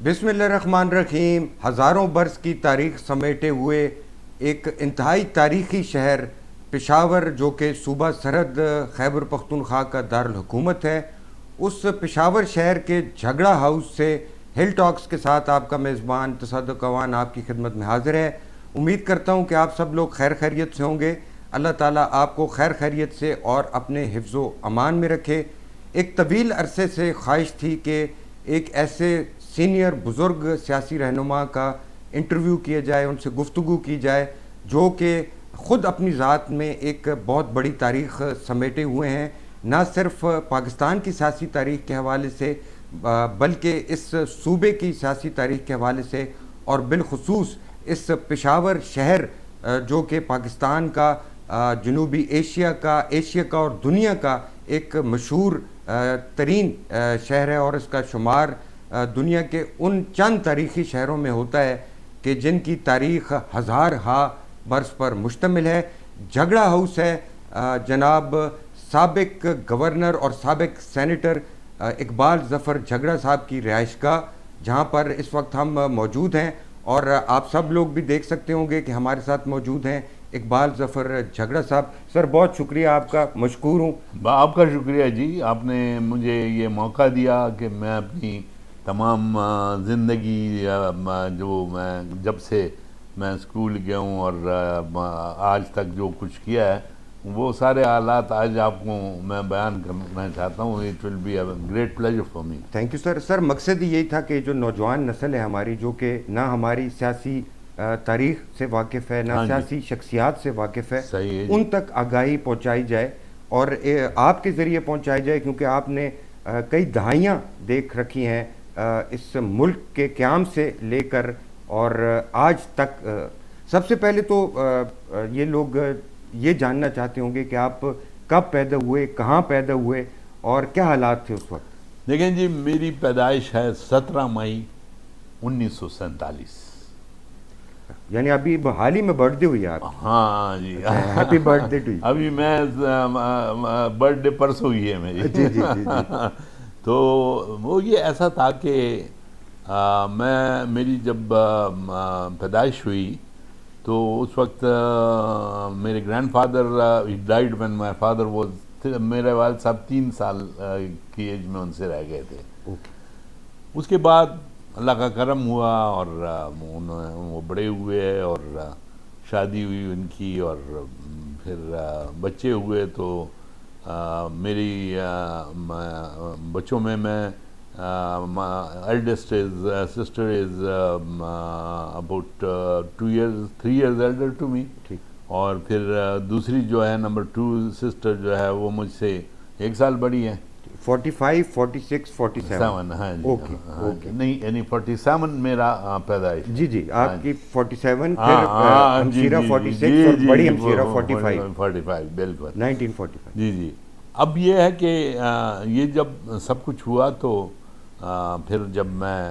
بسم اللہ الرحمن الرحیم. ہزاروں برس کی تاریخ سمیٹے ہوئے ایک انتہائی تاریخی شہر پشاور، جو کہ صوبہ سرحد خیبر پختونخوا کا دارالحکومت ہے، اس پشاور شہر کے جھگڑا ہاؤس سے ہل ٹاکس کے ساتھ آپ کا میزبان تصدق اوان آپ کی خدمت میں حاضر ہے. امید کرتا ہوں کہ آپ سب لوگ خیر خیریت سے ہوں گے. اللہ تعالیٰ آپ کو خیر خیریت سے اور اپنے حفظ و امان میں رکھے. ایک طویل عرصے سے خواہش تھی کہ ایک ایسے سینئر بزرگ سیاسی رہنما کا انٹرویو کیا جائے، ان سے گفتگو کی جائے، جو کہ خود اپنی ذات میں ایک بہت بڑی تاریخ سمیٹے ہوئے ہیں، نہ صرف پاکستان کی سیاسی تاریخ کے حوالے سے بلکہ اس صوبے کی سیاسی تاریخ کے حوالے سے، اور بالخصوص اس پشاور شہر جو کہ پاکستان کا، جنوبی ایشیا کا اور دنیا کا ایک مشہور ترین شہر ہے، اور اس کا شمار دنیا کے ان چند تاریخی شہروں میں ہوتا ہے کہ جن کی تاریخ ہزار ہا برس پر مشتمل ہے. جھگڑا ہاؤس ہے جناب سابق گورنر اور سابق سینیٹر اقبال ظفر جھگڑا صاحب کی رہائش گاہ، جہاں پر اس وقت ہم موجود ہیں، اور آپ سب لوگ بھی دیکھ سکتے ہوں گے کہ ہمارے ساتھ موجود ہیں اقبال ظفر جھگڑا صاحب. سر بہت شکریہ آپ کا، مشکور ہوں. آپ کا شکریہ جی، آپ نے مجھے یہ موقع دیا کہ میں اپنی تمام زندگی، جو میں جب سے میں اسکول گیا ہوں اور آج تک جو کچھ کیا ہے، وہ سارے حالات آج آپ کو میں بیان کرنا چاہتا ہوں. It will be a great pleasure for me. Thank you sir. Sir مقصد یہی تھا کہ جو نوجوان نسل ہے ہماری، جو کہ نہ ہماری سیاسی تاریخ سے واقف ہے، نہ سیاسی شخصیات سے واقف ہے، ان تک آگاہی پہنچائی جائے اور آپ کے ذریعے پہنچائی جائے، کیونکہ آپ نے کئی دہائیاں دیکھ رکھی ہیں اس ملک کے قیام سے لے کر اور آج تک. سب سے پہلے تو یہ لوگ یہ جاننا چاہتے ہوں گے کہ آپ کب پیدا ہوئے، کہاں پیدا ہوئے اور کیا حالات تھے اس وقت. دیکھیں جی، میری پیدائش ہے 17 مئی 1947. یعنی ابھی حال ہی میں برتھ ڈے ہوئی ہے آپ. ہاں جی، happy birthday to you. ابھی میں برتھ ڈے پرسوں ہوئی ہے میری. جی جی جی. تو وہ یہ ایسا تھا کہ میری جب پیدائش ہوئی تو اس وقت میرے grand father died when my father was, میرے والد صاحب 3 سال کی ایج میں ان سے رہ گئے تھے. اس کے بعد اللہ کا کرم ہوا اور وہ بڑے ہوئے اور شادی ہوئی ان کی، اور پھر بچے ہوئے. تو میری بچوں میں eldest sister is about 3 years elder to me، اور پھر دوسری جو ہے نمبر 2 سسٹر جو ہے وہ مجھ سے 1 سال بڑی ہے. 45 46 47. ہاں جی. اوکے. نہیں، یعنی 47 میرا پیدائش. جی جی، آپ کی 47، پھر ہمشیرہ 46 اور بڑی ہمشیرہ 45. بالکل 1945. جی جی. اب یہ ہے کہ یہ جب سب کچھ ہوا تو پھر جب میں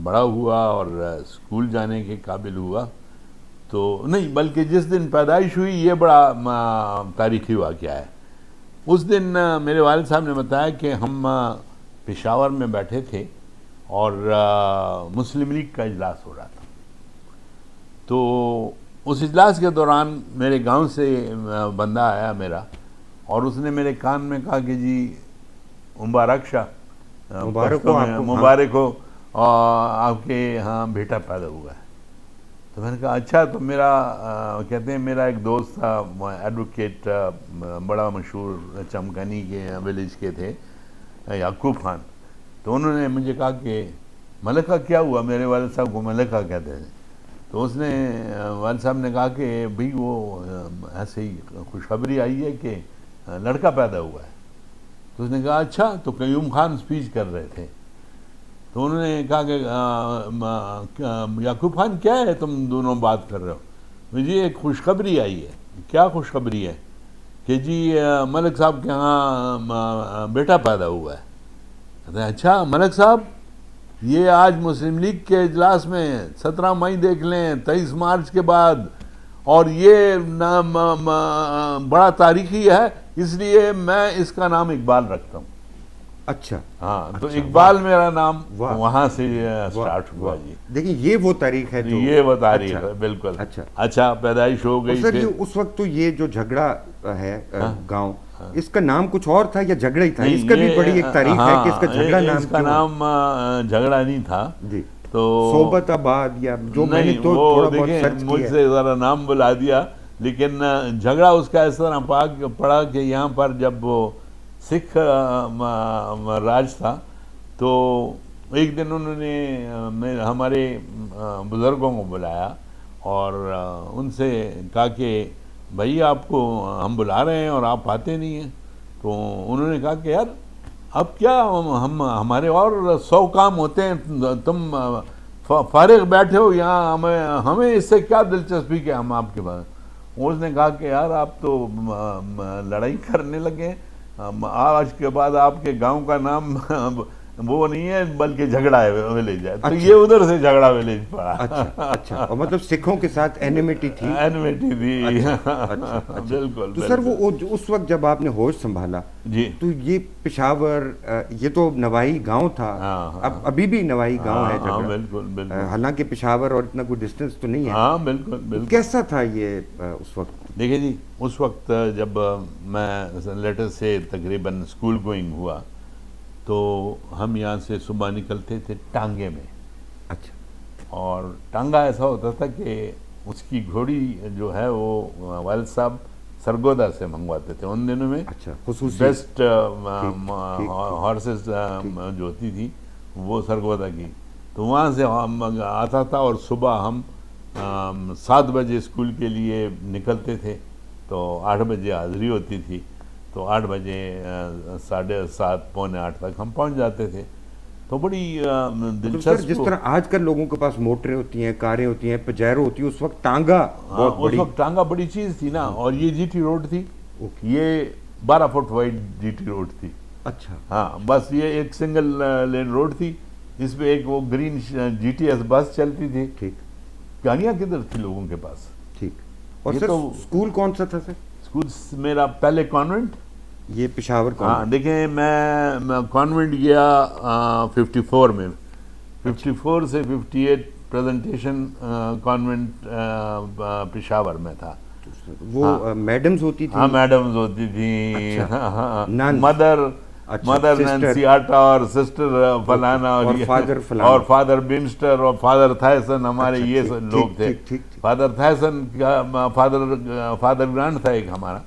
بڑا ہوا اور اسکول جانے کے قابل ہوا تو نہیں، بلکہ جس دن پیدائش ہوئی یہ بڑا تاریخی واقعہ ہے. اس دن میرے والد صاحب نے بتایا کہ ہم پشاور میں بیٹھے تھے اور مسلم لیگ کا اجلاس ہو رہا تھا. تو اس اجلاس کے دوران میرے گاؤں سے بندہ آیا میرا، اور اس نے میرے کان میں کہا کہ جی مبارک شاہ، مبارک ہو، آپ کے یہاں بیٹا پیدا ہوا ہے. تو میں نے کہا اچھا. تو کہتے ہیں میرا ایک دوست تھا ایڈوکیٹ، بڑا مشہور چمکنی کے ولیج کے تھے، یعقوب خان. تو انہوں نے مجھے کہا کہ ملکہ کیا ہوا؟ میرے والد صاحب کو ملکہ کہتے تھے. تو اس نے والد صاحب نے کہا کہ بھئی وہ ایسے ہی خوشخبری آئی ہے کہ لڑکا پیدا ہوا ہے. تو اس نے کہا اچھا. تو قیوم خان اسپیچ کر رہے تھے. تو انہوں نے کہا کہ یعقوب خان کیا ہے تم دونوں بات کر رہے ہو؟ جی ایک خوشخبری آئی ہے. کیا خوشخبری ہے؟ کہ جی ملک صاحب کے ہاں بیٹا پیدا ہوا ہے. کہتے ہیں اچھا ملک صاحب، یہ آج مسلم لیگ کے اجلاس میں 17 مئی دیکھ لیں 23 مارچ کے بعد، اور یہ بڑا تاریخی ہے، اس لیے میں اس کا نام اقبال رکھتا ہوں. اچھا ہاں تو اقبال میرا نام واہ، وہاں سے واہ، سٹارٹ ہوا واہ۔ جی. دیکھیں یہ وہ تاریخ ہے جو یہ وہ تاریخ اچھا، ہے بالکل. اچھا. اچھا پیدائش ہو اور گئی سر پھر. یہ اس وقت تو یہ جو جھگڑا ہے گاؤں، اس کا نام کچھ اور تھا یا جھگڑا ہی تھا؟ اس کا بھی بڑی ایک تاریخ ہے کہ اس کا جھگڑا نام اس کا کیوں؟ نام جھگڑا نہیں تھا. جی تو صحبت آباد یا جو میں نے نہیں تو وہ تھوڑا بہت دیکھیں سرچ مجھ کیا ہے. سے ذرا نام بلا دیا، لیکن جھگڑا اس کا اس طرح پڑا کہ یہاں پر جب وہ سکھ راج تھا تو ایک دن انہوں نے ہمارے بزرگوں کو بلایا اور ان سے کہا کہ بھائی آپ کو ہم بلا رہے ہیں اور آپ آتے نہیں ہیں. تو انہوں نے کہا کہ یار اب کیا ہم ہمارے اور 100 کام ہوتے ہیں، تم فارغ بیٹھے ہو یہاں، ہمیں اس سے کیا دلچسپی کہ ہم آپ کے پاس. اس نے کہا کہ یار آپ تو لڑائی کرنے لگے، آج کے بعد آپ کے گاؤں کا نام وہ نہیں ہے بلکہ جھگڑا ہے ولیج ہے. تو یہ ادھر سے جھگڑا ولیج پڑا. اچھا اچھا، اور مطلب سکھوں کے ساتھ اینیمیٹی تھی. اینیمیٹی تھی. اچھا بالکل. تو سر وہ اس وقت جب آپ نے ہوش سنبھالا جی تو یہ پشاور، یہ تو نوائی گاؤں تھا، ابھی بھی نوائی گاؤں ہے ہاں جھگڑا، بالکل بالکل. حالانکہ پشاور اور اتنا کوئی ڈسٹینس تو نہیں ہے. ہاں بالکل بالکل. کیسا تھا یہ اس وقت؟ دیکھیے جی اس وقت جب میں لیٹر سے تقریباً اسکول گوئنگ ہوا تو ہم یہاں سے صبح نکلتے تھے ٹانگے میں. اچھا. اور ٹانگا ایسا ہوتا تھا کہ اس کی گھوڑی جو ہے وہ والد صاحب سرگودا سے منگواتے تھے ان دنوں میں. اچھا خصوصی بیسٹ ہارسز جو ہوتی تھی وہ سرگودا کی. تو وہاں سے آتا تھا اور صبح ہم 7 بجے اسکول کے لیے نکلتے تھے تو 8 بجے حاضری ہوتی تھی. تو 8 بجے 7:30 پونے 8 تک ہم پہنچ جاتے تھے. تو بڑی دلچسپ. جس طرح آج کل لوگوں کے پاس موٹریں ہوتی ہیں، کاریں ہوتی ہیں، پجیرو ہوتی ہے، اس وقت ٹانگا بہت بڑی. اس وقت ٹانگا بڑی چیز تھی نا. اور یہ جی ٹی روڈ تھی، یہ 12 foot wide G T road تھی. اچھا. ہاں بس یہ ایک سنگل لین روڈ تھی. اس پہ ایک وہ گرین جی ٹی ایس بس چلتی تھی. ٹھیک. گاڑیاں کدھر تھی لوگوں کے پاس. ٹھیک. اور سر اسکول کون سا تھا سر؟ اسکول میرا پہلے کانوینٹ. یہ پشاور ہاں دیکھیں میں کانوینٹ گیا 54 میں. 54 سے 58 پریزنٹیشن کانوینٹ پشاور میں تھا. وہ میڈمز ہوتی تھی؟ ہاں میڈمز ہوتی تھیں. Mother Sister. نینسی آٹا اور سسٹر فلانا اور فادر فلانا اور فادر بمسٹر اور فادر تھائسن ہمارے یہ لوگ تھے. فادر تھائسن کا فادر گرانٹ تھا ایک ہمارا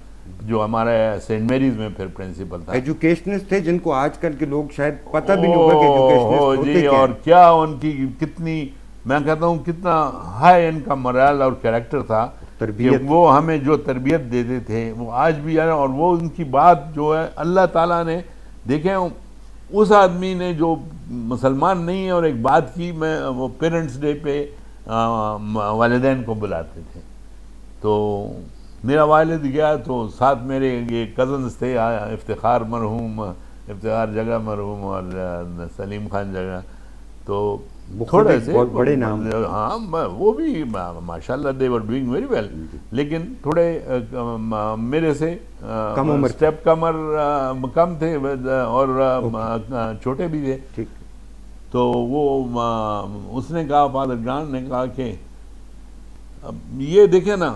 جو ہمارا سینٹ میریز میں پھر پرنسپل تھا. ایجوکیشنسٹ تھے جن کو آج کل کے لوگ شاید پتہ بھی نہیں ہوگا کہ ایجوکیشنسٹ ہوتے جی. اور کیا ان کی کتنی، میں کہتا ہوں کتنا ہائی ان کا morale اور کیریکٹر تھا کہ وہ ہمیں جو تربیت دیتے تھے وہ آج بھی ہے. اور وہ ان کی بات جو ہے اللہ تعالیٰ نے دیکھیں اس آدمی نے جو مسلمان نہیں ہے اور ایک بات کی، میں وہ پیرنٹس ڈے پہ والدین کو بلاتے تھے. تو میرا والد گیا تو ساتھ میرے یہ کزنز تھے، افتخار مرحوم، افتخار جگہ مرحوم اور سلیم خان جگہ. تو تھوڑے سے بہت بڑے نام. ہاں وہ بھی ماشاء اللہ دے ور ڈوئنگ ویری ویل، لیکن تھوڑے میرے سے اسٹیپ کم تھے اور چھوٹے بھی تھے. تو وہ اس نے کہا، فادر جان نے کہا کہ یہ دیکھیں نا،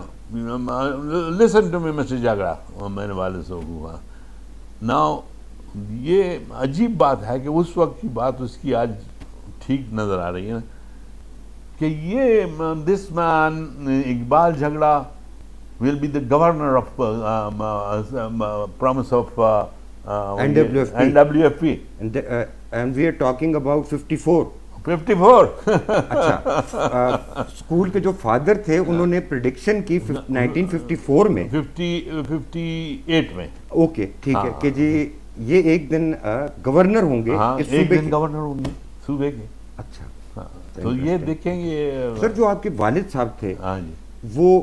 لسن ٹو می مسٹر جاگڑا، میرے والد سے ہوا نا. یہ عجیب بات ہے کہ اس وقت کی بات اس کی آج ٹھیک نظر آ رہی ہے کہ یہ دس مین اقبال جھگڑا will be the governor of promise of NWFP. And we are talking about 54. 54. اچھا. اسکول کے جو فادر تھے انہوں نے پریڈکشن کی 1954 میں، 58 میں. اوکے ٹھیک ہے کہ جی یہ ایک دن گورنر ہوں گے. ایک دن گورنر ہوں گے صوبے کے. اچھا. تو یہ دیکھیں گے سر جو آپ کے والد صاحب تھے وہ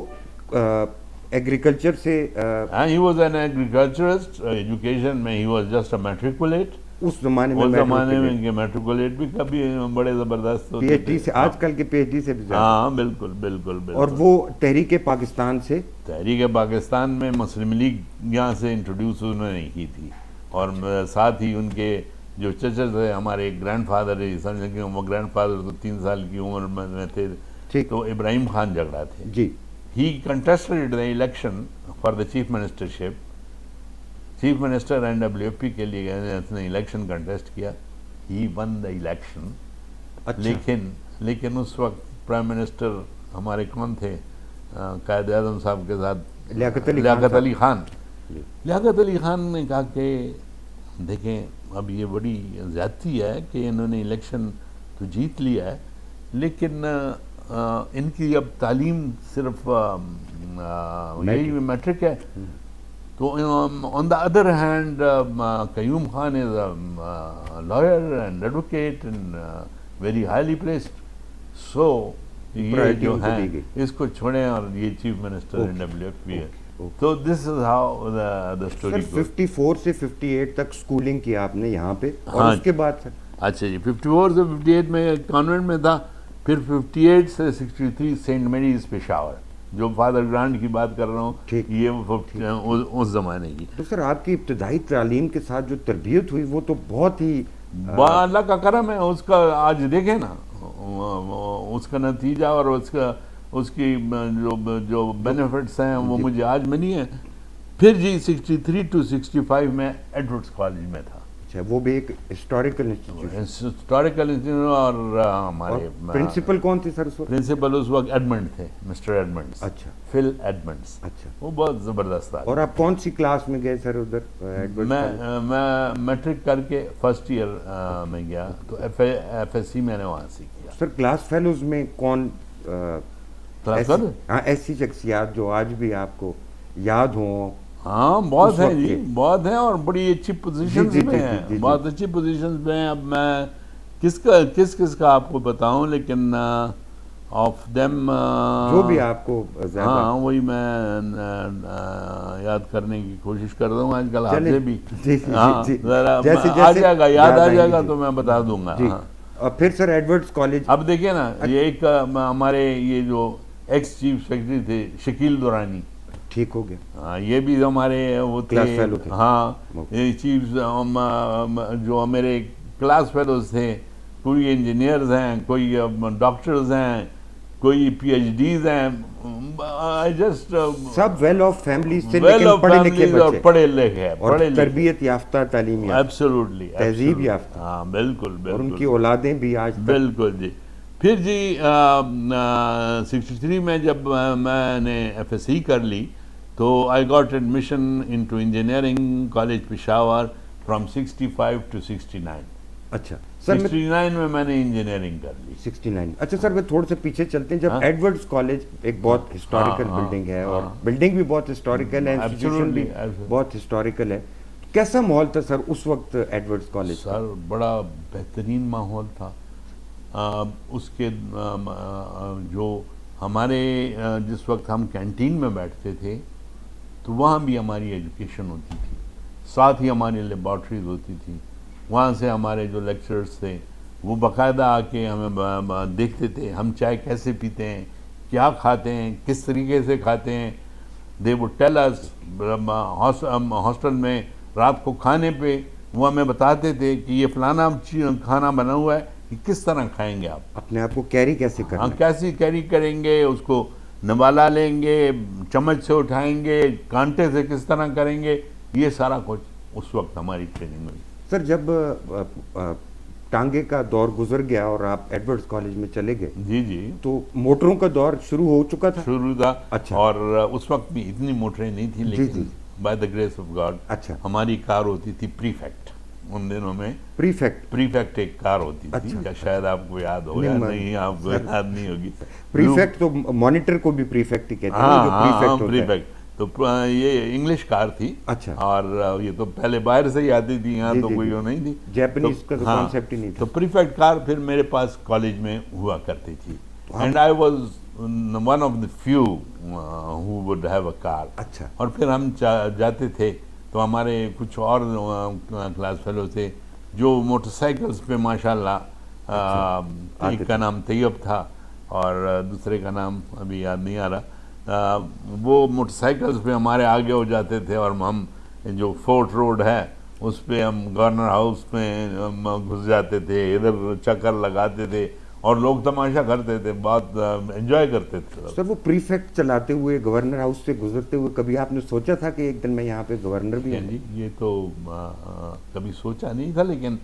ایگریکلچر سے، he was an agriculturist. Education میں he was just a matriculate. اس زمانے میں میٹریکولیٹ بھی کبھی بڑے زبردست پی ایچ ڈی سے، آج کل کے پی ایچ ڈی سے بھی زیادہ. ہاں بالکل بالکل. اور وہ تحریک پاکستان سے، تحریک پاکستان میں مسلم لیگ یہاں سے انٹروڈیوس انہوں نے کی تھی. اور ساتھ ہی ان کے جو چچا تھے ہمارے گرینڈ فادر، سمجھیں کہ وہ گرینڈ فادر تو 3 سال کی عمر میں تھے، تو ابراہیم خان جھگڑا تھے. جی. He contested the election for the chief ministership. Chief minister NWP کے لیے اس نے الیکشن کنٹیسٹ کیا. He won the election. لیکن اس وقت پرائم منسٹر ہمارے کون تھے قائد اعظم صاحب کے ساتھ؟ لیاقت علی خان. لیاقت علی خان نے کہا کہ دیکھیں اب یہ بڑی زیادتی ہے کہ انہوں نے الیکشن تو جیت لیا ہے، لیکن ان کی اب تعلیم صرف یہی میٹرک ہے. تو on the other hand Qayyum Khan is a lawyer and advocate and very highly placed. So یہ جو ہیں اس کو چھوڑیں اور یہ چیف منسٹر NWP ہے. تو دس از ہاؤ دا اسٹوری. 54 سے 58 تک اسکولنگ کی آپ نے یہاں پہ، اور اس کے بعد سر؟ اچھا جی، 54 سے 58 میں کانوینٹ میں تھا. پھر 58 سے 63 سینٹ میریز پشاور، جو فادر گرانٹ کی بات کر رہا ہوں، یہ اس زمانے کی. تو سر آپ کی ابتدائی تعلیم کے ساتھ جو تربیت ہوئی وہ تو بہت ہی اللہ کا کرم ہے. اس کا آج دیکھیں نا، اس کا نتیجہ اور اس کی جو بینیفٹس ہیں وہ مجھے آج ملی ہیں. پھر جی 63 to 65 میں ایڈورڈس کالج میں تھا. اچھا، وہ بھی ایک ہسٹوریکل انسٹیٹیوٹ. اور ہمارے پرنسپل کون تھے سر اس وقت؟ پرنسپل اس وقت ایڈمنڈ تھے، مسٹر ایڈمنڈس. اچھا، فل ایڈمنڈس. اچھا، وہ بہت زبردست تھا. اور آپ کون سی کلاس میں گئے سر ادھر؟ میں میٹرک کر کے فرسٹ ایئر میں گیا، تو FSC میں نے وہاں سے کیا. سر کلاس فیلوز میں کون ایسی شخصیات جو آج بھی آپ کو یاد ہوں؟ ہاں بہت ہیں جی، بہت ہیں، اور بڑی اچھی پوزیشنز میں ہیں، بہت اچھی پوزیشنز میں ہیں. اب میں کس کا آپ کو بتاؤں، لیکن آف دیم جو بھی آپ کو زیادہ، ہاں وہی میں یاد کرنے کی کوشش کر رہا ہوں آج کل. آپ سے بھی آ جائے گا، یاد آ جائے گا تو میں بتا دوں گا. اور پھر سر ایڈورڈس کالج. اب دیکھیں نا، یہ ایک ہمارے یہ جو ایکس چیف سیکرٹری تھے شکیل دورانی، ٹھیک ہو گیا. ہاں یہ بھی ہمارے وہ تھے. ہاں یہ چیف جو میرے کلاس فیلوز تھے، کوئی انجینئرز ہیں، کوئی ڈاکٹرز ہیں، کوئی PhDs ہیں. سب ویل آف فیملی سے، پڑھے لکھے، تربیت یافتہ، تعلیم یافتہ، ایبسولوٹلی تہذیب یافتہ. ہاں بالکل، اور ان کی اولادیں بھی آج. بالکل جی. پھر جی 63 میں جب میں نے FSC کر لی تو I got admission into engineering college Peshawar from 65 to 69. اچھا سر 69 میں نے انجینئرنگ کر لی. 69. اچھا سر، میں تھوڑے سے پیچھے چلتے ہیں. جب ایڈورڈس کالج ایک بہت ہسٹوریکل بلڈنگ ہے، اور بلڈنگ بھی بہت ہسٹوریکل ہے، انسٹیٹیوشن بھی بہت ہسٹوریکل ہے، کیسا ماحول تھا سر اس وقت ایڈورڈس کالج؟ سر بڑا بہترین ماحول تھا. اس کے جو ہمارے جس وقت ہم کینٹین میں بیٹھتے تھے تو وہاں بھی ہماری ایجوکیشن ہوتی تھی، ساتھ ہی ہماری لیبارٹریز ہوتی تھی. وہاں سے ہمارے جو لیکچرز تھے وہ باقاعدہ آ کے ہمیں دیکھتے تھے ہم چائے کیسے پیتے ہیں، کیا کھاتے ہیں، کس طریقے سے کھاتے ہیں. They would tell us. Hostel میں رات کو کھانے پہ وہ ہمیں بتاتے تھے کہ یہ فلانا کھانا بنا ہوا ہے، کہ کس طرح کھائیں گے آپ، اپنے آپ کو کیری کیسے کریں، ہاں کیسی کیری کریں گے، اس کو نوالا لیں گے، چمچ سے اٹھائیں گے، کانٹے سے کس طرح کریں گے. یہ سارا کچھ اس وقت ہماری ٹریننگ ہوئی. سر جب ٹانگے کا دور گزر گیا اور آپ ایڈورڈس کالج میں چلے گئے، جی جی، تو موٹروں کا دور شروع ہو چکا تھا؟ شروع تھا. اچھا. اور اس وقت بھی اتنی موٹریں نہیں تھیں، لیکن by the grace of God اچھا ہماری کار ہوتی تھی پریفیکٹ. ان دنوں میں پریفیکٹ ایک کار ہوتی تھی. کیا شاید آپ کو یاد ہو یا نہیں، آپ کو یاد نہیں ہوگی. پریفیکٹ تو مانیٹر کو بھی پریفیکٹ ہی کہتے ہیں. ہاں پریفیکٹ. تو یہ انگلش کار تھی. اچھا. اور یہ تو پہلے باہر سے ہی آتی تھی، یہاں تو کوئی وہ نہیں تھی، جیپنیز کا کانسیپٹ ہی نہیں تھا. تو پریفیکٹ کار پھر میرے پاس کالج میں ہوا کرتی تھی. And I was one of the few who would have a car. اچھا. اور پھر ہم جاتے تھے تو ہمارے کچھ اور کلاس فیلو تھے جو موٹر سائیکلز پہ ماشاء اللہ، ایک کا نام طیب تھا اور دوسرے کا نام ابھی یاد نہیں آ رہا، وہ موٹر سائیکلز پہ ہمارے آگے ہو جاتے تھے. اور ہم جو فورٹ روڈ ہے اس پہ ہم گورنر ہاؤس میں گھس جاتے تھے، ادھر چکر لگاتے تھے اور لوگ تماشا کرتے تھے، بہت انجوائے کرتے تھے. سر وہ پریفیکٹ چلاتے ہوئے گورنر ہاؤس سے گزرتے ہوئے کبھی آپ نے سوچا تھا کہ ایک دن میں یہاں پہ گورنر بھی ہوں؟ جی یہ تو کبھی سوچا نہیں تھا، لیکن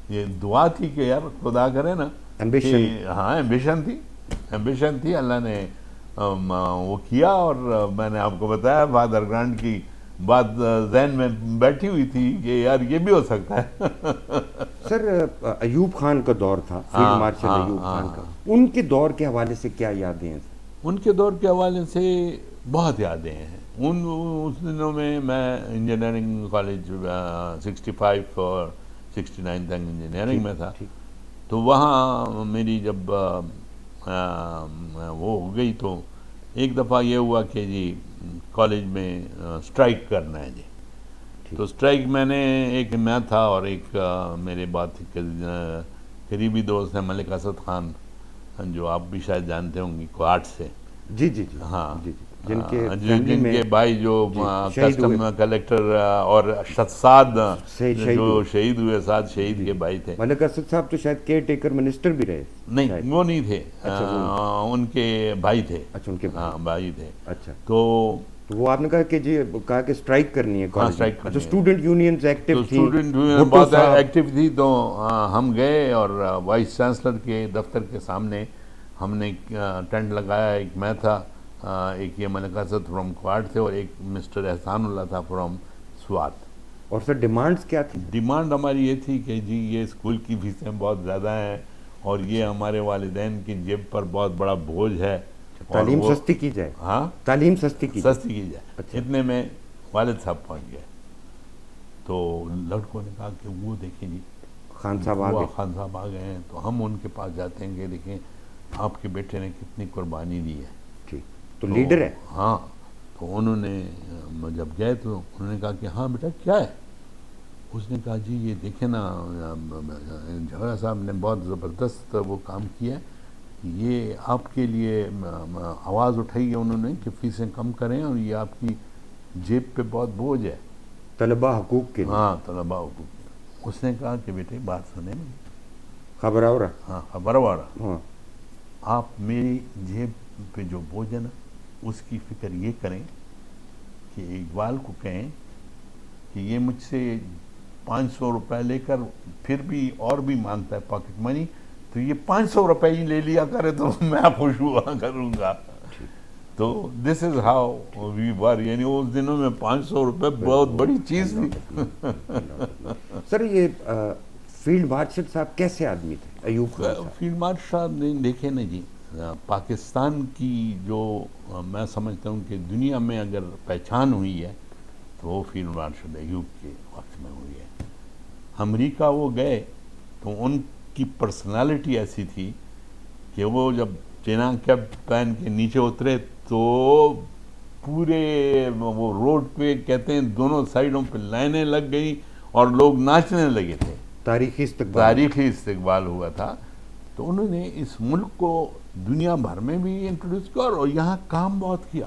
یہ دعا تھی کہ یار خدا کرے نا. Ambition. ہاں ایمبیشن تھی، اللہ نے وہ کیا. اور میں نے آپ کو بتایا فادر گرانٹ کی بات ذہن میں بیٹھی ہوئی تھی کہ یار یہ بھی ہو سکتا ہے. سر ایوب خان کا دور تھا، فیلڈ مارشل ایوب خان کا، ان کے دور کے حوالے سے کیا یادیں ہیں؟ ان کے دور کے حوالے سے بہت یادیں ہیں. اس دنوں میں انجینئرنگ کالج 65 اور 69 تک انجینئرنگ میں تھا. تو وہاں میری جب وہ ہو گئی تو ایک دفعہ یہ ہوا کہ جی کالج میں اسٹرائک کرنا ہے جی. تو اسٹرائک میں تھا اور ایک میرے بات قریبی دوست ہیں ملک اسد خان، جو آپ بھی شاید جانتے ہوں گے، کوارٹ سے. جی جی جی. ہاں جن کے بھائی جو کسٹم کلیکٹر اور سعد جو شہید ہوئے، سعد شہید کے بھائی تھے. ملک اسد صاحب تو شاید کیئر ٹیکر منسٹر بھی رہے. نہیں وہ نہیں تھے، ان کے بھائی تھے. اچھا ان کے بھائی تھے. اچھا تو وہ آپ نے کہا کہ جی کہا کہ اسٹرائک کرنی ہے کالج. اچھا اسٹوڈنٹ یونینز ایکٹیو تھیں، اسٹوڈنٹ یونین بہت ایکٹیو تھی. تو ہم گئے اور وائس چانسلر کے دفتر کے سامنے ہم نے ٹینٹ لگایا. ایک میں تھا، ایک یہ ملک اسد فرام کوارٹ تھے اور ایک مسٹر احسان اللہ تھا فرام سوات. اور سر ڈیمانڈز کیا تھی؟ ڈیمانڈ ہماری یہ تھی کہ جی یہ اسکول کی فیسیں بہت زیادہ ہیں اور یہ ہمارے والدین کی جیب پر بہت بڑا بوجھ ہے. تعلیم سستی کی جائے. ہاں تعلیم سستی کی جائے. اتنے میں والد صاحب پہنچ گئے. تو لڑکوں نے کہا کہ وہ دیکھیں جی خان صاحب آ گئے ہیں. تو ہم ان کے پاس جاتے ہیں کہ دیکھیں آپ کے بیٹے نے کتنی قربانی دی ہے. تو لیڈر ہے. ہاں. تو انہوں نے جب گئے تو انہوں نے کہا کہ ہاں بیٹا کیا ہے. اس نے کہا جی یہ دیکھیں نا جھگڑا صاحب نے بہت زبردست وہ کام کیا ہے. یہ آپ کے لیے آواز اٹھائی ہے انہوں نے کہ فیسیں کم کریں اور یہ آپ کی جیب پہ بہت بوجھ ہے طلبہ حقوق کے لیے. ہاں طلبہ حقوق. اس نے کہا کہ بیٹے بات سنیں خبر آ رہا. ہاں خبر آ رہا. آپ میری جیب پہ جو بوجھ ہے نا اس کی فکر یہ کریں کہ اقبال کو کہیں کہ یہ مجھ سے 500 روپے لے کر پھر بھی اور بھی مانگتا ہے پاکٹ منی، تو یہ 500 روپے ہی لے لیا کرے تو میں خوش ہوا کروں گا. تو دس از ہاؤ وی ور. یعنی اس دنوں میں 500 روپے بہت بڑی چیز تھی. سر یہ فیلڈ مارشل صاحب کیسے آدمی تھے ایوب خان صاحب؟ فیلڈ مارشل صاحب نے دیکھے نا جی پاکستان کی جو میں سمجھتا ہوں کہ دنیا میں اگر پہچان ہوئی ہے تو وہ فیلڈ مارشل ایوب کے وقت میں ہوئی ہے. امریکہ وہ گئے تو ان کی پرسنالٹی ایسی تھی کہ وہ جب چینا کیپ پہن کے نیچے اترے تو پورے وہ روڈ پہ کہتے ہیں دونوں سائڈوں پہ لائنیں لگ گئی اور لوگ ناچنے لگے تھے. تاریخی استقبال ہوا تھا. تو انہوں نے اس ملک کو دنیا بھر میں بھی انٹروڈیوس کیا اور یہاں کام بہت کیا.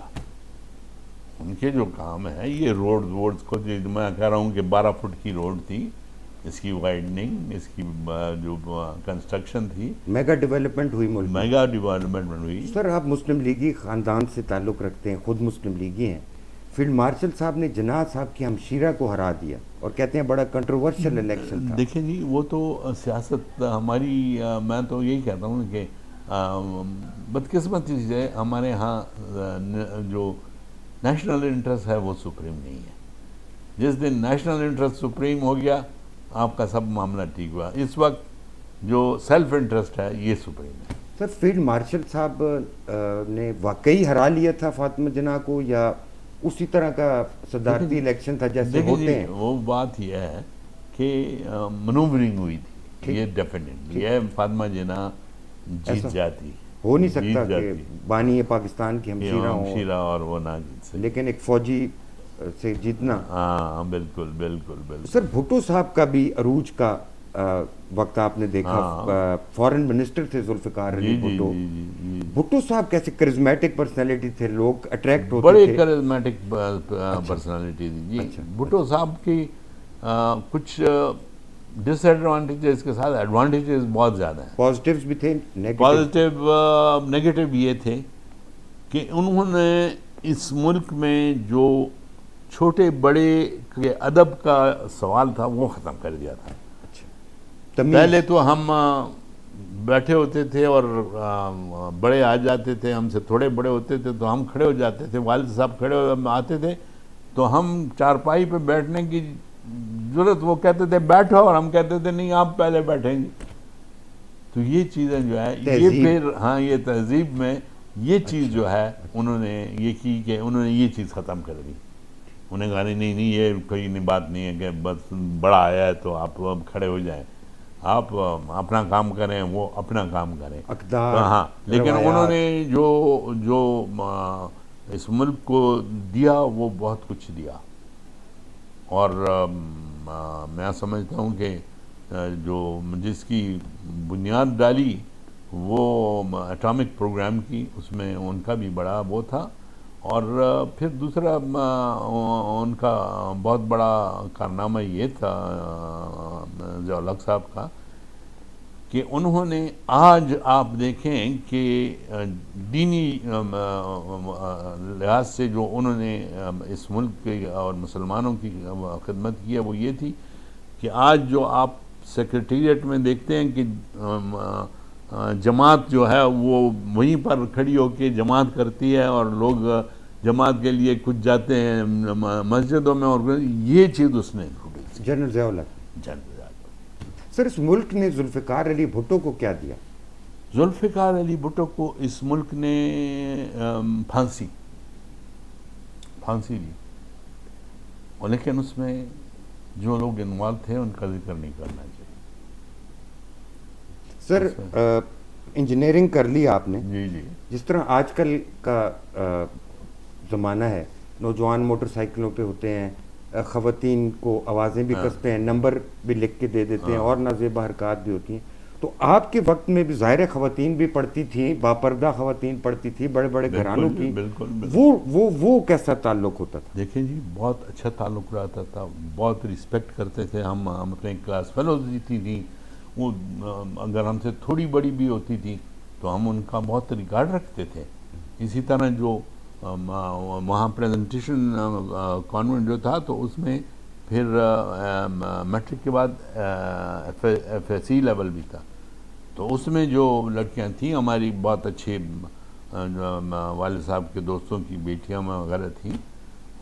ان کے جو کام ہے یہ روڈز کو میں کہہ رہا ہوں کہ 12 فٹ کی روڈ تھی، اس کی وائڈننگ، اس کی جو کنسٹرکشن تھی، میگا ڈیولپمنٹ ہوئی. سر آپ مسلم لیگی خاندان سے تعلق رکھتے ہیں، خود مسلم لیگی ہیں. فیلڈ مارشل صاحب نے جناح صاحب کی ہمشیرہ کو ہرا دیا اور کہتے ہیں بڑا کنٹروورشل الیکشن تھا. دیکھیں جی وہ تو سیاست ہماری، میں تو یہی کہتا ہوں کہ بدقسمتی سے ہمارے ہاں جو نیشنل انٹرسٹ ہے وہ سپریم نہیں ہے. جس دن نیشنل انٹرسٹ سپریم ہو گیا آپ کا سب معاملہ ٹھیک ہوا. اس وقت جو سیلف انٹرسٹ ہے یہ سپریم ہے. سر فیلڈ مارشل صاحب نے واقعی ہرا لیا تھا فاطمہ جناح کو یا اسی طرح کا صدارتی الیکشن تھا جیسے ہوتے ہیں؟ وہ بات یہ ہے کہ منوورنگ ہوئی تھی. یہ ڈیفینیٹلی یہ فاطمہ جناح جیت جاتی، ہو نہیں سکتا کہ بانی پاکستان کی ہمشیرہ اور وہ نہ جیت سکتی، لیکن ایک فوجی سے جیتنا. ہاں بالکل بالکل بالکل. سر بھٹو صاحب کا بھی عروج کا وقت آپ نے دیکھا، فورن منسٹر تھے ذوالفقار علی بھٹو. بھٹو صاحب کیسے کرزمیٹک پرسنالٹی تھے، لوگ اٹریکٹ ہوتے تھے. بڑے کرزمیٹک پرسنالٹی تھی جی. بھٹو صاحب کی کچھ ڈس ایڈوانٹیجز کے ساتھ ایڈوانٹیجز بہت زیادہ ہیں. پازیٹیوز بھی تھے, پازیٹیو نگیٹو یہ تھے کہ انہوں نے اس ملک میں جو چھوٹے بڑے کے ادب کا سوال تھا وہ ختم کر دیا تھا. پہلے تو ہم بیٹھے ہوتے تھے اور بڑے آ جاتے تھے, ہم سے تھوڑے بڑے ہوتے تھے تو ہم کھڑے ہو جاتے تھے, والد صاحب کھڑے آتے تھے تو ہم چارپائی پہ بیٹھنے کی ضرورت, وہ کہتے تھے بیٹھو اور ہم کہتے تھے نہیں آپ پہلے بیٹھیں گے. تو یہ چیزیں جو ہے یہ پھر یہ تہذیب میں یہ چیز جو ہے انہوں نے یہ کی کہ انہوں نے یہ چیز ختم کر دی. انہیں کہا نہیں یہ کوئی بات نہیں ہے کہ بس بڑا آیا ہے تو آپ اب کھڑے ہو جائیں, آپ اپنا کام کریں, وہ اپنا کام کریں. ہاں, لیکن انہوں نے جو اس ملک کو دیا وہ بہت کچھ دیا. اور میں سمجھتا ہوں کہ جس کی بنیاد ڈالی وہ ایٹامک پروگرام کی, اس میں ان کا بھی بڑا وہ تھا. اور پھر دوسرا ان کا بہت بڑا کارنامہ یہ تھا ضیاء الحق صاحب کا کہ انہوں نے آج آپ دیکھیں کہ دینی لحاظ سے جو انہوں نے اس ملک کے اور مسلمانوں کی خدمت کی ہے وہ یہ تھی کہ آج جو آپ سیکریٹریٹ میں دیکھتے ہیں کہ جماعت جو ہے وہ وہیں پر کھڑی ہو کے جماعت کرتی ہے اور لوگ جماعت کے لیے کچھ جاتے ہیں مسجدوں میں, اور یہ چیز اس نے جنرل ضیاء الحق. سر اس ملک نے ذوالفقار علی بھٹو کو کیا دیا؟ ذوالفقار علی بھٹو کو اس ملک نے پھانسی دی, لیکن اس میں جو لوگ انوالو تھے ان کا ذکر نہیں کرنا چاہیے. سر انجینئرنگ کر لی آپ نے, جی جس طرح آج کل کا زمانہ ہے, نوجوان موٹر سائیکلوں پہ ہوتے ہیں, خواتین کو آوازیں بھی کستے ہیں, نمبر بھی لکھ کے دے دیتے ہیں, اور نازیبا حرکات بھی ہوتی ہیں. تو آپ کے وقت میں بھی ظاہر خواتین بھی پڑھتی تھیں, باپردہ خواتین پڑھتی تھیں, بڑے بڑے گھرانوں کی. وہ کیسا تعلق ہوتا تھا؟ دیکھیں جی, بہت اچھا تعلق رہتا تھا, بہت رسپیکٹ کرتے تھے. ہم اپنے کلاس فیلوز تھیں, وہ اگر ہم سے تھوڑی بڑی بھی ہوتی تھی تو ہم ان کا بہت ریکارڈ رکھتے تھے. اسی طرح جو وہاں پریزنٹیشن کانوینٹ جو تھا تو اس میں پھر میٹرک کے بعد ایف ایس سی لیول بھی تھا, تو اس میں جو لڑکیاں تھیں ہماری بہت اچھے والد صاحب کے دوستوں کی بیٹیاں وغیرہ تھیں,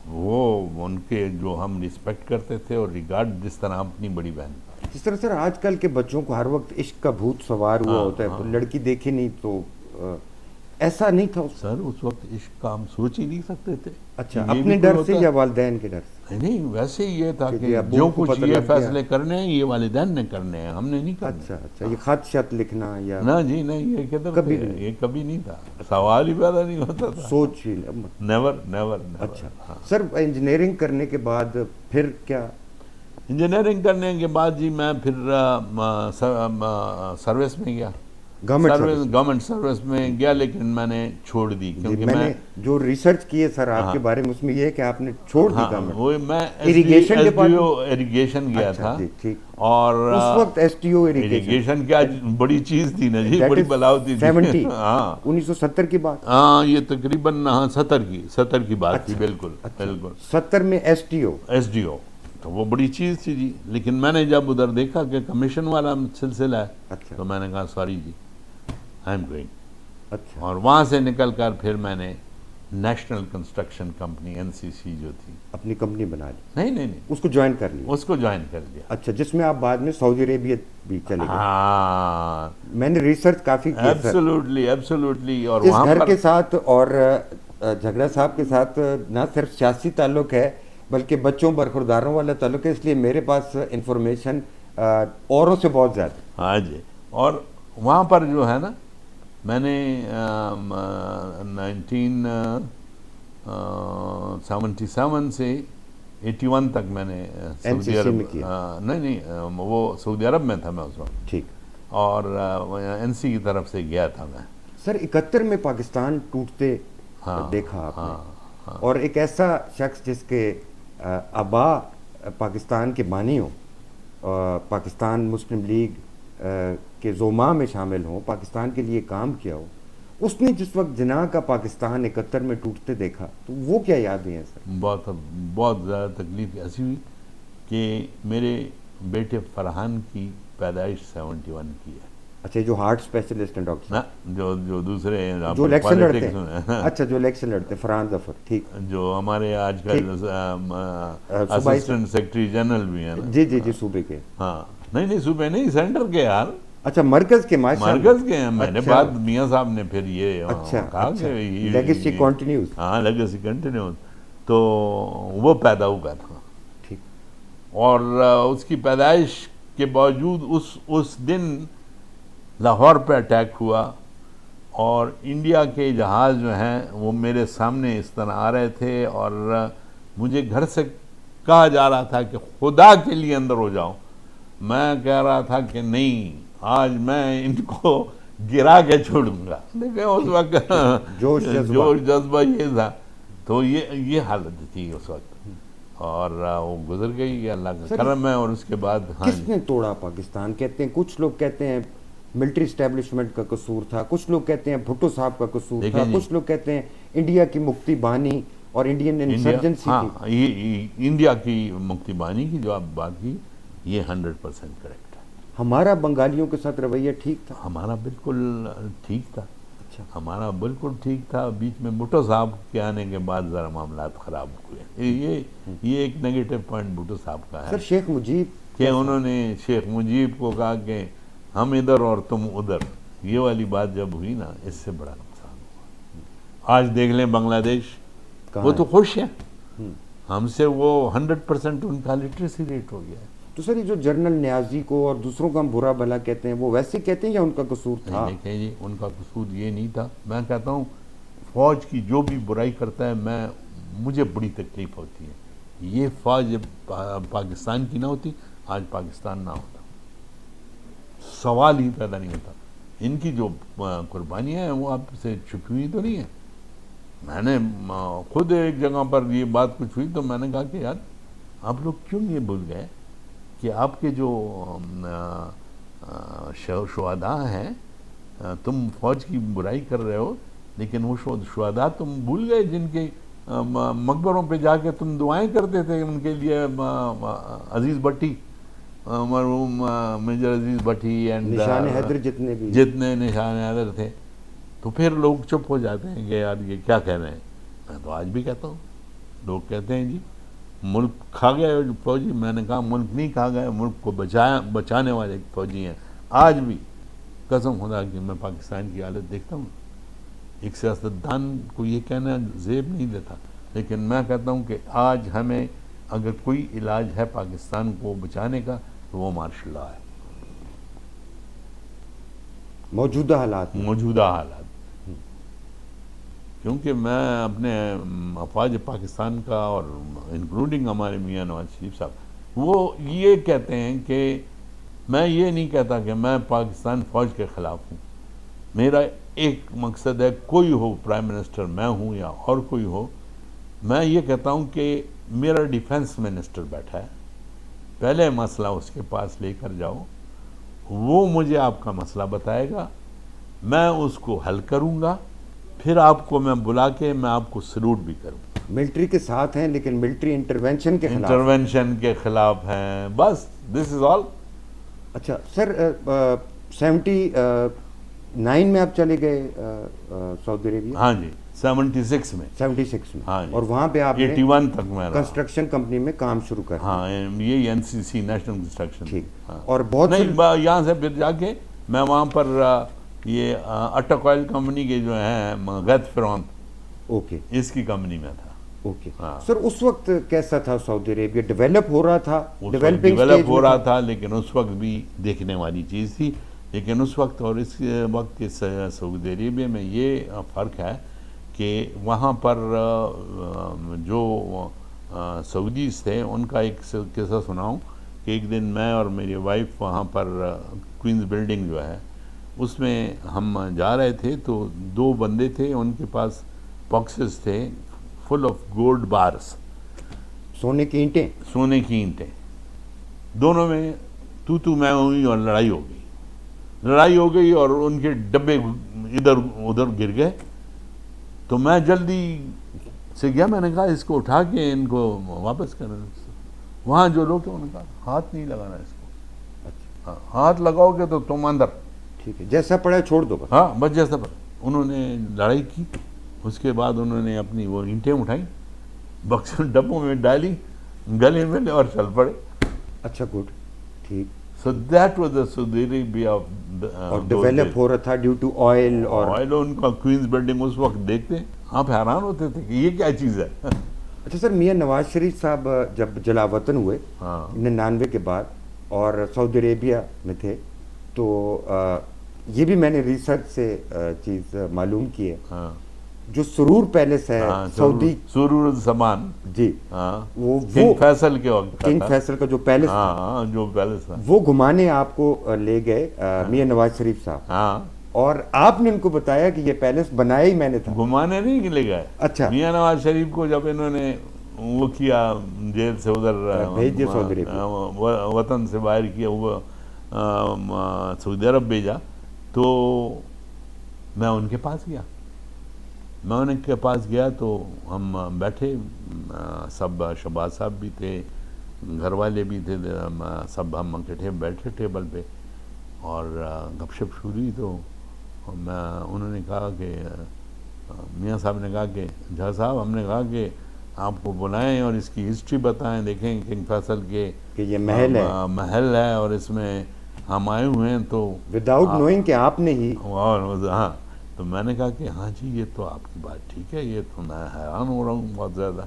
وہ ان کے جو ہم رسپیکٹ کرتے تھے اور ریگارڈ جس طرح اپنی بڑی بہن. جس طرح سر آج کل کے بچوں کو ہر وقت عشق کا بھوت سوار ہوا ہوتا ہے, لڑکی دیکھی نہیں تو ایسا نہیں تھا سر اس وقت عشق کا ہم سوچ ہی نہیں سکتے تھے. اچھا, اپنے ڈر سے یا والدین کے ڈر سے؟ نہیں, ویسے ہی یہ تھا کہ جو کچھ یہ فیصلے کرنے ہیں یہ والدین نے کرنے ہیں, ہم نے نہیں کرنے. اچھا, یہ خط شت لکھنا یا نہ جی نہیں, یہ کبھی نہیں تھا, سوال ہی پیدا نہیں ہوتا تھا, سوچ ہی نیور. اچھا سر, انجینئرنگ کرنے کے بعد پھر کیا؟ انجینئرنگ کرنے کے بعد جی میں پھر سروس میں گیا, گورنمنٹ سروس میں گیا, لیکن میں نے چھوڑ دی کیونکہ میں نے جو ریسرچ کی ہے سر آپ کے بارے میں, اس میں یہ ہے کہ آپ نے چھوڑ دی گورنمنٹ. میں اریگیشن گیا تھا, اور اس وقت ایس ٹی او اریگیشن کیا بڑی چیز تھی نا جی, بڑی بلا ہوتی تھی. 1970 کی بات, ہاں یہ تقریباً 70 کی بات تھی. بالکل 70 میں ایس ڈی او, تو وہ بڑی چیز تھی جی. لیکن میں نے جب ادھر دیکھا کہ کمیشن والا سلسلہ ہے تو میں نے کہا sorry ji, I am going. اچھا, اور وہاں سے نکل کر پھر میں نے نیشنل کنسٹرکشن کمپنی NCC جو تھی اپنی کمپنی بنا لی. نہیں, اس کو جوائن کر لیا. اس کو جوائن کر لیا. اچھا, جس میں آپ بعد میں سعودی عربیہ بھی چلے گئے. ہاں, میں نے ریسرچ کافی کی. ایبسولوٹلی. اور اس گھر کے ساتھ اور جھگڑا صاحب کے ساتھ نہ صرف سیاسی تعلق ہے بلکہ بچوں برخورداروں والا تعلق ہے, اس لیے میرے پاس انفارمیشن اوروں سے بہت زیادہ. ہاں جی, اور وہاں پر جو ہے نا میں نے 1977 سے 81 تک میں نے سعودی عرب نہیں وہ سعودی عرب میں تھا میں اس وقت. ٹھیک. اور NC کی طرف سے گیا تھا میں. سر 71 میں پاکستان ٹوٹتے دیکھا آپ نے, اور ایک ایسا شخص جس کے آبا پاکستان کے بانی ہوں، پاکستان مسلم لیگ کے زعما میں شامل ہوں، پاکستان کے لیے کام کیا ہو، اس نے جس وقت جناح کا پاکستان 71 میں ٹوٹتے دیکھا تو وہ کیا یادیں ہیں سر؟ بہت زیادہ تکلیف ایسی ہوئی کہ میرے بیٹے فرحان کی پیدائش 71 کی ہے. اچھا، جو ہارٹ اسپیشلسٹ ہیں ڈاکٹر نا جو دوسرے جو الیکشن لڑتے ہیں، اچھا جو الیکشن لڑتے ہیں، فرحان ظفر، ٹھیک، جو ہمارے آج کل اسسٹنٹ سیکرٹری جنرل بھی ہیں نا. جی جی جی، صوبے کے، ہاں نہیں صوبے نہیں، سینٹر کے یار، اچھا مرکز کے، مرکز کے ہیں. میں نے بعد میاں صاحب نے پھر یہ کہا کہ لیگیسی کنٹینیوز، ہاں لیگیسی کنٹینیوز. تو وہ پیدا ہوا تھا، ٹھیک، اور اس کی پیدائش کے باوجود اس دن لاہور پہ اٹیک ہوا، اور انڈیا کے جہاز جو ہیں وہ میرے سامنے اس طرح آ رہے تھے، اور مجھے گھر سے کہا جا رہا تھا کہ خدا کے لیے اندر ہو جاؤ. میں کہہ رہا تھا کہ نہیں، آج میں ان کو گرا کے چھوڑوں گا. لیکن اس وقت جوش جذبہ یہ تھا. تو یہ حالت تھی اس وقت، اور وہ گزر گئی، اللہ کا کرم ہے. اور اس کے بعد کس نے توڑا پاکستان؟ کہتے ہیں کچھ لوگ کہتے ہیں ملٹری اسٹیبلشمنٹ کا قصور تھا، کچھ لوگ کہتے ہیں بھٹو صاحب کا قصور تھا، کچھ لوگ کہتے ہیں انڈیا کی مکتی بانی اور انڈین انسرجنسی کی. ہاں، یہ انڈیا کی مکتی بانی کی جو آپ بات کی، یہ 100% کریکٹ ہے. ہمارا بنگالیوں کے ساتھ رویہ ٹھیک تھا؟ ہمارا بالکل ٹھیک تھا، اچھا، ہمارا بالکل ٹھیک تھا. بیچ میں بھٹو صاحب کے آنے کے بعد ذرا معاملات خراب ہوئے. یہ ایک نیگیٹو پوائنٹ بھٹو صاحب کا ہے. سر شیخ مجیب کہ انہوں نے شیخ مجیب کو کہا کہ ہم ادھر اور تم ادھر، یہ والی بات جب ہوئی نا، اس سے بڑا نقصان ہوا. آج دیکھ لیں بنگلہ دیش، وہ تو خوش ہیں ہم سے، وہ 100% ان کا لٹریسی ریٹ ہو گیا ہے. تو سر یہ جو جنرل نیازی کو اور دوسروں کا ہم برا بھلا کہتے ہیں، وہ ویسے کہتے ہیں یا ان کا قصور تھا؟ دیکھیں جی، ان کا قصور یہ نہیں تھا. میں کہتا ہوں فوج کی جو بھی برائی کرتا ہے، مجھے بڑی تکلیف ہوتی ہے. یہ فوج پاکستان کی نہ ہوتی، آج پاکستان نہ ہوتا، سوال ہی پیدا نہیں ہوتا. ان کی جو قربانیاں ہیں وہ آپ سے چھپی ہوئی تو نہیں ہیں. میں نے خود ایک جگہ پر یہ بات کچھ ہوئی تو میں نے کہا کہ یار آپ لوگ کیوں یہ بھول گئے کہ آپ کے جو شہداء ہیں، تم فوج کی برائی کر رہے ہو، لیکن وہ شہداء تم بھول گئے جن کے مقبروں پہ جا کے تم دعائیں کرتے تھے ان کے لیے. عزیز بھٹی، مرحوم میجر عزیز بھٹی، اینڈ نشان حیدر جتنے نشان حیدر تھے. تو پھر لوگ چپ ہو جاتے ہیں کہ یار یہ کیا کہہ رہے ہیں. میں تو آج بھی کہتا ہوں، لوگ کہتے ہیں جی ملک کھا گئے فوجی. میں نے کہا ملک نہیں کھا گئے، ملک کو بچانے والے فوجی ہیں. آج بھی قسم خدا کی میں پاکستان کی حالت دیکھتا ہوں، ایک سیاستدان کو یہ کہنا زیب نہیں دیتا، لیکن میں کہتا ہوں کہ آج ہمیں اگر کوئی علاج ہے پاکستان کو بچانے کا تو وہ مارشل لا ہے. موجودہ حالات، کیونکہ میں اپنے افواج پاکستان کا اور انکلوڈنگ ہمارے میاں نواز شریف صاحب، وہ یہ کہتے ہیں کہ میں یہ نہیں کہتا کہ میں پاکستان فوج کے خلاف ہوں. میرا ایک مقصد ہے، کوئی ہو پرائم منسٹر، میں ہوں یا اور کوئی ہو، میں یہ کہتا ہوں کہ میرا ڈیفنس منسٹر بیٹھا ہے، پہلے مسئلہ اس کے پاس لے کر جاؤ، وہ مجھے آپ کا مسئلہ بتائے گا، میں اس کو حل کروں گا، پھر آپ کو میں بلا کے میں آپ کو سلوٹ بھی کروں. ملٹری کے ساتھ ہیں لیکن ملٹری انٹرونشن کے خلاف ہیں، بس دس از آل. اچھا سر، 79 میں آپ چلے گئے سعودی عربیہ؟ ہاں جی، 76 میں. ہاں جی. اور وہاں پہ آپ 81 تک میں کنسٹرکشن کمپنی میں کام شروع کر. ہاں، یہ NCC نیشنل کنسٹرکشن. ٹھیک. اور بہت نہیں، یہاں سے پھر جا کے میں وہاں پر یہ اٹک آئل کمپنی کے جو ہیں غیت فرعون، اوکے، اس کی کمپنی میں تھا. اوکے سر، اس وقت کیسا تھا سعودی عربیہ؟ ڈیولپ ہو رہا تھا؟ ڈیولپ ہو رہا تا، لیکن اس وقت بھی دیکھنے والی چیز تھی. لیکن اس وقت اور اس وقت کے سعودی عربیہ میں یہ فرق ہے کہ وہاں پر جو سعودیز تھے ان کا ایک قصہ سناؤں کہ ایک دن میں اور میری وائف وہاں پر کوئنز بلڈنگ جو ہے اس میں ہم جا رہے تھے، تو 2 بندے تھے، ان کے پاس باکسز تھے فل آف گولڈ بارس. سونے کی اینٹیں؟ سونے کی اینٹیں. دونوں میں تو میں ہوئی اور لڑائی ہو گئی اور ان کے ڈبے ادھر ادھر گر گئے. تو میں جلدی سے گیا, میں نے کہا اس کو اٹھا کے ان کو واپس کرنا. وہاں جو لوگ ہیں انہوں نے کہا ہاتھ نہیں لگانا اس کو, ہاتھ لگاؤ گے تو تم اندر. ٹھیک ہے, جیسا پڑا چھوڑ دو بس. ہاں بس جیسا پڑا. انہوں نے لڑائی کی, اس کے بعد انہوں نے اپنی وہ اینٹیں اٹھائیں, بکس ڈبوں میں ڈالی, گلے میں لے اور چل پڑے. اچھا گڈ, ٹھیک. So that was the Saudi Arabia of اور ڈیولپ ہو رہا تھا ڈیو ٹو آئل. اور آئل ان کا کوئنز بلڈنگ اس وقت دیکھتے آپ حیران ہوتے تھے کہ یہ کیا چیز ہے. اچھا سر, میاں نواز شریف صاحب جب جلا وطن ہوئے 99 کے بعد اور سعودی عربیہ میں تھے, تو یہ بھی میں نے ریسرچ سے چیز معلوم کی ہے, جو سرور پیلس ہے سعودی, سرور الزمان, جی, وہ کنگ فیصل کے وقت, کنگ فیصل کا جو پیلس تھا, جو پیلس تھا, وہ گھمانے آپ کو لے گئے میاں نواز شریف صاحب, اور آپ نے ان کو بتایا کہ یہ پیلس بنایا ہی میں نے تھا. گھمانے نہیں لے گئے. اچھا, میاں نواز شریف کو جب انہوں نے وہ کیا, جیل سے ادھر بھیج دیا سعودی عربیہ, وطن سے باہر کیا, وہ سعودی عرب بھیجا, تو میں ان کے پاس گیا. میں ان کے پاس گیا تو ہم بیٹھے, سب شہباز صاحب بھی تھے, گھر والے بھی تھے, سب ہم اکٹھے بیٹھے ٹیبل پہ اور گپ شپ شروع ہوئی. تو انہوں نے کہا کہ میاں صاحب نے کہا کہ جھا صاحب, ہم نے کہا کہ آپ کو بلائیں اور اس کی ہسٹری بتائیں, دیکھیں کنگ فیصل کے کہ یہ محل ہے اور اس میں ہم آئے ہوئے ہیں. تو وداؤٹ نوئنگ کہ آپ نے ہی, ہاں, تو میں نے کہا کہ ہاں جی یہ تو آپ کی بات ٹھیک ہے, یہ تو میں حیران ہو رہا ہوں بہت زیادہ.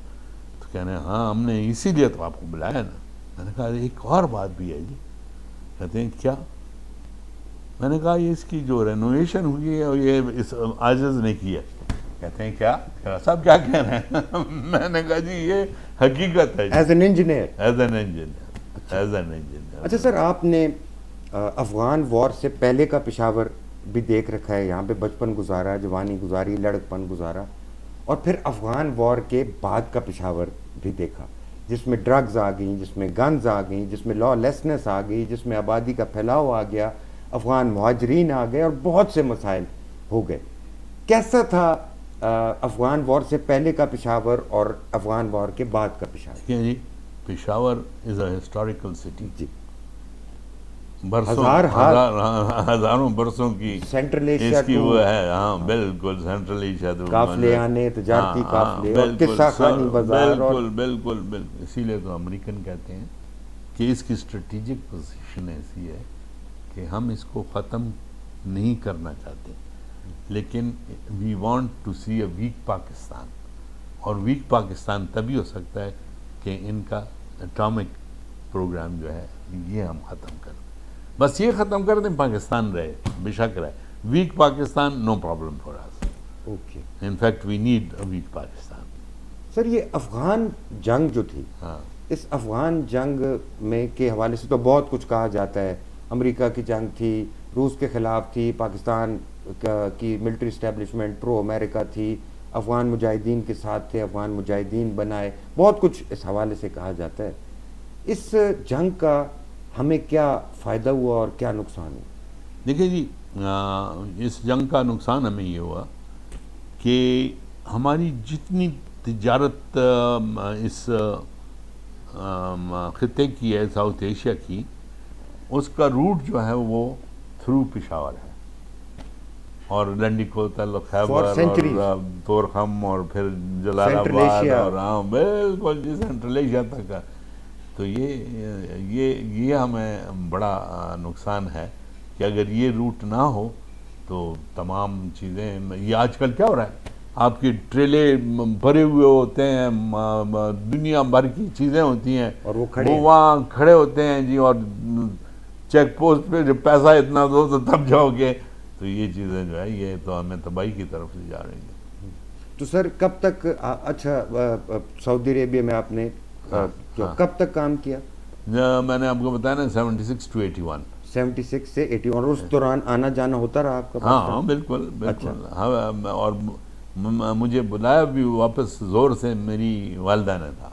تو کہنے ہاں ہم نے اسی لیے تو آپ کو بلایا نا. میں نے کہا ایک اور بات بھی ہے جی. کہتے ہیں کیا؟ میں نے کہا یہ اس کی جو رینوویشن ہوئی ہے یہ اس عاجز نے کی ہے. کہتے ہیں کیا صاحب کیا کہہ رہے ہیں؟ میں نے کہا جی یہ حقیقت ہے, ایز این انجینئر. اچھا سر, آپ نے افغان وار سے پہلے کا پشاور بھی دیکھ رکھا ہے, یہاں پہ بچپن گزارا, جوانی گزاری, لڑکپن گزارا, اور پھر افغان وار کے بعد کا پشاور بھی دیکھا, جس میں ڈرگز آ گئیں, جس میں گنز آ گئیں, جس میں لا لیسنس آ گئی, جس میں آبادی کا پھیلاؤ آ گیا, افغان مہاجرین آ گئے اور بہت سے مسائل ہو گئے. کیسا تھا افغان وار سے پہلے کا پشاور اور افغان وار کے بعد کا پشاور؟ جی, پشاور از اے ہسٹوریکل سٹی. جی, ہزاروں برسوں کی سینٹرل اس ایشیا کی وہ ہے. ہاں بالکل, سینٹرل ایشیا, قافلے آنے, تجارتی قافلے اور قصہ خانی بازار. بالکل بالکل بالکل. اسی لیے تو امریکن کہتے ہیں کہ اس کی اسٹریٹجک پوزیشن ایسی ہے کہ ہم اس کو ختم نہیں کرنا چاہتے, لیکن we want to see a weak Pakistan. اور ویک پاکستان تبھی ہو سکتا ہے کہ ان کا اٹامک پروگرام جو ہے یہ ہم ختم کر دیں. بس یہ ختم کر دیں, پاکستان رہے, بے شک رہے. Weak Pakistan no problem for us. Okay, in fact we need a weak Pakistan. Sir یہ افغان جنگ جو تھی, اس افغان جنگ میں کے حوالے سے تو بہت کچھ کہا جاتا ہے. امریکہ کی جنگ تھی, روس کے خلاف تھی, پاکستان کی ملٹری اسٹیبلشمنٹ پرو امریکہ تھی, افغان مجاہدین کے ساتھ تھے, افغان مجاہدین بنائے, بہت کچھ اس حوالے سے کہا جاتا ہے. اس جنگ کا ہمیں کیا فائدہ ہوا اور کیا نقصان ہوا؟ دیکھیں جی, اس جنگ کا نقصان ہمیں یہ ہوا کہ ہماری جتنی تجارت اس خطے کی ہے, ساؤتھ ایشیا کی, اس کا روٹ جو ہے وہ تھرو پشاور ہے, اور لنڈی کوتل, خیبر اور تورخم اور پھر جلال آباد, اور ہاں بالکل جی سینٹرل ایشیا تک. تو یہ ہمیں بڑا نقصان ہے کہ اگر یہ روٹ نہ ہو تو تمام چیزیں, یہ آج کل کیا ہو رہا ہے, آپ کی ٹریلے بھرے ہوئے ہوتے ہیں, دنیا بھر کی چیزیں ہوتی ہیں, اور وہ وہاں کھڑے ہوتے ہیں جی, اور چیک پوسٹ پہ جب پیسہ اتنا دو تو تب جاؤ گے. تو یہ چیزیں جو ہے یہ تو ہمیں تباہی کی طرف سے جا رہی ہیں. تو سر کب تک, اچھا سعودی عربیہ میں آپ نے کب تک کام کیا؟ میں نے آپ کو بتایا نا 76 to 81. 76 سے 81, اور اس دوران آنا جانا ہوتا رہا آپ کا؟ ہاں بالکل بالکل. اور مجھے بلایا بھی واپس زور سے میری والدہ نے تھا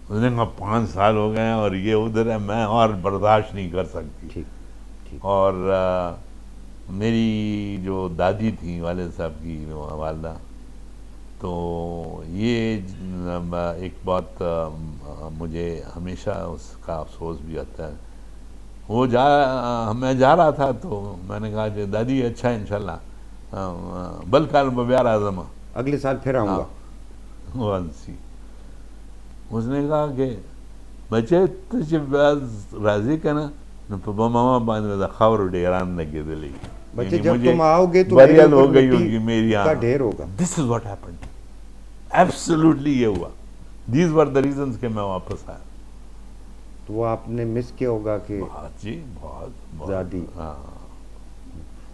اس نے کہا 5 سال ہو گئے ہیں اور یہ ادھر ہے، میں اور برداشت نہیں کر سکتی. ٹھیک ٹھیک. اور میری جو دادی تھیں والد صاحب کی والدہ، تو یہ ایک بات مجھے ہمیشہ اس کا افسوس بھی آتا ہے. وہ میں جا رہا تھا تو میں نے کہا کہ دادی اچھا انشاءاللہ بل کال بیار اعظم، اگلے سال پھر آؤں گا. اس نے کہا کہ بچے تجھے بعض راضی کنا ماما باندھ خاور ڈیران لگے دلی، بچے جب تم آؤ گے تو بریال ہو گئی ہوگی میری کا ڈھیر ہوگا. دس از واٹ ہیپنڈ. ایبسلیوٹلی یہ ہوا. دیز ور دا ریزنس کہ میں واپس آیا. تو وہ آپ نے مس کیا ہوگا کہ بہت جی بہت زیادہ. ہاں.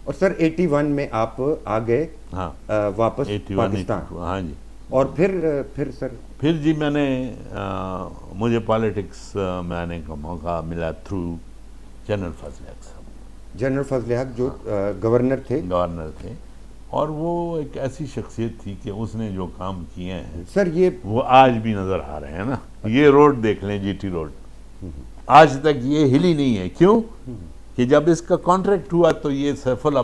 اور سر 81 میں آپ آ گئے ہاں واپس 81 پاکستان. ہاں جی. اور پھر سر پھر جی میں نے مجھے پالیٹکس میں آنے کا موقع ملا تھرو جنرل فضل حق صاحب. جنرل فضل حق جو گورنر تھے. گورنر تھے، اور وہ ایک ایسی شخصیت تھی کہ اس نے جو کام کیے ہیں سر یہ وہ آج بھی نظر آ رہے ہیں نا. یہ روڈ دیکھ لیں، جی ٹی روڈ، آج تک یہ ہلی نہیں ہے. کیوں کہ جب اس کا کانٹریکٹ ہوا تو یہ سیف اللہ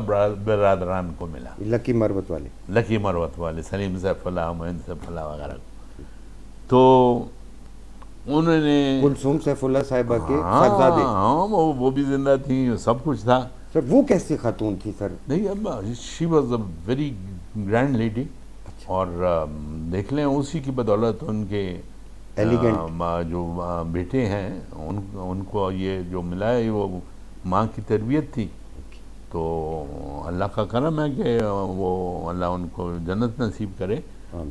برادران کو ملا، لکی مروت والے، لکی مروت والے، سلیم سیف اللہ، معین سیف اللہ وغیرہ. تو انہوں نے کلثوم سیف اللہ صاحبہ کے صاحبزادے. ہاں وہ بھی زندہ تھیں، سب کچھ تھا. سر وہ کیسی خاتون تھی سر؟ نہیں، شی was a very grand lady. اور دیکھ لیں اسی کی بدولت ان کے جو بیٹے ہیں ان کو یہ جو ملا ہے وہ ماں کی تربیت تھی. تو اللہ کا کرم ہے کہ وہ اللہ ان کو جنت نصیب کرے.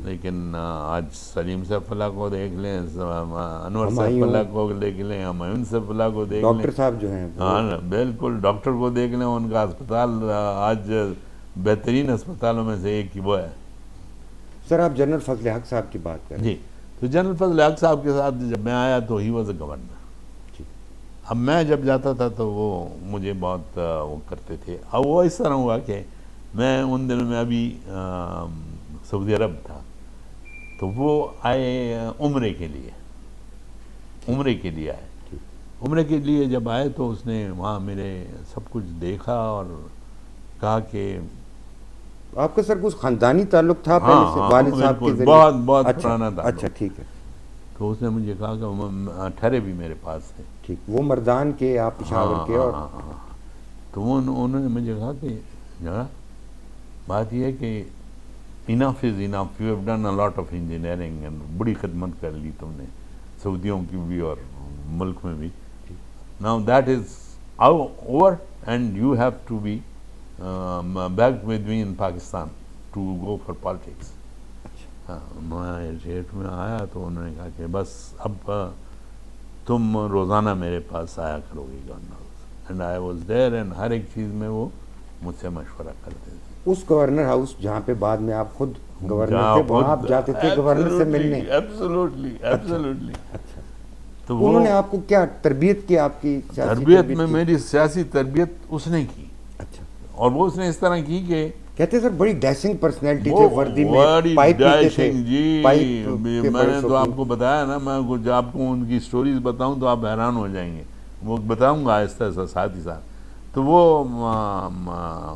لیکن آج سلیم سیف اللہ کو دیکھ لیں، انور سیف اللہ کو دیکھ لیں، ہمایون سیف اللہ کو دیکھ لیں، ڈاکٹر صاحب جو ہیں، ہاں بالکل ڈاکٹر کو دیکھ لیں. ان کا اسپتال آج بہترین اسپتالوں میں سے ایک ہی وہ ہے. سر آپ جنرل فضل حق صاحب کی بات کریں. جی. تو جنرل فضل حق صاحب کے ساتھ جب میں آیا تو ہی واز اے گورنر. اب میں جب جاتا تھا تو وہ مجھے بہت وہ کرتے تھے. اب وہ اس طرح ہوا کہ میں ان دنوں میں ابھی سعودی عرب تھا، تو وہ آئے عمرے کے لیے آئے. عمرے کے لیے جب آئے تو اس نے وہاں میرے سب کچھ دیکھا اور کہا کہ آپ کا سر کچھ خاندانی تعلق تھا پہلے سے والد صاحب کے ذریعے؟ بہت پرانا تھا. اچھا ٹھیک ہے. تو اس نے مجھے کہا کہ ٹھہرے بھی میرے پاس تھے. ٹھیک، وہ مردان کے، آپ پشاور کے. اور تو انہوں نے مجھے کہا کہ ذرا بات یہ ہے کہ enough is enough, you have done a lot of engineering and بڑی خدمت کر لی تم نے سعودیوں کی بھی اور ملک میں بھی. Now that is over and you have to be back with me in Pakistan to go for politics. میں ڈیٹ میں آیا تو انہوں نے کہا کہ بس اب تم روزانہ میرے پاس آیا کرو گے governor. And I was there, and ہر ایک چیز میں وہ مجھ سے مشورہ کرتے تھے. اس گورنر ہاؤس جہاں پہ بعد میں آپ خود گورنر تھے، وہاں آپ جاتے تھے گورنر سے ملنے؟ ایبسلیوٹلی. اچھا. تو انہوں نے آپ کو کیا تربیت کی؟ آپ کی تربیت میں میری سیاسی تربیت اس نے کی. اچھا. اور وہ اس نے اس طرح کی کہ کہتے سر بڑی ڈیسنگ پرسنالٹی تھے، وردی میں پائپ پیتے تھے. جی میں نے تو آپ کو بتایا نا، میں کچھ آپ کو ان کی سٹوریز بتاؤں تو آپ حیران ہو جائیں گے. وہ بتاؤں گا آہستہ آہستہ ساتھ ہی ساتھ. تو وہ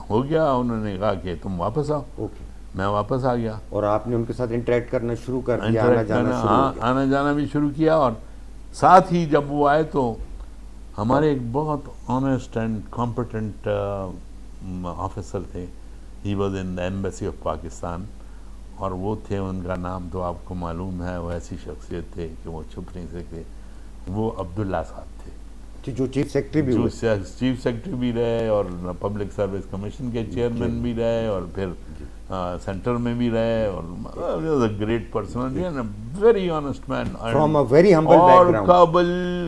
ہو گیا، انہوں نے کہا کہ تم واپس آؤ. اوکے. میں واپس آ گیا. اور آپ نے ان کے ساتھ انٹریکٹ کرنا شروع کر دیا، آنا جانا بھی شروع کیا. اور ساتھ ہی جب وہ آئے تو ہمارے ایک بہت آنیسٹ اینڈ کمپیٹنٹ آفیسر تھے. He was in the embassy of Pakistan. اور وہ تھے، ان کا نام تو آپ کو معلوم ہے، وہ ایسی شخصیت تھے کہ وہ چھپ نہیں سکتے. وہ عبداللہ صاحب تھے، جو چیف سیکرٹری بھی ہوئے، چیف سیکرٹری بھی رہے اور پبلک سروس کمیشن کے چیئرمین بھی رہے اور پھر سینٹر میں بھی رہے. اور great personality and very honest man from a very humble background. اور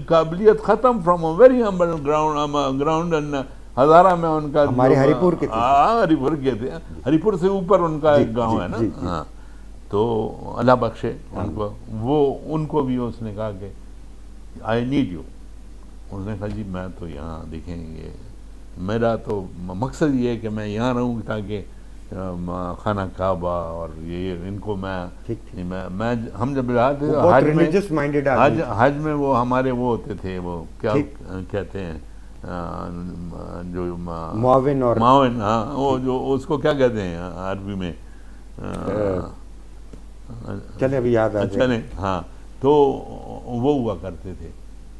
قابلیت ختم from a very humble ground. اینڈ ہزارہ میں ان کا ہمارے ہری پور کے تھے. ہری پور سے اوپر ان کا ایک گاؤں ہے نا. ہاں. تو اللہ بخشے ان کو. وہ ان کو بھی اس نے کہا کہ آئی نیڈ یو. اس نے کہا جی میں تو یہاں دیکھیں گے، میرا تو مقصد یہ ہے کہ میں یہاں رہوں تاکہ خانہ کعبہ اور یہ ان کو میں ٹھیک ہم جب رہے تھے بہت ریلیجس مائنڈیڈ آدمی حج میں وہ ہمارے وہ ہوتے تھے، وہ کیا ٹھیک کہتے ہیں جو معاون اور معاون، ہاں وہ جو اس کو کیا کہتے ہیں عربی میں، چلے ابھی یاد آ جائے چلیں، ہاں تو وہ ہوا کرتے تھے.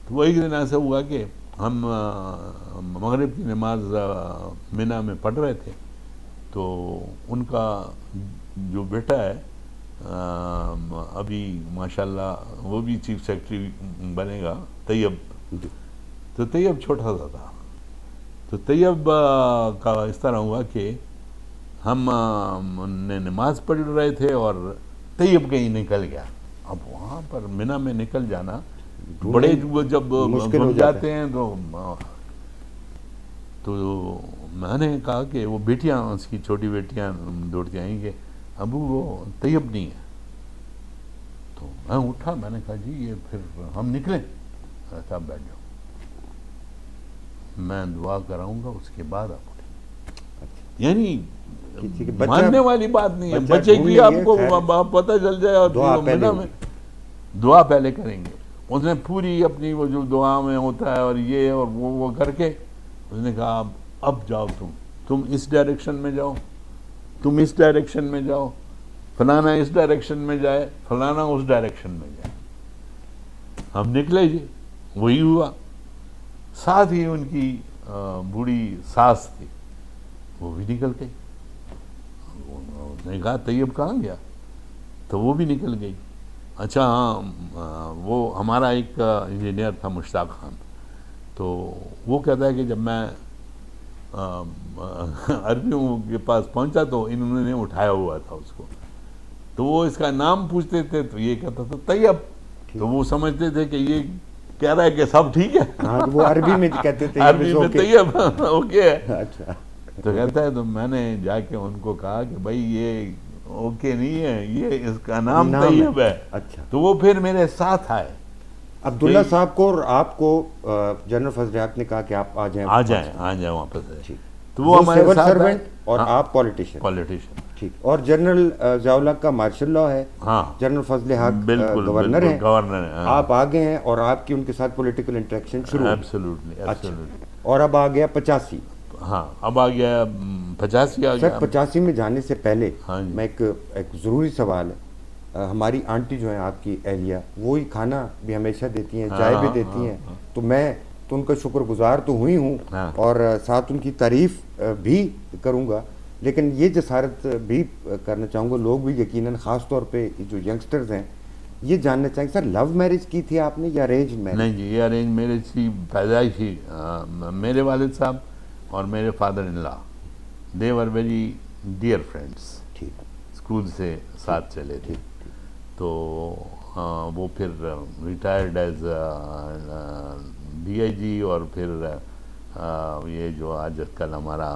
تو وہ ایک دن ایسا ہوا کہ ہم مغرب کی نماز منی میں پڑھ رہے تھے، تو ان کا جو بیٹا ہے ابھی ماشاءاللہ وہ بھی چیف سیکرٹری بنے گا، طیب. تو طیب چھوٹا سا تھا، تو طیب کا اس طرح ہوا کہ ہم نے نماز پڑھ رہے تھے اور طیب کہیں نکل گیا. اب وہاں پر منی میں نکل جانا بڑے جب مشکل ہو گھس جاتا جاتے ہیں تو میں نے کہا کہ وہ بیٹیاں، اس کی چھوٹی بیٹیاں دوڑتی آئیں کہ ابو وہ طیب نہیں ہے. تو میں اٹھا، میں نے کہا جی یہ پھر ہم نکلیں. صاحب بیٹھ جاؤ، میں دعا کراؤں گا اس کے بعد آپ اٹھیں. یعنی ماننے والی بات نہیں ہے، بچے کی آپ کو پتہ چل جائے اور منی میں دعا پہلے کریں گے. اس نے پوری اپنی وہ جو دعا میں ہوتا ہے اور یہ اور وہ کر کے اس نے کہا اب جاؤ، تم اس ڈائریکشن میں جاؤ، تم اس ڈائریکشن میں جاؤ، فلانا اس ڈائریکشن میں جائے، فلانا اس ڈائریکشن میں جائے. ہم نکلے جی، وہی ہوا. ساتھ ہی ان کی بوڑھی ساس تھی، وہ بھی نکل گئی. اس نے کہا طیب کہاں گیا؟ تو وہ بھی نکل گئی. اچھا ہاں، وہ ہمارا ایک انجینئر تھا مشتاق خان، تو وہ کہتا ہے کہ جب میں عربیوں کے پاس پہنچا تو انہوں نے اٹھایا ہوا تھا اس کو، تو وہ اس کا نام پوچھتے تھے تو یہ کہتا تھا طیب. تو وہ سمجھتے تھے کہ یہ کہہ رہا ہے کہ سب ٹھیک ہے، وہ عربی میں کہتے تھے عربی میں طیب اوکے ہے. اچھا تو کہتا ہے تو میں نے جا کے ان کو کہا کہ بھائی یہ اوکے نہیں ہے، یہ اس کا نام طیب ہے. اچھا، تو وہ پھر میرے ساتھ آئے. عبداللہ صاحب کو اور آپ کو جنرل فضل حق نے کہا کہ آپ آ جائیں واپس. تو وہ ہمارے ساتھ سرونٹ اور آپ پولیٹیشین. ٹھیک. اور جنرل ضیاء الحق کا مارشل لا ہے، جنرل فضل حق گورنر ہیں، آپ آگے ہیں اور آپ کی ان کے ساتھ پولیٹیکل انٹریکشن شروع. اور اب آ گیا 85. ہاں اب آ گیا 85 آ گیا. سر 85 میں جانے سے پہلے میں ایک ضروری سوال ہے. ہماری آنٹی جو ہیں آپ کی اہلیہ، وہی کھانا بھی ہمیشہ دیتی ہیں، چائے بھی دیتی ہیں، تو میں تو ان کا شکر گزار تو ہوئی ہوں اور ساتھ ان کی تعریف بھی کروں گا، لیکن یہ جسارت بھی کرنا چاہوں گا. لوگ بھی یقیناً خاص طور پہ جو ینگسٹرز ہیں یہ جاننا چاہیں سر لو میرج کی تھی آپ نے یا ارینج میرج؟ نہیں جی، یہ ارینج میرج کی پیدائش ہی میرے والد صاحب اور میرے father in law, they were very dear friends. ٹھیک. اسکول سے ساتھ چلے تھے. تو وہ پھر ریٹائرڈ ایز DIG اور پھر یہ جو آج کل ہمارا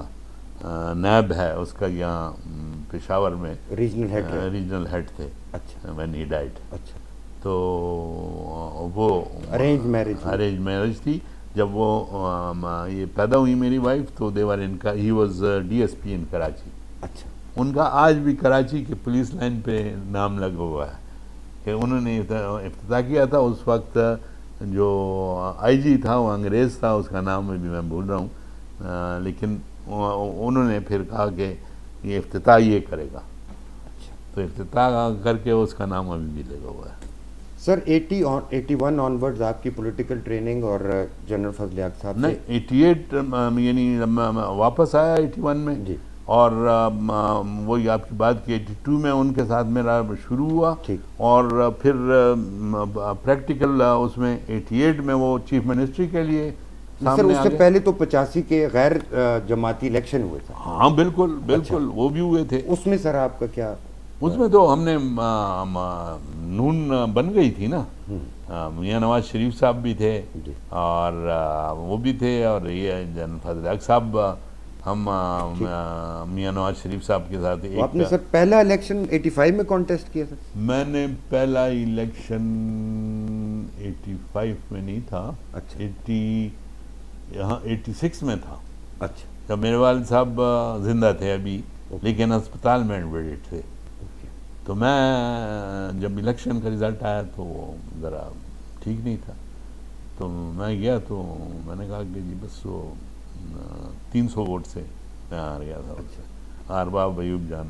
نیب ہے اس کا یہاں پشاور میں ریجنل ہیڈ تھے. اچھا. when he died. اچھا. تو وہ ارینج میرج تھی. جب وہ یہ پیدا ہوئی میری وائف تو دیور ان کا ہی واز DSP ان کراچی. اچھا. ان کا آج بھی کراچی کے پولیس لائن پہ نام لگا ہوا ہے کہ انہوں نے افتتاح کیا تھا. اس وقت جو IG تھا وہ انگریز تھا، اس کا نام بھی میں بھول رہا ہوں، لیکن انہوں نے پھر کہا کہ یہ افتتاح یہ کرے گا. تو افتتاح کر کے اس کا نام ابھی بھی لگا ہوا ہے. سر 81 آنورڈز آپ کی پولیٹیکل ٹریننگ اور جنرل فضل حق صاحب سے؟ نہیں 88 یعنی واپس آیا 81 میں جی. اور وہی آپ کی بات کی 82 میں ان کے ساتھ میرا شروع ہوا. ٹھیک. اور پھر پریکٹیکل اس میں 88 میں وہ چیف منسٹری کے لیے سر اس سے پہلے تو 85 کے غیر جماعتی الیکشن ہوئے تھے. ہاں بالکل وہ بھی ہوئے تھے. اس میں سر آپ کا کیا؟ اس میں تو ہم نے نون بن گئی تھی نا، میاں نواز شریف صاحب بھی تھے اور وہ بھی تھے، اور یہ جنرل فضل حق صاحب، ہم میاں نواز شریف صاحب کے ساتھ. آپ نے سر پہلا الیکشن 85 میں کانٹیسٹ کیا سر؟ میں نے پہلا الیکشن 85 میں نہیں تھا. اچھا. 86 میں تھا. اچھا. جب میرے والد صاحب زندہ تھے ابھی لیکن اسپتال میں ایڈمٹ تھے. تو میں جب الیکشن کا رزلٹ آیا تو وہ ذرا ٹھیک نہیں تھا, تو میں گیا تو میں نے کہا کہ جی بس وہ 300 ووٹ سے میں ہار گیا تھا اس سے. ارباب ایوب جان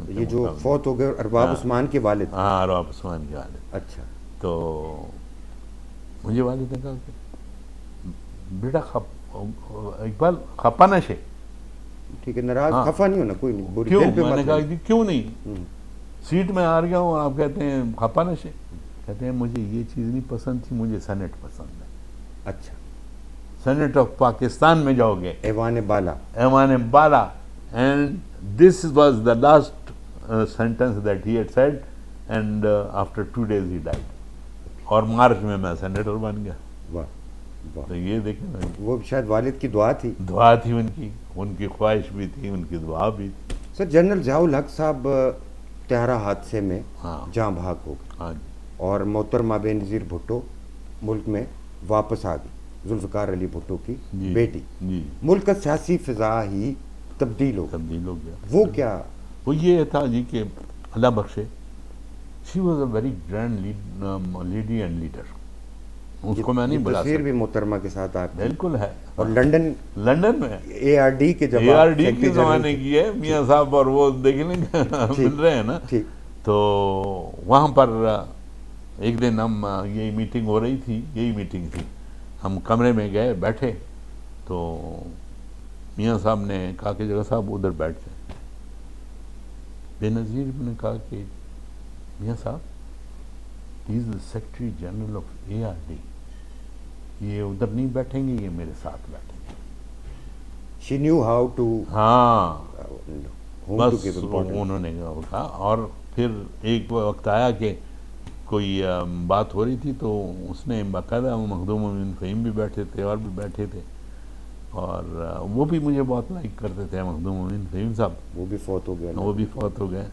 یہ جو فوت ہو گئے ارباب عثمان کے والد. ہاں, ارباب عثمان کے والد. اچھا. تو مجھے والد نے کہا کہ بیٹا اقبال خفا نہ شے. ٹھیک ہے, ناراض خفا نہیں ہونا, کوئی نہیں, بری کیوں؟ دل پہ میں نے مت کہا جی کیوں نہیں, سیٹ میں ہار گیا ہوں اور آپ کہتے ہیں خفا نہ شے. کہتے ہیں مجھے یہ چیز نہیں پسند تھی, مجھے سینٹ پسند ہے. اچھا. سینٹ آف پاکستان میں جاؤ گے, ایوان بالا. ایوان بالا. And this was the last sentence that he had said, and after 2 days he died. اور مارچ میں سینیٹر بن گیا. واہ واہ. تو یہ دیکھیں نا, وہ شاید والد کی دعا تھی. دعا تھی ان کی خواہش بھی تھی, ان کی دعا بھی تھی. سر, جنرل ضیاء الحق صاحب طیارہ حادثے میں جاں بحق ہو گئے. ہاں جی. اور محترمہ بے نظیر بھٹو ملک میں واپس آ گئی, ذوالفقار علی بھٹو کی بیٹی. جی. ملک کا سیاسی فضا ہی تبدیل ہو گیا. وہ کیا؟ وہ یہ تھا جی کہ اللہ بخشے, she was a very grand lady and leader. اس کو میں نہیں بلا تصویر بھی محترمہ کے ساتھ آپ کی بالکل ہے. اور لنڈن میں ARD کے جب ARD کے زمانے کی ہے میاں صاحب, اور وہ دیکھ لیں مل رہے ہیں نا. تو وہاں پر ایک دن ہم یہی میٹنگ ہو رہی تھی, یہی میٹنگ تھی, ہم کمرے میں گئے بیٹھے, تو میاں صاحب نے کہا کہ جگہ صاحب ادھر بیٹھ جائیں. بے نظیر نے کہا کہ میاں صاحب ہی از دا سیکرٹری جنرل آف ARD, یہ ادھر نہیں بیٹھیں گے, یہ میرے ساتھ بیٹھیں گے. She knew how to بس انہوں نے کہا. اور پھر ایک وقت آیا کہ کوئی بات ہو رہی تھی, تو اس نے باقاعدہ مخدوم امین فہیم بھی بیٹھے تھے اور بھی بیٹھے تھے, اور وہ بھی مجھے بہت لائک کرتے تھے, مخدوم امین فہیم صاحب. وہ بھی فوت ہو گئے.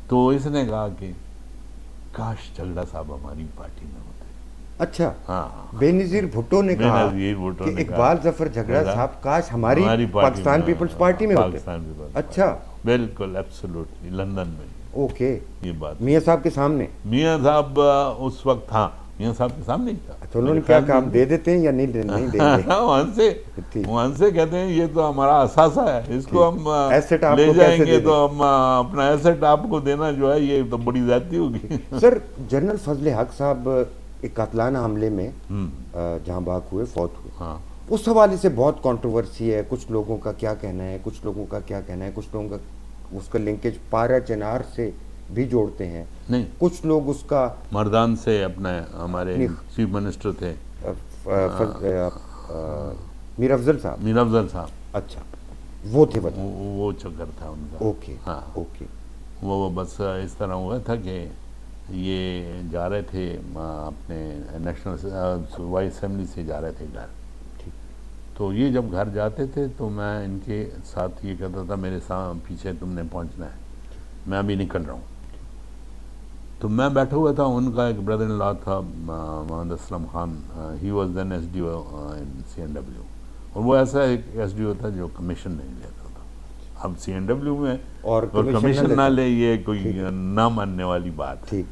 تو اس نے کہا کہ کاش جھگڑا صاحب ہماری پارٹی میں ہوتے. اچھا. ہاں, بے نظیر بھٹو نے کہا کہ اقبال ظفر جھگڑا صاحب کاش ہماری پاکستان پیپلز پارٹی میں ہوتے. اچھا. بالکل ایبسولوٹلی, لندن میں. اوکے. یہ بات میاں صاحب کے سامنے. میاں صاحب اس وقت, ہاں میاں صاحب کے سامنے ہی تھا. تو انہوں نے کیا کام دے دیتے ہیں یا نہیں دیں گے؟ وہاں سے کہتے ہیں یہ تو ہمارا اثاثہ ہے, اس کو ہم لے جائیں گے تو ہم اپنا ایسٹ آپ کو دینا جو ہے یہ تو بڑی زیادتی ہوگی. سر, جنرل فضل حق صاحب ایک قاتلانہ حملے میں جہاں بحق ہوئے, فوت ہوئے. اس حوالے سے بہت کنٹروورسی ہے, کچھ لوگوں کا کیا کہنا ہے, کچھ لوگوں کا کیا کہنا ہے, کچھ لوگوں کا اس کا لنکیج پارا چنار سے بھی جوڑتے ہیں, نہیں کچھ لوگ اس کا مردان سے, اپنے ہمارے چیف منسٹر تھے میر افضل صاحب. اچھا, وہ تھے وجہ, وہ چکر تھا ان کا. اوکے. ہاں, اوکے. وہ بس اس طرح ہوا تھا کہ یہ جا رہے تھے اپنے نیشنل وائس اسمبلی سے جا رہے تھے گھر. تو یہ جب گھر جاتے تھے تو میں ان کے ساتھ یہ کہتا تھا میرے ساتھ پیچھے تم نے پہنچنا ہے, میں ابھی نکل رہا ہوں. تو میں بیٹھا ہوا تھا, ان کا ایک بردر ان لا تھا Muhammad Aslam Khan, he was then SDO in CNW, اور وہ ایسا ایک SDO تھا جو کمیشن نہیں لیتا تھا. اب CNW میں اور کمیشن نہ لے یہ کوئی نہ ماننے والی بات ہے.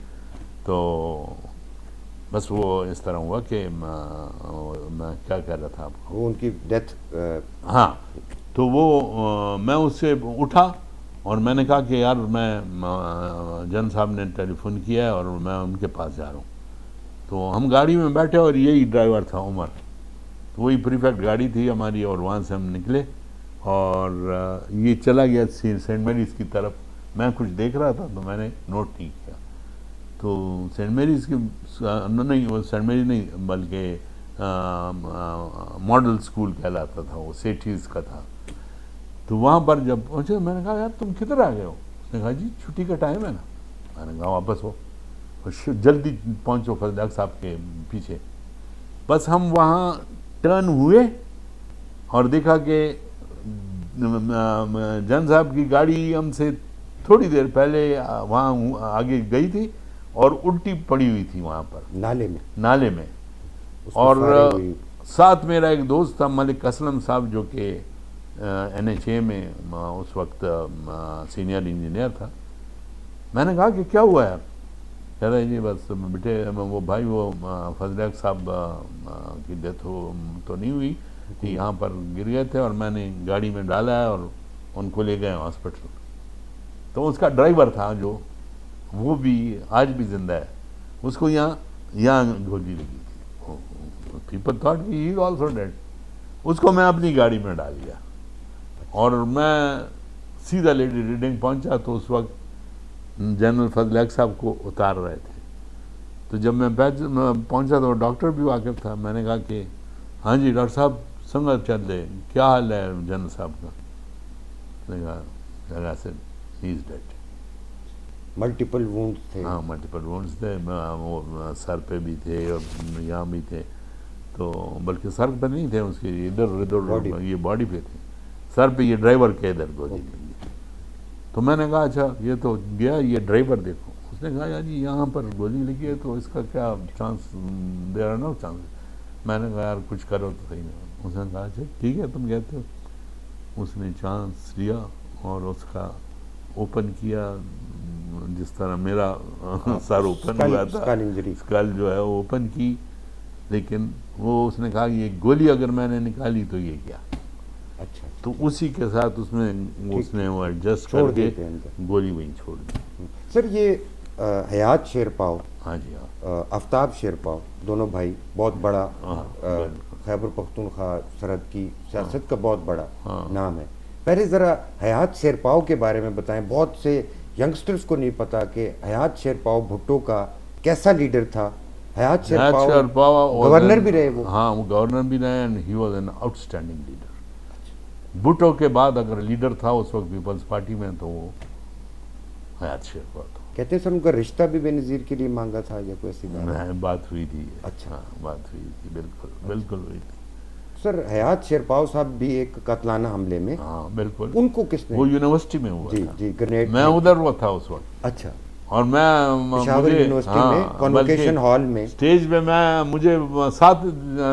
تو بس وہ اس طرح ہوا کہ میں کیا کہہ رہا تھا آپ کو, وہ ان کی ڈیتھ. ہاں, تو وہ میں اس سے اٹھا اور میں نے کہا کہ یار میں جن صاحب نے ٹیلی فون کیا ہے اور میں ان کے پاس جا رہا ہوں. تو ہم گاڑی میں بیٹھے اور یہی ڈرائیور تھا عمر, تو وہی پریفیکٹ گاڑی تھی ہماری, اور وہاں سے ہم نکلے اور یہ چلا گیا سینٹ میریز کی طرف. میں کچھ دیکھ رہا تھا تو میں نے نوٹ نہیں کیا. تو سینٹ میریز کی نہیں, وہ سینٹ میریز نہیں بلکہ ماڈل اسکول کہلاتا تھا, وہ سیٹھیز کا تھا. تو وہاں پر جب پہنچے میں نے کہا یار تم کدھر آ گئے ہو؟ اس نے کہا جی چھٹی کا ٹائم ہے نا. میں نے کہا واپس ہو, جلدی پہنچو فضل حق صاحب کے پیچھے. بس ہم وہاں ٹرن ہوئے اور دیکھا کہ جن صاحب کی گاڑی ہم سے تھوڑی دیر پہلے وہاں آگے گئی تھی اور الٹی پڑی ہوئی تھی وہاں پر نالے میں. اور ساتھ میرا ایک دوست تھا ملک اسلم صاحب, جو کہ NHA میں اس وقت سینئر انجینئر تھا. میں نے کہا کہ کیا ہوا یار؟ کہہ رہے جی بس بیٹے وہ بھائی وہ فضل حق صاحب کی ڈیتھ تو نہیں ہوئی, یہاں پر گر گئے تھے اور میں نے گاڑی میں ڈالا ہے اور ان کو لے گئے ہاسپٹل. تو اس کا ڈرائیور تھا جو وہ بھی آج بھی زندہ ہے, اس کو یہاں گولی لگی تھی. پیپل تھاٹ کہ ہی از آلسو ڈیڈ. اس کو میں اپنی گاڑی میں ڈال دیا اور میں سیدھا لیڈی ریڈنگ پہنچا. تو اس وقت جنرل فضل حق صاحب کو اتار رہے تھے. تو جب میں پہنچا تو ڈاکٹر بھی واقف تھا. میں نے کہا کہ ہاں جی ڈاکٹر صاحب سنگا چل دے, کیا حال ہے جنرل صاحب کا؟ نے کہا سے ہی از ڈیڈ. ملٹیپل وونڈز تھے. ہاں ملٹیپل وونڈز تھے, وہ سر پہ بھی تھے اور یہاں بھی تھے. تو بلکہ سر پہ نہیں تھے اس کے, ادھر یہ باڈی پہ تھے. سر پہ یہ ڈرائیور کے ادھر گولی لگی. تو میں نے کہا اچھا یہ تو گیا, یہ ڈرائیور دیکھو. اس نے کہا یار جی یہاں پر گولی لگی ہے تو اس کا کیا chance, there are no chance. میں نے کہا یار کچھ کرو تو صحیح نہیں. اس نے کہا اچھا ٹھیک ہے تم کہتے ہو. اس نے چانس لیا اور اس کا اوپن کیا, جس طرح میرا سر اوپن ہوا تھا, اسکل جو ہے وہ اوپن کی. لیکن وہ اس نے کہا یہ گولی اگر میں نے نکالی تو یہ کیا. اچھا تو اسی کے ساتھ اس نے وہ ایڈجسٹ کر کے گولی وہیں چھوڑ دی. سر یہ حیات شیرپاؤ, ہاں جی ہاں, آفتاب شیرپاؤ, دونوں بھائی, بہت بڑا خیبر پختونخوا سرحد کی سیاست کا بہت بڑا نام ہے. پہلے ذرا حیات شیرپاؤ کے بارے میں بتائیں. بہت سے ینگسٹرز کو نہیں پتا کہ حیات شیرپاؤ بھٹو کا کیسا لیڈر تھا. حیات شیرپاؤ گورنر بھی رہے. وہ ہاں وہ گورنر بھی رہے and he was an out standing leader. Bhutto کے بعد اگر لیڈر تھا اس وقت پیپلز پارٹی میں تو وہ حیات شیرپاؤ تھا. کہتے ہیں سر ان کا رشتہ بھی بے نظیر کے لیے مانگا تھا یا کوئی ایسی بات ہوئی تھی. اچھا بات ہوئی تھی, بالکل ہوئی تھی. سر حیات شیرپاؤ صاحب بھی ایک قاتلانہ حملے میں, ہاں بالکل, ان کو کس نے, وہ یونیورسٹی میں ہوا جی جی گرینیڈ, میں ادھر ہوا تھا اس وقت. اچھا. اور میں پشاور یونیورسٹی میں کنووکیشن ہال میں اسٹیج پہ مجھے ساتھ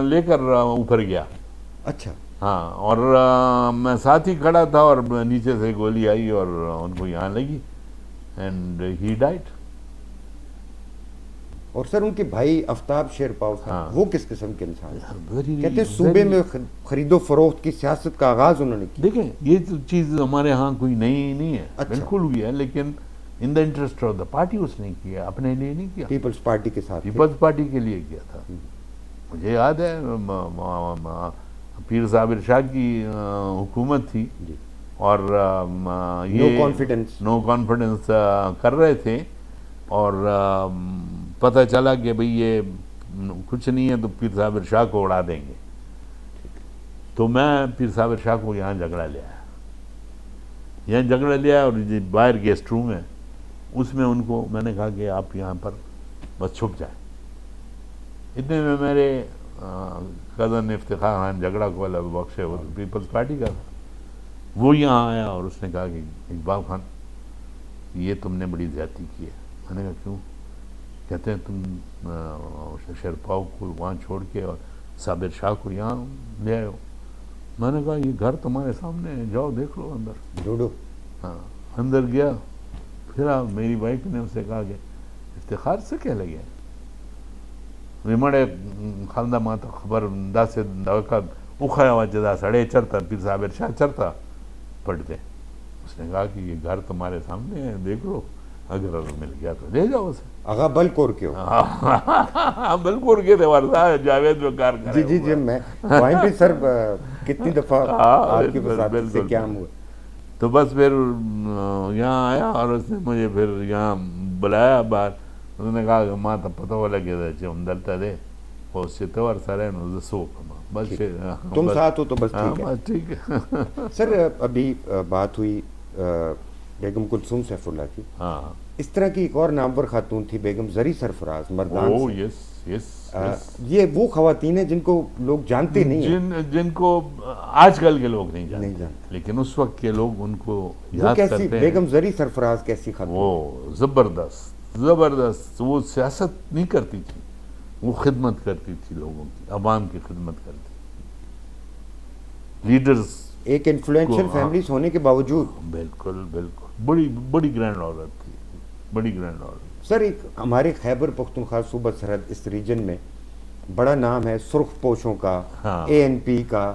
لے کر اوپر گیا. اچھا. ہاں, اور میں ساتھ ہی کھڑا تھا اور نیچے سے گولی آئی اور ان کو یہاں لگی اینڈ ہی ڈائٹ. اور سر ان کے بھائی آفتاب شیرپاؤ صاحب, وہ کس قسم کے انسان ہیں؟ کہتے ہیں صوبے میں خرید و فروخت کی سیاست کا آغاز انہوں نے کیا. دیکھیں یہ چیز ہمارے ہاں کوئی نئی نہیں ہے, بالکل ہوئی ہے, لیکن in the interest of the party اس نے کیا, اپنے لیے نہیں کیا. پیپلز پارٹی کے ساتھ, پیپلز پارٹی کے لیے کیا تھا. مجھے یاد ہے پیر صابر شاہ کی حکومت تھی اور یہ نو کانفیڈنس کر رہے تھے اور پتہ چلا کہ بھئی یہ کچھ نہیں ہے تو پیر صابر شاہ کو اڑا دیں گے. تو میں پیر صابر شاہ کو یہاں جھگڑا لیا اور باہر گیسٹ روم ہے, اس میں ان کو میں نے کہا کہ آپ یہاں پر بس چھپ جائیں. اتنے میں میرے کزن افتخار خان جھگڑا کو اللہ بخشے, وہ پیپلز پارٹی کا تھا, وہ یہاں آیا اور اس نے کہا کہ اقبال خان یہ تم نے بڑی زیادتی کی ہے. میں نے کہا کیوں؟ کہتے ہیں تم شیرپاؤ کو وہاں چھوڑ کے اور صابر شاہ کو یہاں لے آئے ہو. میں نے کہا یہ گھر تمہارے سامنے ہے, جاؤ دیکھ لو اندر. ڈوڈو. ہاں, اندر گیا, پھر میری وائف نے اسے کہا کہ افتخار سے کہہ لگے مڑے خالدہ ماں تو خبر دا سے دقت اخیا ہوا جدا سڑے چرتا پیر صابر شاہ چرتا پڑھتے. اس نے کہا کہ یہ گھر تمہارے سامنے ہے, دیکھ لو, اگر مل گیا تو لے جاؤ اسے. آغا بلکور کے بلکور کے تھے جاوید میں کار کرے. جی جی میں وہیں پہ سر کتنی دفعہ آپ کی وساطت سے قیام ہوا. تو بس پھر یہاں آیا اور اس نے مجھے پھر یہاں بلایا باہر. اس نے کہا کہ ماں تو پتہ ہو لگے تھا چم دلتا دے اور ستور سرے نو سو بس تم ساتھ ہو تو بس ٹھیک ہے. سر ابھی بات ہوئی بیگم کلثوم سیف اللہ کی. ہاں, اس طرح کی ایک اور نامور خاتون تھی بیگم زری سرفراز مردان سے. یس یہ وہ خواتین ہیں جن کو لوگ جانتے نہیں ہیں, جن کو آج کل کے لوگ نہیں جانتے, لیکن اس وقت کے لوگ ان کو یاد کرتے ہیں. بیگم زری سرفراز کیسی خاتون؟ وہ زبردست, وہ سیاست نہیں کرتی تھی, وہ خدمت کرتی تھی لوگوں کی, عوام کی خدمت کرتی تھی. لیڈرز ایک انفلوئنشل فیملیز ہونے کے باوجود. بالکل بالکل بڑی گرینڈ عورت تھی, بڑی گرینڈ عورت. سر ایک ہمارے خیبر پختونخوا صوبہ سرحد اس ریجن میں بڑا نام ہے سرخ پوشوں کا, ANP کا,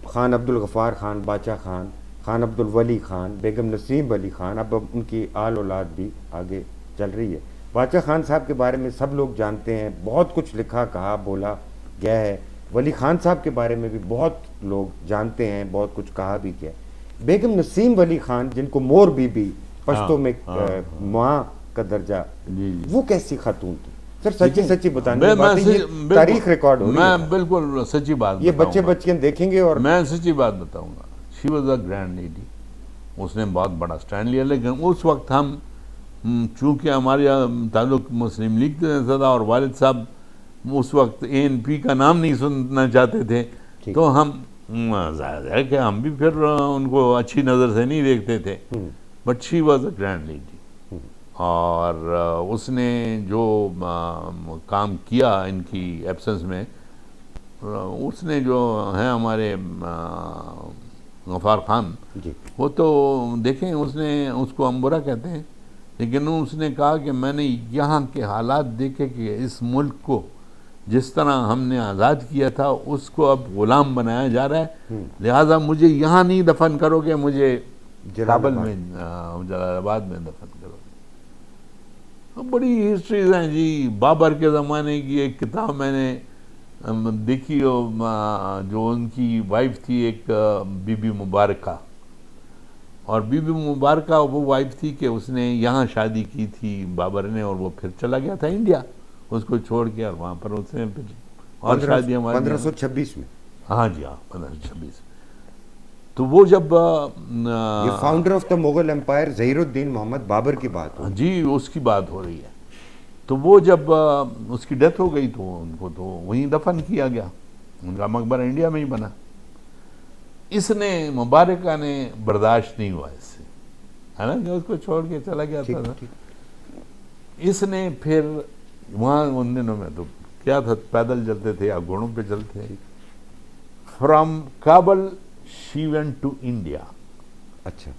خان عبدالغفار خان, باچا خان, خان عبدالولی خان, بیگم نسیم علی خان, اب ان کی آل اولاد بھی آگے چل رہی ہے. باچا خان صاحب کے بارے میں سب لوگ جانتے ہیں, بہت کچھ لکھا کہا بولا گیا ہے. ولی خان صاحب کے بارے میں بھی بہت لوگ جانتے ہیں, بہت کچھ کہا بھی گیا. بیگم نسیم ولی خان جن کو مور بی بی پشتوں میں ماں کا درجہ, وہ کیسی خاتون تھی؟ سر سچی سچی بتانے تاریخ ریکارڈ ہو رہی ہے. میں بالکل سچی بات, یہ بچے بچیاں دیکھیں گے. اور میں سچی بات بتاؤں گا, she was a grand lady. اس نے بہت بڑا سٹینڈ لیا, لیکن اس وقت ہم چونکہ ہمارے تعلق مسلم لیگ سے تھا اور والد صاحب اس وقت ANP کا نام نہیں سننا چاہتے تھے, تو ہم ظاہر ہے کہ ہم بھی پھر ان کو اچھی نظر سے نہیں دیکھتے تھے. But she was a grand lady. اور اس نے جو کام کیا ان کی ایبسنس میں, اس نے جو ہیں ہمارے غفار خان, وہ تو دیکھیں اس نے, اس کو ہم برا کہتے ہیں, لیکن اس نے کہا کہ میں نے یہاں کے حالات دیکھے کہ اس ملک کو جس طرح ہم نے آزاد کیا تھا اس کو اب غلام بنایا جا رہا ہے, لہٰذا مجھے یہاں نہیں دفن کرو گے, مجھے کابل میں, جلال آباد میں دفن کرو. بڑی ہسٹریز ہیں جی. بابر کے زمانے کی ایک کتاب میں نے دیکھی, جو ان کی وائف تھی ایک بی بی مبارکہ, اور بی بی مبارکہ وہ وائف تھی کہ اس نے یہاں شادی کی تھی بابر نے, اور وہ پھر چلا گیا تھا انڈیا اس کو چھوڑ کے, اور وہاں پر اس نے پھر اور شادی ہماری 1526 میں. ہاں جی ہاں 1526. تو وہ جب یہ founder of the Mughal empire Zaheer uddin Muhammad Babar کی بات ہو جی, اس کی بات ہو رہی ہے. تو وہ جب اس کی ڈیتھ ہو گئی تو ان کو تو وہیں دفن کیا گیا, ان کا مقبرہ انڈیا میں ہی بنا. اس نے مبارکہ نے برداشت نہیں ہوا اس سے, حالانکہ اس کو چھوڑ کے چلا گیا تھا. اس نے پھر وہاں ان دنوں میں تو کیا تھا, پیدل چلتے تھے یا گھوڑوں پہ چلتے. From Kabul she went to India. اچھا.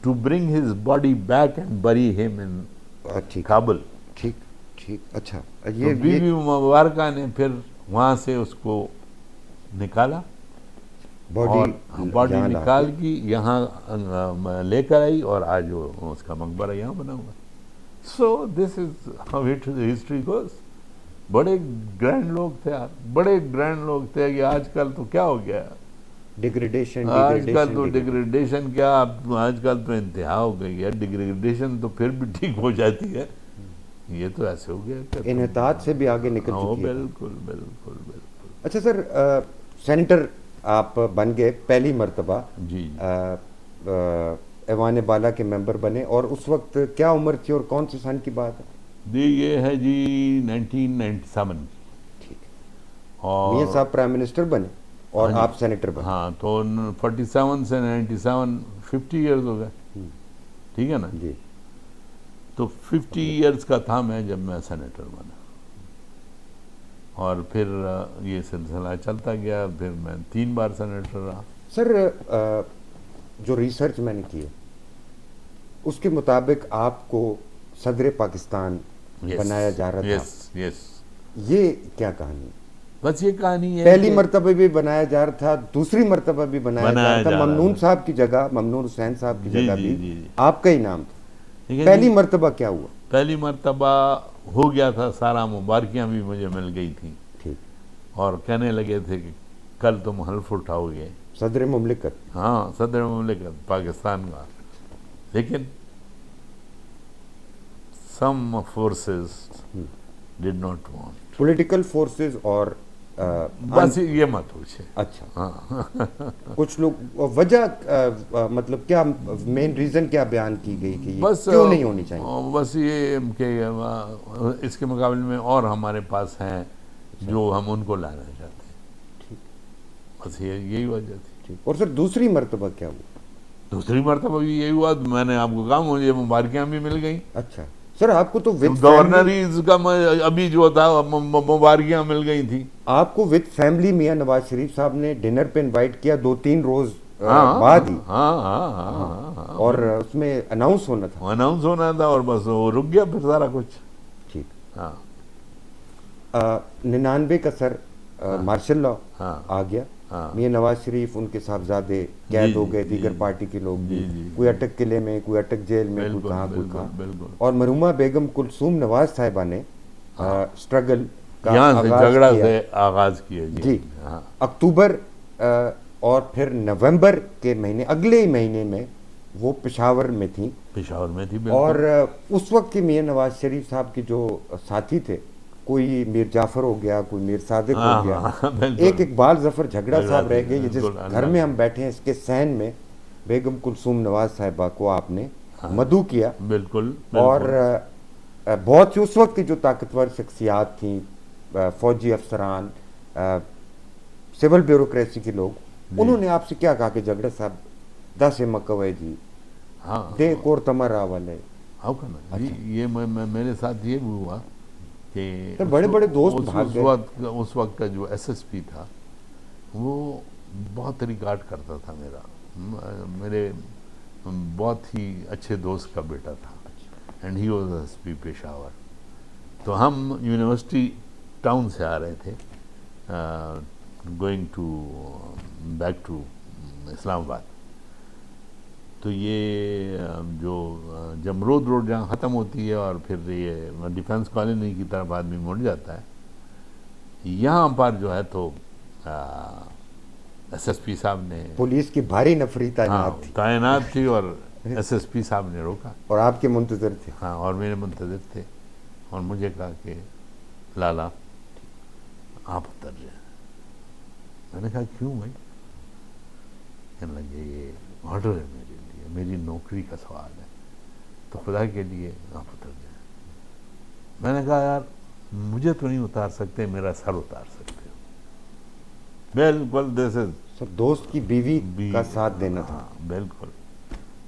To bring his body back and bury him in Kabul. ٹھیک ٹھیک. اچھا. یہ بی بی مبارکہ نے پھر وہاں سے اس کو نکالا, باڈی نکال کی یہاں لے کر آئی, اور آج اس کا مقبرہ یہاں بنا ہوا. So this is how history goes. بڑے گرینڈ لوگ تھے یار, بڑے گرینڈ لوگ تھے. کہ آج کل تو کیا ہو گیا, ڈیگریڈیشن, آج کل تو ڈیگریڈیشن کیا, آج کل تو انتہا ہو گئی ہے. ڈیگریڈیشن تو پھر بھی ٹھیک ہو جاتی ہے, یہ تو ایسے ہو گیا, انحطاط سے بھی آگے نکل چکی ہے. بالکل بالکل بالکل. اچھا سر, سینیٹر آپ بن گئے پہلی مرتبہ, جی ایوان بالا کے ممبر بنے, اور اس وقت کیا عمر تھی اور کون سے سن کی بات ہے؟ یہ ہے جی 1997. ٹھیک. اور میاں صاحب پرائم منسٹر بنے اور آپ سینیٹر بنے. ہاں, تو 47 سے 97 50 ایئرز ہو گئے, ٹھیک ہے نا جی. تو 50 ایئرز کا تھا میں جب میں سینیٹر بنا, اور پھر یہ سلسلہ چلتا گیا. پھر میں 3 بار سینیٹر رہا. سر جو ریسرچ میں نے کی ہے اس کے مطابق آپ کو صدر پاکستان بنایا جا رہا تھا. یہ کیا کہانی ہے؟ بس یہ کہانی ہے, پہلی مرتبہ بھی بنایا جا رہا تھا, دوسری مرتبہ بھی بنایا جا رہا تھا, ممنون صاحب کی جگہ, ممنون حسین صاحب کی جگہ بھی آپ کا ہی نام تھا. پہلی مرتبہ کیا ہوا؟ پہلی مرتبہ ہو گیا تھا سارا, مبارکیاں بھی مجھے مل گئی تھیں. ٹھیک. اور کہنے لگے تھے کہ کل تم حلف اٹھاؤ گے, صدر مملکت. ہاں, صدر مملکت پاکستان کا. لیکن some forces did not want. Political forces اور بس یہ مت پوچھے. اچھا. کچھ لوگ وجہ مطلب کیا مین ریزن کیا بیان کی گئی کہ بس کیوں نہیں ہونی چاہیے؟ بس یہ کہ اس کے مقابلے میں اور ہمارے پاس ہیں جو ہم ان کو لانا چاہتے ہیں. بس یہی وجہ تھی. اور سر دوسری مرتبہ کیا ہوا؟ دوسری مرتبہ بھی یہی ہوا. میں نے آپ کو کہا مجھے مبارکیاں بھی مل گئیں. اچھا سر, آپ کو تو گورنریز کا ابھی جو تھا مبارکیاں مل گئی تھی. آپ کو وتھ فیملی میاں نواز شریف صاحب نے ڈنر پہ انوائٹ کیا, 2-3 روز بعد ہی ہاں اور اس میں اناؤنس ہونا تھا. اناؤنس ہونا تھا اور بس وہ رک گیا پھر سارا کچھ. ٹھیک. ہاں 99 کا سر مارشل لا ہاں آ گیا. میاں نواز شریف ان کے صاحبزادے قید ہو گئے, دیگر پارٹی کے لوگ بھی, کوئی اٹک قلعے میں, کوئی اٹک جیل میں, کوئی کہاں کوئی کہاں. بالکل اور مرحومہ بیگم کلثوم نواز صاحبہ نے اسٹرگل کا یہاں سے آغاز جھگڑا کیا. سے آغاز کیا جی ہاں اکتوبر اور پھر نومبر کے مہینے, اگلے ہی مہینے میں وہ پشاور میں تھیں. پشاور میں تھی اور بالکل. اس وقت کے میاں نواز شریف صاحب کے جو ساتھی تھے, کوئی میر جعفر ہو گیا, کوئی میر صادق ہو گیا, ایک اقبال ظفر جھگڑا صاحب رہ گئے. یہ جس گھر میں ہم بیٹھے ہیں اس کے سین میں بیگم کلثوم نواز صاحبہ کو آپ نے مدعو کیا. بالکل اور بہت سی اس وقت کی جو طاقتور شخصیات تھیں, فوجی افسران, سول بیوروکریسی کے لوگ, انہوں نے آپ سے کیا کہا کہ جھگڑا صاحب دس مکوے جی ہاں دے کور تمہارا والے. یہ میرے ساتھ یہ بھی ہوا کہ بڑے بڑے دوست بھاگ گئے. اس وقت کا جو ایس ایس پی تھا وہ بہت ریکارڈ کرتا تھا میرے بہت ہی اچھے دوست کا بیٹا تھا, and he was S P Peshawar. تو ہم یونیورسٹی ٹاؤن سے آ رہے تھے, گوئنگ ٹو بیک ٹو اسلام آباد. تو یہ جو جمرود روڈ جہاں ختم ہوتی ہے اور پھر یہ ڈیفینس کالونی کی طرف آدمی مڑ جاتا ہے, یہاں پر جو ہے تو ایس ایس پی صاحب نے, پولیس کی بھاری نفری تعینات تھی اور ایس ایس پی صاحب نے روکا. اور آپ کے منتظر تھے. ہاں اور میرے منتظر تھے, اور مجھے کہا کہ لالا آپ اتر جائیں. میں نے کہا کیوں بھائی؟ کہنے لگے یہ آرڈر ہے میرے لیے, میری نوکری کا سوال ہے, تو خدا کے لیے آپ اتر جائیں. میں نے کہا یار مجھے تو نہیں اتار سکتے, میرا سر اتار سکتے ہو. بالکل دس از سر دوست کی بیوی کا ساتھ دینا تھا. بالکل.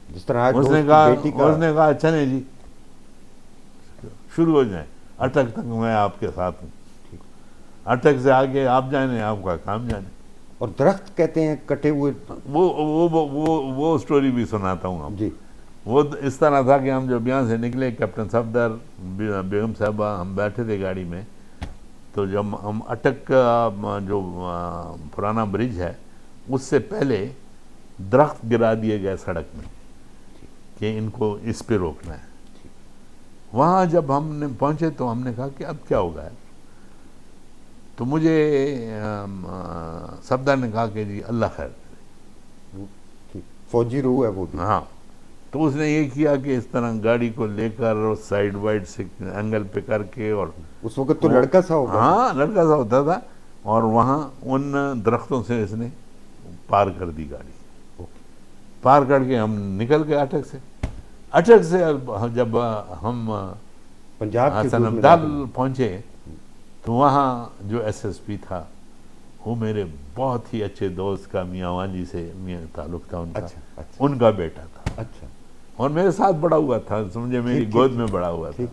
جس طرح اس نے کہا اچھا نہیں جی شروع ہو جائیں, اٹک تک میں آپ کے ساتھ ہوں, اٹک سے آگے آپ جانے, آپ کا کام جانے. اور درخت کہتے ہیں کٹے ہوئے, وہ سٹوری بھی سناتا ہوں آپ. جی وہ اس طرح تھا کہ ہم جب یہاں سے نکلے, کیپٹن صفدر, بیگم صاحبہ, ہم بیٹھے تھے گاڑی میں, تو جب ہم اٹک کا جو پرانا برج ہے اس سے پہلے درخت گرا دیے گئے سڑک میں کہ ان کو اس پہ روکنا ہے. وہاں جب ہم نے پہنچے تو ہم نے کہا کہ اب کیا ہوگا. تو مجھے صفدر نے کہا کہ جی اللہ خیر کرے, فوجی روح ہے وہ بھی. ہاں تو اس نے یہ کیا کہ اس طرح گاڑی کو لے کر سائڈ وائڈ سے اینگل پہ کر کے, اور اس وقت تو لڑکا سا ہوگا. ہاں لڑکا سا ہوتا تھا, اور وہاں ان درختوں سے اس نے پار کر دی گاڑی. پار کر کے ہم نکل گئے اٹک سے. اٹک سے جب ہم پنجاب کے حسن ابدال پہنچے تو وہاں جو ایس ایس پی تھا وہ میرے بہت ہی اچھے دوست کا میاں والی سے تعلق تھا ان کا. ان کا بیٹا تھا. اچھا. اور میرے ساتھ بڑا ہوا تھا, سمجھے میری گود میں بڑا ہوا تھا.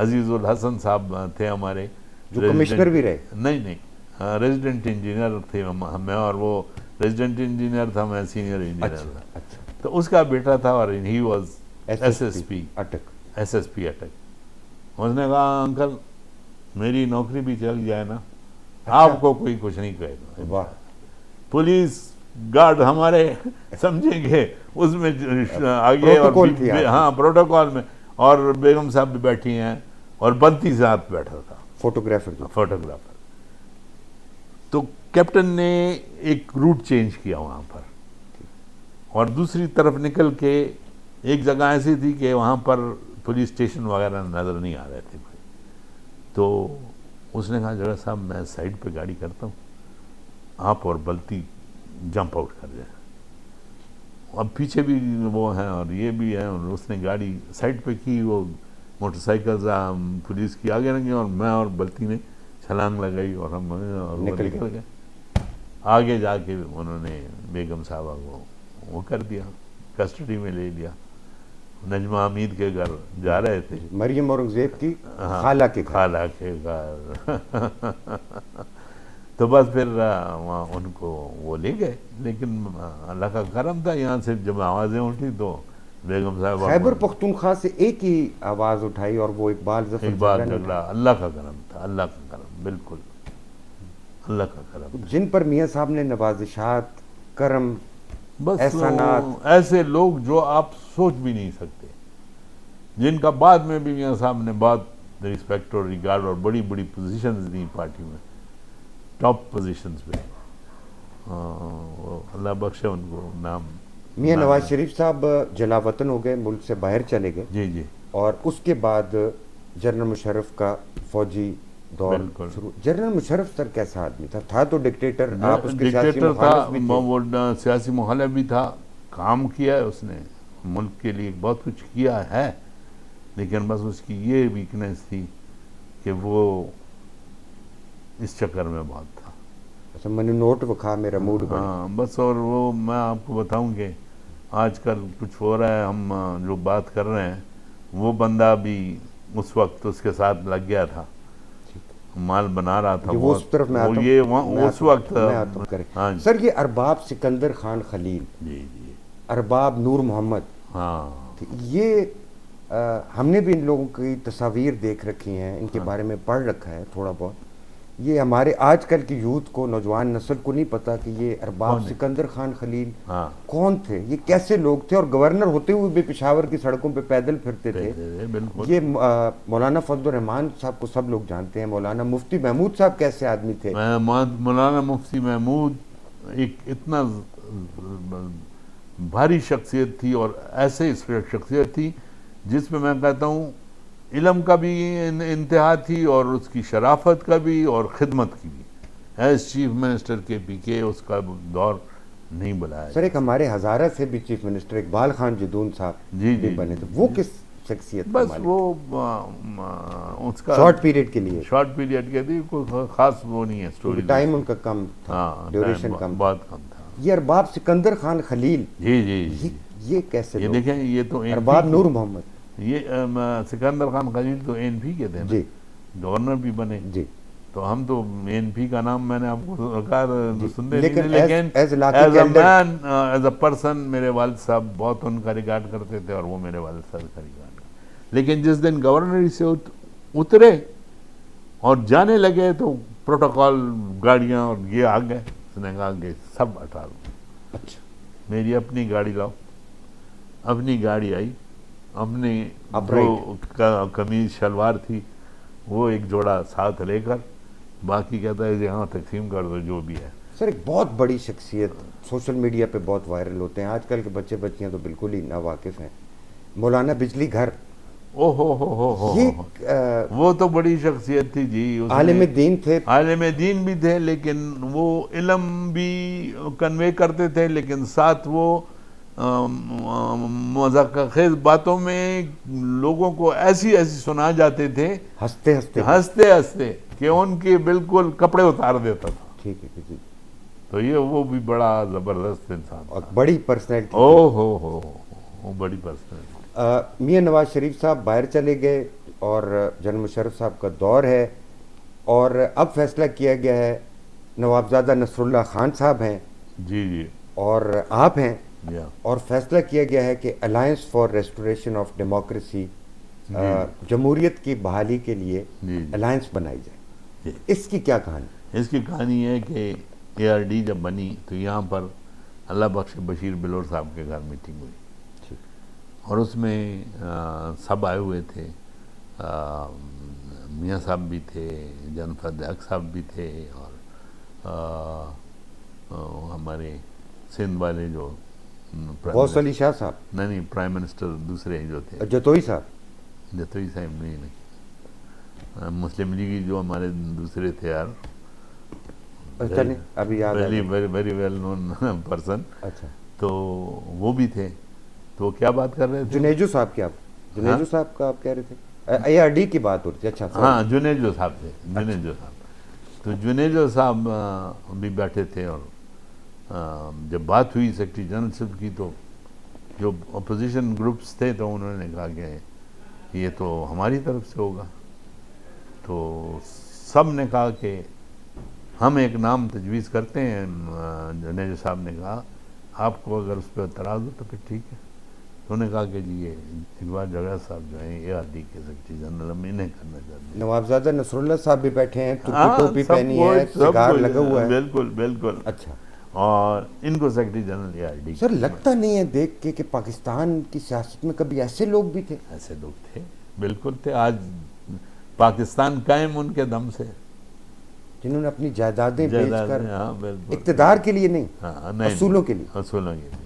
عزیز الحسن صاحب تھے ہمارے, جو کمشنر بھی رہے. نہیں ریزیڈنٹ انجینئر تھے میں, اور وہ ریزیڈنٹ انجینئر تھا, میں سینئر انجینئر تھا. تو اس کا بیٹا تھا, اور he was S S P Attock. S S P Attock. اس نے کہا انکل میری نوکری بھی چل جائے نا, آپ کو کوئی کچھ نہیں کہے گا. پولیس گارڈ ہمارے سمجھیں گے اس میں آگے, اور ہاں پروٹوکول میں, اور بیگم صاحب بھی بیٹھی ہیں, اور بنتی ساتھ بیٹھا تھا فوٹوگرافر. تو کیپٹن نے ایک روٹ چینج کیا وہاں پر, اور دوسری طرف نکل کے ایک جگہ ایسی تھی کہ وہاں پر پولیس اسٹیشن وغیرہ نظر نہیں آ رہے تھے. تو اس نے کہا جگہ صاحب میں سائڈ پہ گاڑی کرتا ہوں, آپ اور بلتی جمپ آؤٹ کر جائیں. اب پیچھے بھی وہ ہیں اور یہ بھی ہیں, اور اس نے گاڑی سائڈ پہ کی, وہ موٹر سائیکل پولیس کی آگے لگی, اور میں اور بلتی نے چھلانگ لگائی, اور ہم نکل گئے. آگے جا کے انہوں نے بیگم صاحبہ کو وہ کر دیا, کسٹڈی میں لے لیا. نجمہ حمید کے گھر جا رہے تھے, مریم اورنگزیب کی خالہ کے گھر. تو بس پھر وہاں ان کو وہ لے گئے، لیکن اللہ کا کرم تھا، یہاں سے جب آوازیں اٹھی تو بیگم صاحبہ خیبر پختونخوا سے ایک ہی آواز اٹھائی اور وہ اقبال ظفر اقبال جھگڑا نے جھگڑا، اللہ کا کرم تھا، اللہ کا کرم، بالکل اللہ کا کرم اٹھائی، جن پر میاں صاحب نے نوازشات، کرم، بس احسانات، ایسے لوگ جو آپ سوچ بھی نہیں سکتے، جن کا بعد میں بھی میاں صاحب نے بہت رسپیکٹ اور ریگارڈ اور بڑی بڑی پوزیشنز دی پارٹی میں، ٹاپ پوزیشنز پہ، وہ اللہ بخشے ان کو نام میاں نواز شریف صاحب جلا وطن ہو گئے، ملک سے باہر چلے گئے، جی جی اور اس کے بعد جنرل مشرف کا فوجی دور بالکل شروع۔ جنرل مشرف سر کیسا آدمی تھا تو ڈکٹیٹر، آپ اس کے سیاسی ڈکٹیٹر تھا، مخالف بھی تھے۔ وہ سیاسی مخالف بھی تھا، کام کیا ہے اس نے ملک کے لیے، بہت کچھ کیا ہے، لیکن بس اس کی یہ ویکنیس تھی کہ وہ اس چکر میں بہت تھا۔ اچھا، میں نے نوٹ وکھا میرا موڈ بنا۔ ہاں بس، اور وہ میں آپ کو بتاؤں کہ آج کل کچھ ہو رہا ہے، ہم جو بات کر رہے ہیں وہ بندہ بھی اس وقت اس کے ساتھ لگ گیا تھا، مال بنا رہا تھا وہ اس بہت، طرف میں وہ آتا یہ ہوں، اس وقت میں آتا ہوں کریں۔ ہاں سر یہ ارباب سکندر خان خلیل، جی جی ارباب نور محمد، ہاں یہ ہم نے بھی ان لوگوں کی تصاویر دیکھ رکھی ہیں، ان کے بارے میں پڑھ رکھا ہے تھوڑا بہت۔ یہ ہمارے آج کل کی یوتھ کو، نوجوان نسل کو نہیں پتا کہ یہ ارباب کون ہے؟ سکندر خان خلیل ہاں کون تھے، یہ کیسے لوگ تھے، اور گورنر ہوتے ہوئے بھی پشاور کی سڑکوں پہ پیدل پھرتے تھے۔ بالکل یہ مولانا فضل الرحمان صاحب کو سب لوگ جانتے ہیں، مولانا مفتی محمود صاحب کیسے آدمی تھے؟ مولانا مفتی محمود ایک اتنا بھاری شخصیت تھی، اور ایسے شخصیت تھی جس میں کہتا ہوں علم کا بھی انتہا تھی، اور اس کی شرافت کا بھی، اور خدمت کی بھی۔ ایز چیف منسٹر کے پی کے اس کا دور نہیں بلایا سر ایک ہمارے ہزارہ سے بھی چیف منسٹر اقبال خان جدون صاحب جی بھی جی بنے تھے، وہ کس شخصیت کا بس مالک؟ وہ اس کا شارٹ پیریڈ کے لیے، شارٹ پیریڈ کے لیے کوئی خاص وہ نہیں ہے اسٹوری، ٹائم ان کا کم تھا، ہاں ڈیوریشن کم تھا۔ بہت کم تھا۔ یہ ارباب سکندر خان خلیل، جی جی یہ کیسے یہ لوگ؟ دیکھیں، یہ تو ارباب نور محمد، یہ سکندر خان خلیل تو این پی کے تھے نا، جی گورنر بھی بنے، جی، تو ہم تو این پی کا نام میں نے آپ کو کہا سنتے نہیں لیکن تھے، لیکن as لاکی ایز اے کیلڈر، مین، ایز اے پرسن میرے والد صاحب بہت ان کا ریگارڈ کرتے تھے، اور وہ میرے والد صاحب کا ریگارڈ کرتے۔ لیکن جس دن گورنری سے اترے اور جانے لگے تو پروٹوکول گاڑیاں اور یہ آ گئے، اس نے کہا کہ سب ہٹا دو، اچھا میری اپنی گاڑی لاؤ۔ اپنی گاڑی آئی، اپنی Upright. جو قمیض شلوار تھی وہ ایک جوڑا ساتھ لے کر، باقی کہتا ہے یہاں تقسیم کر دو جو بھی ہے۔ سر ایک بہت بڑی شخصیت سوشل میڈیا پہ بہت وائرل ہوتے ہیں، آج کل کے بچے بچیاں تو بالکل ہی ناواقف ہیں، مولانا بجلی گھر، او ہو یہ وہ تو بڑی شخصیت تھی جی، اس نے عالم دین تھے، عالم دین بھی تھے، لیکن وہ علم بھی کنوے کرتے تھے، لیکن ساتھ وہ مذاق خیز باتوں میں لوگوں کو ایسی سنا جاتے تھے ہنستے ہنستے، ہنستے ہنستے کہ ان کے بالکل کپڑے اتار دیتا تھا۔ ٹھیک ہے جی، تو یہ وہ بھی بڑا زبردست انسان اور تھا، بڑی پرسنالٹی او ہو وہ بڑی پرسنالٹی۔ میاں نواز شریف صاحب باہر چلے گئے اور جنرل مشرف صاحب کا دور ہے، اور اب فیصلہ کیا گیا ہے، نوابزادہ نصر اللہ خان صاحب ہیں جی جی اور آپ ہیں، یا اور فیصلہ کیا گیا ہے کہ alliance for restoration of democracy, جمہوریت کی بحالی کے لیے جی جی الائنس بنائی جائے۔ جی۔ اس کی کیا کہانی؟ اس کی کہانی ہے کہ اے آر ڈی جب بنی تو یہاں پر اللہ بخش بشیر بلور صاحب کے گھر میٹنگ ہوئی، اور اس میں سب آئے ہوئے تھے، میاں صاحب بھی تھے، جنفر حق صاحب بھی تھے، اور ہمارے سندھ والے جو غوث علی شاہ صاحب، نہیں پرائم منسٹر دوسرے جو تھے، جتوئی صاحب، جتوئی صاحب نہیں، مسلم لیگی جو ہمارے دوسرے تھے یار، چلیں ابھی یاد very very well known person, اچھا تو وہ بھی تھے۔ تو کیا بات کر رہے تھے؟ جنیجو صاحب کی، آپ جنیجو صاحب کا آپ کہہ رہے تھے، اے آر ڈی کی بات ہو رہی تھی، اچھا ہاں جنیجو صاحب تھے، جنیجو صاحب، تو جنیجو صاحب بھی بیٹھے تھے، اور جب بات ہوئی سیکرٹری جنرل صاحب کی تو جو اپوزیشن گروپس تھے تو انہوں نے کہا کہ یہ تو ہماری طرف سے ہوگا، تو سب نے کہا کہ ہم ایک نام تجویز کرتے ہیں. جنیجو صاحب نے کہا آپ کو اگر اس پہ اعتراض ہو تو پھر ٹھیک ہے. تو انہوں نے کہا کہ جی یہ اقبال جگہ صاحب جو ہیں ARD کے سیکرٹری جنرل ہم انہیں کرنا چاہتے ہیں. نوابزادہ نصر اللہ صاحب بھی بیٹھے ہیں, ترکی ٹوپی پہنی ہے, سگار لگا ہوا ہے. بالکل بالکل. اچھا, اور ان کو سیکرٹری جنرل ARD. سر لگتا نہیں ہے دیکھ کے کہ پاکستان کی سیاست میں کبھی ایسے لوگ بھی تھے؟ ایسے لوگ تھے, بالکل تھے. آج پاکستان قائم ان کے دم سے, جنہوں نے اپنی جائیدادیں بیچ کر, ہاں بالکل, اقتدار کے لیے نہیں, ہاں نہیں, اصولوں کے لیے. اصولوں کے لیے.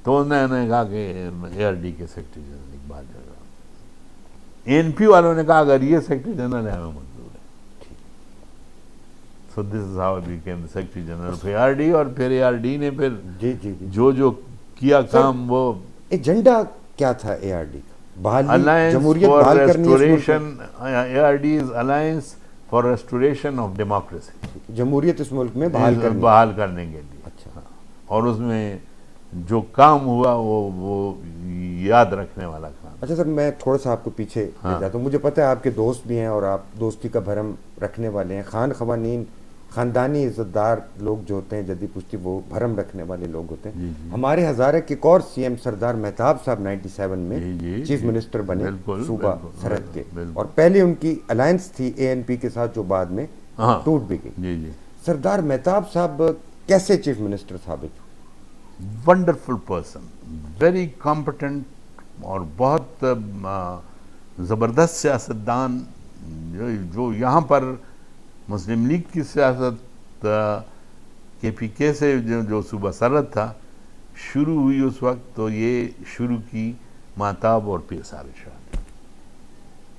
تو انہوں نے کہا کہ ARD کے سیکرٹری جنرل اقبال جگہ. ANP والوں نے کہا اگر یہ سیکرٹری جنرل ہے ہمیں منظور ہے. So this is how I became secretary general of ARD. اور پھر ARD نے پھر جی جی جی جو کیا کام, وہ ایجنڈا کیا تھا ARD کا؟ بحالی, Alliance جمہوریت for بحال کرنی ہے اس ملک Restoration, ARD's Alliance for Restoration of Democracy. میں, جمہوریت اس ملک میں بحال کرنی. بحال کرنے کے لیے. اچھا, اور اس میں جو کام ہوا وہ یاد رکھنے والا کام. اچھا سر, میں تھوڑا سا آپ کو پیچھے لے جاتا ہوں. مجھے پتہ ہے آپ کے دوست بھی ہیں اور آپ دوستی کا بھرم رکھنے والے ہیں. خان خوانین, خاندانی عزت دار لوگ جو ہوتے ہیں جدید پشتی, وہ بھرم رکھنے والے لوگ ہوتے ہیں. ہمارے ہزارہ کے ایک اور CM سردار مہتاب صاحب 97 میں چیف منسٹر بنے صوبہ سرحد کے, اور پہلے ان کی الائنس تھی ANP کے ساتھ جو بعد میں ٹوٹ بھی گئی. سردار مہتاب صاحب کیسے چیف منسٹر ثابت ہوئے؟ ونڈرفل پرسن, ویری کمپٹنٹ, اور بہت زبردست سیاستدان, جو یہاں پر مسلم لیگ کی سیاست KPK سے جو صوبہ سرحد تھا شروع ہوئی اس وقت, تو یہ شروع کی مہتاب اور پیر صالح شاہ,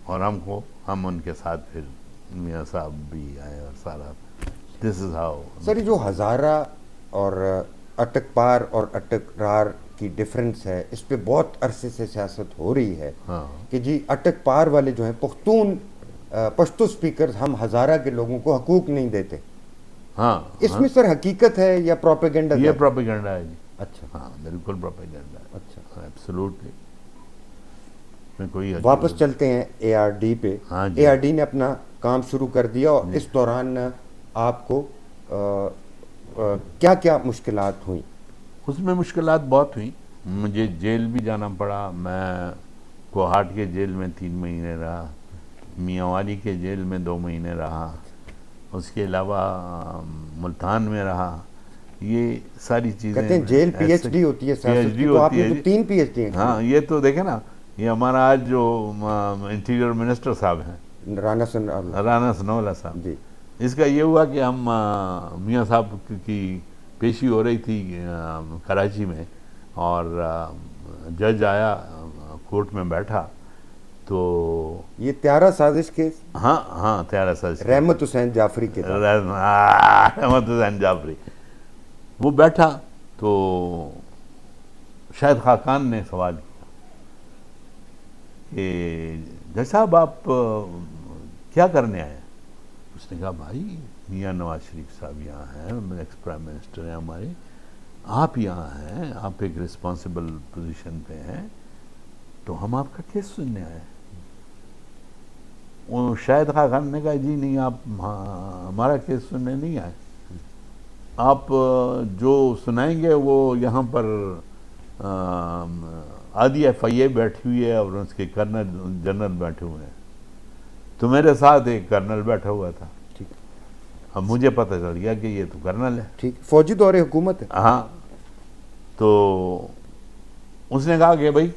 اور ہم ان کے ساتھ پھر میاں صاحب بھی آئے اور سارا. دس از ہاؤ. سر جو ہزارہ اور اٹک پار اور اٹک رار کی ڈفرنس ہے, اس پہ بہت عرصے سے سیاست ہو رہی ہے کہ جی اٹک پار والے جو ہیں پختون پشتو سپیکرز, ہم ہزارہ کے لوگوں کو حقوق نہیں دیتے. ہاں, اس میں سر حقیقت ہے یا پروپیگنڈا؟ یہ پروپیگنڈا ہے جی. اچھا, ہاں بالکل پروپیگنڈا ہے. اچھا, ایبسولوٹلی. میں کوئی واپس چلتے ہیں ARD پہ. ARD نے اپنا کام شروع کر دیا, اور اس دوران آپ کو کیا کیا مشکلات ہوئیں؟ اس میں مشکلات بہت ہوئیں. مجھے جیل بھی جانا پڑا. میں کوہاٹ کے جیل میں 3 مہینے رہا, میاں والی کے جیل میں 2 مہینے رہا, اس کے علاوہ ملتان میں رہا. یہ ساری چیزیں کہتے ہیں جیل PhD ہوتی ہے سیاست کی, تو آپ نے تو 3 PhD ہیں. ہاں, یہ تو دیکھیں نا, یہ ہمارا آج جو انٹیریئر منسٹر صاحب ہیں رانا ثناء اللہ صاحب جی, اس کا یہ ہوا کہ ہم میاں صاحب کی پیشی ہو رہی تھی کراچی میں, اور جج آیا کورٹ میں بیٹھا, تو یہ تیارہ سازش کیس. ہاں تیارہ سازش, رحمت حسین جعفری کے, رحمت حسین جعفری. وہ بیٹھا تو شاہد خاقان نے سوال کیا کہ جج صاحب آپ کیا کرنے آئے؟ اس نے کہا بھائی میاں نواز شریف صاحب یہاں ہیں, ایکس پرائم منسٹر ہیں ہمارے, آپ یہاں ہیں, آپ ایک رسپانسبل پوزیشن پہ ہیں, تو ہم آپ کا کیس سننے آئے. شاہد خاقان نے کہا جی نہیں, آپ ہمارا کیس سننے نہیں آئے, آپ جو سنائیں گے وہ یہاں پر آدھی FIA بیٹھی ہوئی ہے اور اس کے جنرل بیٹھے ہوئے ہیں. تو میرے ساتھ ایک کرنل بیٹھا ہوا تھا. اب مجھے پتہ چل گیا کہ یہ تو کرنل ہے. ٹھیک, فوجی دور حکومت ہے. ہاں, تو اس نے کہا کہ بھائی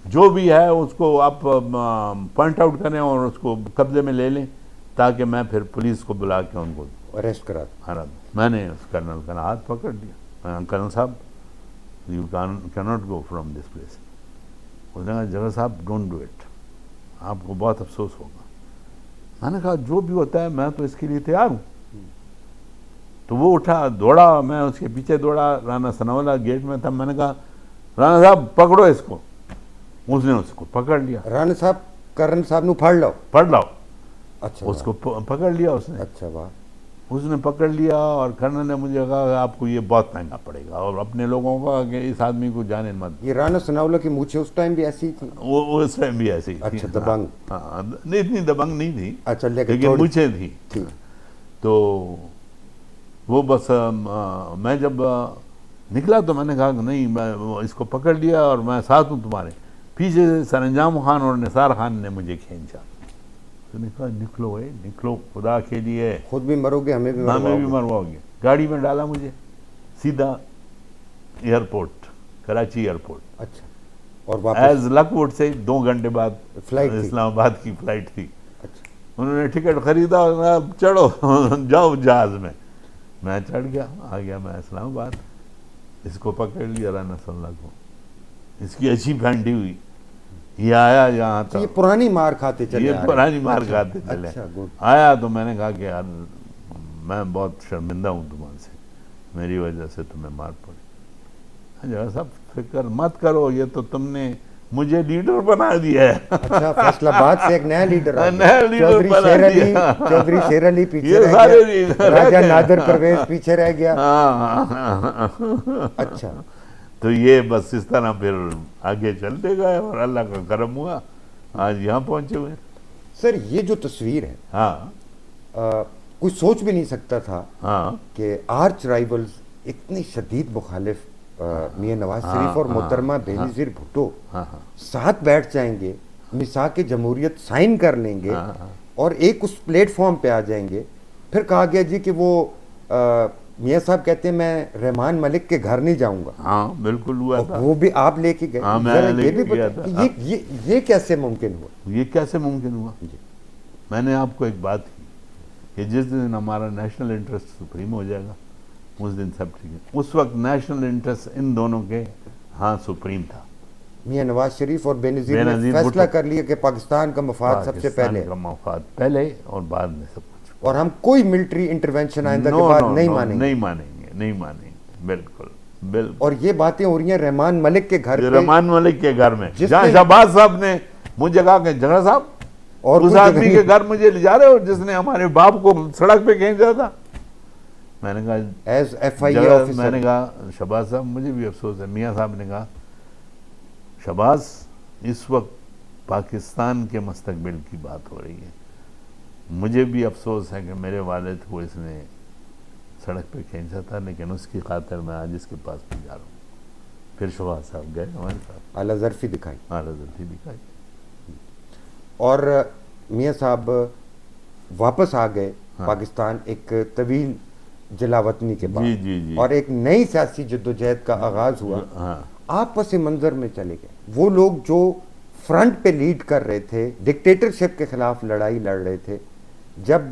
جو بھی ہے اس کو آپ پوائنٹ آؤٹ کریں اور اس کو قبضے میں لے لیں, تاکہ میں پھر پولیس کو بلا کے ان کو اریسٹ کرا دوں. میں نے اس کرنل کا ہاتھ پکڑ لیا. کرنل صاحب you can not go from this place. اس نے کہا جگہ صاحب ڈونٹ ڈو اٹ, آپ کو بہت افسوس ہوگا. میں نے کہا جو بھی ہوتا ہے میں تو اس کے لیے تیار ہوں. تو وہ اٹھا, دوڑا, میں اس کے پیچھے دوڑا. رانا ثناء اللہ گیٹ میں تھا. میں نے کہا رانا صاحب پکڑو اس کو. اس نے اس کو پکڑ لیا. رانا صاحب کرن صاحب نو پڑھ لاؤ. اچھا, اس کو پکڑ لیا اس نے. اچھا واہ. اس نے پکڑ لیا, اور کرنل نے مجھے کہا آپ کو یہ بہت مہنگا پڑے گا, اور اپنے لوگوں کا کہ اس آدمی کو جانے مت. یہ رانا ثناء اللہ کی مونچھیں اس ٹائم بھی ایسی تھی؟ وہ اس ٹائم بھی ایسی تھی. اچھا, دبنگ. ہاں, نہیں اتنی دبنگ نہیں تھی. اچھا, لیکن مونچھیں تھیں. تو وہ بس میں جب نکلا تو میں نے کہا کہ نہیں، میں اس کو پکڑ لیا اور میں ساتھ ہوں تمہارے. پیچھے سے سرانجام خان اور نثار خان نے مجھے کھینچا. تو نے کہا نکلو نکلو، خدا کے لیے خود بھی مرو گے، ہمیں بھی مرواؤ گے. گاڑی میں ڈالا مجھے سیدھا ایئرپورٹ، کراچی ایئرپورٹ. اچھا. اور واپس ایز لک وڈ سے 2 گھنٹے بعد فلائٹ تھی. اسلام آباد کی فلائٹ تھی. اچھا. انہوں نے ٹکٹ خریدا، چڑھو جاؤ جہاز میں. میں چڑھ گیا، آ گیا میں اسلام آباد. اس کو پکڑ لیا رانا صلی اللہ کو، اس کی اچھی پھینٹی ہوئی. یہ آیا یہاں یہ تک، پرانی مار کھاتے چلے، یہ پرانی مار کھاتے چلے. آیا تو میں نے کہا کہ یار میں بہت شرمندہ ہوں تمہارے سے، میری وجہ سے تمہیں مار پڑی. جگہ صاحب فکر مت کرو، یہ تو تم نے مجھے لیڈر بنا دیا ہے. اچھا، فیصل آباد سے ایک نیا لیڈر آ گیا. نیا لیڈر بنا دیا. چودھری شیر علی پیچھے یہ رہ سارے گیا، راجہ نادر پرویز پیچھے رہ گیا. اچھا. تو یہ بس اس طرح پھر آگے چلتے گئے اور اللہ کا کرم ہوا، آج یہاں پہنچے ہوئے. سر یہ جو تصویر ہے، ہاں کوئی سوچ بھی نہیں سکتا تھا ہاں کہ آرچ رائیولز اتنے شدید مخالف میاں نواز شریف اور محترمہ بینظیر بھٹو ساتھ بیٹھ جائیں گے، میثاق جمہوریت سائن کر لیں گے اور ایک اس پلیٹ فارم پہ آ جائیں گے. پھر کہا گیا جی کہ وہ میاں صاحب کہتے ہیں میں رحمان ملک کے گھر نہیں جاؤں گا. ہاں بالکل ہوا تھا. وہ بھی آپ لے کے گئے. میں یہ بھی بتا یہ کیسے ممکن ہوا؟ یہ کیسے ممکن ہوا؟ میں نے آپ کو ایک بات کی کہ جس دن ہمارا نیشنل انٹرسٹ سپریم ہو جائے گا اس دن سب ٹھیک ہے. اس وقت نیشنل انٹرسٹ ان دونوں کے ہاں سپریم تھا. میاں نواز شریف اور بینظیر نے فیصلہ کر لیا کہ پاکستان کا مفاد سب سے پہلے، کا مفاد پہلے اور بعد میں سب کچھ. اور ہم کوئی ملٹری انٹرونشن آئندہ کے بعد نہیں مانیں گے. نہیں مانیں گے بالکل بالکل. اور یہ باتیں ہو رہی ہیں رحمان ملک کے گھر پہ، رحمان ملک کے گھر میں، جہاں شہباز صاحف نے مجھے کہا کہ جھگڑا صاحب اور اس آدمی کے گھر مجھے لے جا رہے ہو جس نے ہمارے باپ کو سڑک پہ کھینچا تھا. میں نے کہا ایز ایف آئی اے آفیسر، میں نے کہا شہباز صاحب مجھے بھی افسوس ہے. میاں صاحب نے کہا شہباز اس وقت پاکستان کے مستقبل کی بات ہو رہی ہے، مجھے بھی افسوس ہے کہ میرے والد کو اس نے سڑک پہ کھینچا تھا، لیکن اس کی خاطر میں آج اس کے پاس بھی جا رہا ہوں. پھر شہباز صاحب گئے ہمارے ساتھ، اعلیٰ ظرفی دکھائی. اعلیٰ ظرفی دکھائی. اور میاں صاحب واپس آ گئے پاکستان ایک طویل جلاوطنی کے بعد. جی اور ایک نئی سیاسی جدوجہد کا آغاز ہوا. آپ پس منظر میں چلے گئے. وہ لوگ جو فرنٹ پہ لیڈ کر رہے تھے، ڈکٹیٹرشپ کے خلاف لڑائی لڑ رہے تھے، جب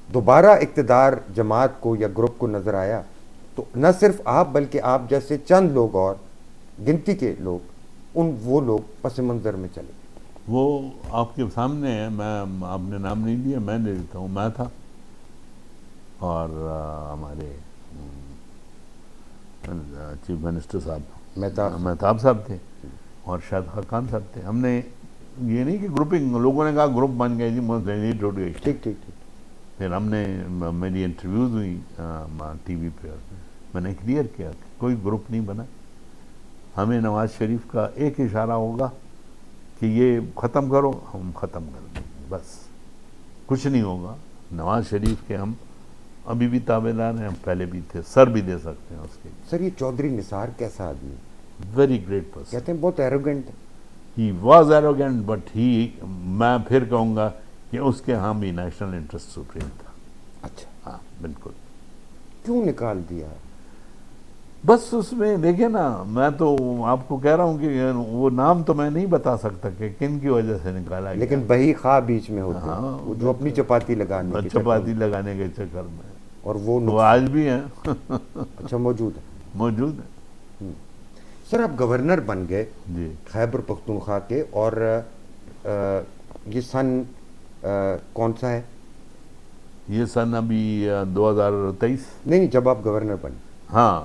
دوبارہ اقتدار جماعت کو یا گروپ کو نظر آیا تو نہ صرف آپ بلکہ آپ جیسے چند لوگ اور گنتی کے لوگ، وہ لوگ پس منظر میں چلے گئے. وہ آپ کے سامنے ہے، میں آپ نے نام نہیں لیا، میں لے لیتا ہوں. میں تھا اور ہمارے چیف منسٹر صاحب مہتاب صاحب تھے اور شاہد خاقان صاحب تھے. ہم نے یہ نہیں کہ گروپنگ، لوگوں نے کہا گروپ بن گئے جی مسلم ٹوٹ گئی. ٹھیک. پھر ہم نے میری انٹرویوز ہوئی ٹی وی پہ، میں نے کلیئر کیا کہ کوئی گروپ نہیں بنا. ہمیں نواز شریف کا ایک اشارہ ہوگا کہ یہ ختم کرو، ہم ختم کر دیں گے، بس کچھ نہیں ہوگا. نواز شریف کے ہم ابھی بھی تابع دار ہیں، ہم پہلے بھی تھے، سر بھی دے سکتے ہیں اس کے. سر یہ چودھری نثار کیسا آدمی؟ Very great person. کہتے ہیں بہت ایروگنٹ ہے. ہی واز ایروگنٹ بٹ میں پھر کہوں گا کہ اس کے ہاں بھی نیشنل انٹرسٹ سپریم تھا. اچھا. ہاں بالکل. کیوں نکال دیا؟ بس اس میں دیکھیں نا، میں تو آپ کو کہہ رہا ہوں کہ وہ نام تو میں نہیں بتا سکتا کہ کن کی وجہ سے نکالا گیا، لیکن بہی خواہ بیچ میں ہوتے ہیں جو اپنی چپاتی لگانے کے چکر میں، اور وہ آج بھی ہیں. اچھا موجود ہے. سر آپ گورنر بن گئے جی خیبر پختونخوا کے، اور یہ سن کون سا ہے؟ یہ سن ابھی 2023. نہیں، جب آپ گورنر بنے. ہاں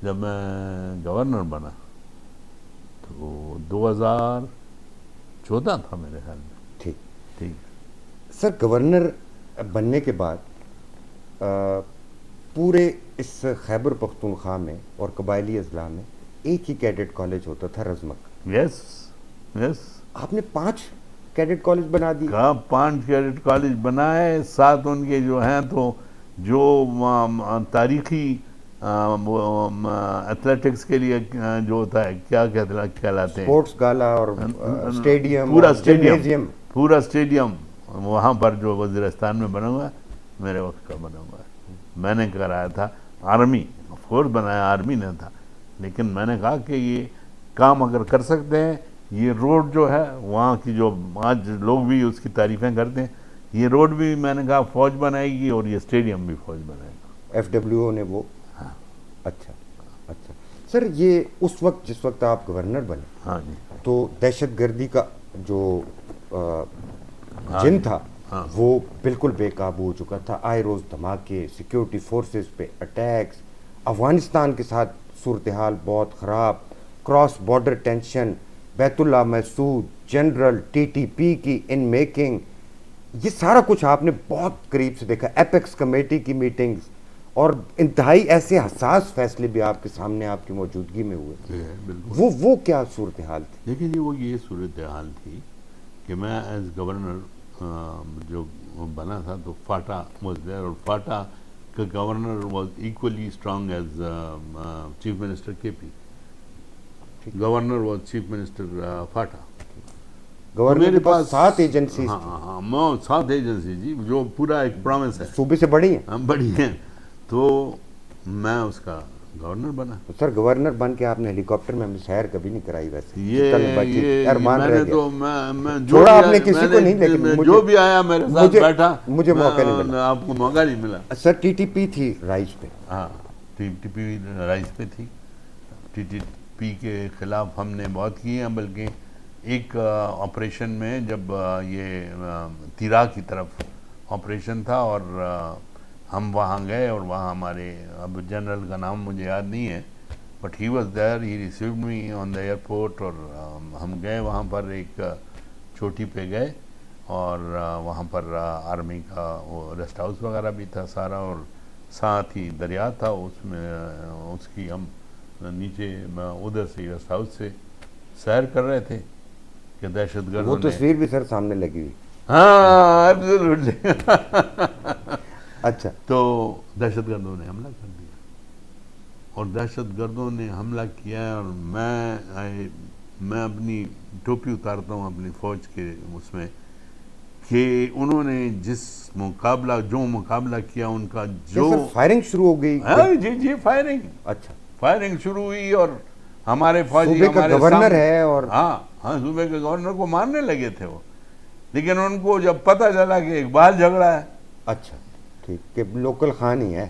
جب میں گورنر بنا تو 2014 تھا میرے خیال میں. ٹھیک. سر گورنر بننے کے بعد پورے اس خیبر پختونخوا میں اور قبائلی اضلاع میں ایک ہی کیڈٹ کالج ہوتا تھا، رزمک. یس. آپ نے 5 کیڈٹ کالج بنا دی. 5 کیڈٹ کالج بنائے، 7 ان کے جو ہیں تو جو تاریخی ایتھلیٹکس کے لیے جو ہوتا ہے کیا کہلاتے ہیں اسپورٹس گالا اور اسٹیڈیم، پورا اسٹیڈیم، جمنیزیم، پورا اسٹیڈیم وہاں پر جو وزیرستان میں بنا ہوا ہے میرے وقت کا بنا ہوا ہے. میں نے کرایا تھا، آرمی آف کورس بنایا آرمی نے تھا، لیکن میں نے کہا کہ یہ کام اگر کر سکتے ہیں، یہ روڈ جو ہے وہاں کی جو آج لوگ بھی اس کی تعریفیں کرتے ہیں، یہ روڈ بھی میں نے کہا فوج بنائے گی اور یہ اسٹیڈیم بھی فوج بنائے گا. FWO نے وہ. اچھا اچھا سر، یہ اس وقت جس وقت آپ گورنر بنے، ہاں جی، تو دہشت گردی کا جو جن تھا وہ بالکل بے قابو ہو چکا تھا. آئے روز دھماکے، سیکیورٹی فورسز پہ اٹیکس، افغانستان کے ساتھ صورتحال بہت خراب، کراس بارڈر ٹینشن، بیت اللہ محسود، جنرل TTP کی ان میکنگ، یہ سارا کچھ آپ نے بہت قریب سے دیکھا. ایپیکس کمیٹی کی میٹنگز اور انتہائی ایسے حساس فیصلے بھی آپ کے سامنے آپ کی موجودگی میں ہوئے. بالکل. وہ کیا صورتحال تھی؟ دیکھیں جی، وہ یہ صورتحال تھی کہ میں ایز گورنر جو بنا تھا تو فاٹا واز دیئر، اور فاٹا کا governor was equally strong as chief minister KP. Governor was chief minister FATA. Governor کے پاس 7 ایجنسیز، ہاں 7 ایجنسی جی، جو پورا ایک پرومس ہے، صوبے سے بڑی ہیں. ہم بڑی ہیں. تو میں اس کا گورنر بنا. سر گورنر بن کے آپ نے ہیلی کاپٹر میں ہمیں سیر کبھی نہیں کرائی، ویسے یہ ارمان میں رہ نے گیا. تو میں چھوڑا آپ نے کسی کو نہیں، لیکن جو بھی آیا میرے ساتھ بیٹھا، مجھے موقع نہیں ملا. آپ کو موقع نہیں ملا. سر TTP تھی رائز پہ. ہاں TTP رائز پہ تھی. TTP کے خلاف ہم نے بہت کیے ہیں، بلکہ ایک آپریشن میں جب یہ تیرا کی طرف آپریشن تھا اور ہم وہاں گئے، اور وہاں ہمارے اب جنرل کا نام مجھے یاد نہیں ہے، but he was there, he received me on the airport. اور ہم گئے وہاں پر، ایک چوٹی پہ گئے، اور وہاں پر آرمی کا وہ ریسٹ ہاؤس وغیرہ بھی تھا سارا، اور ساتھ ہی دریا تھا، اس میں اس کی ہم نیچے ادھر سے ریسٹ ہاؤس سے سیر کر رہے تھے کہ دہشت گردوں وہ نے، تصویر بھی سر سامنے لگی ہوئی. ہاں ایبسولوٹلی. اچھا. تو دہشت گردوں نے حملہ کر دیا، اور دہشت گردوں نے حملہ کیا ہے، اور میں اپنی ٹوپی اتارتا ہوں اپنی فوج کے اس میں، کہ انہوں نے جس مقابلہ کیا ان کا جو سر فائرنگ شروع ہو گئی. جی فائرنگ. اچھا. فائرنگ شروع ہوئی، اور ہمارے فوجی صوبے کا ہمارے گورنر ہے، اور ہاں صوبے کے گورنر کو مارنے لگے تھے وہ، لیکن ان کو جب پتہ چلا کہ اقبال جھگڑا ہے، اچھا ٹھیک، کہ لوکل خان ہی ہے،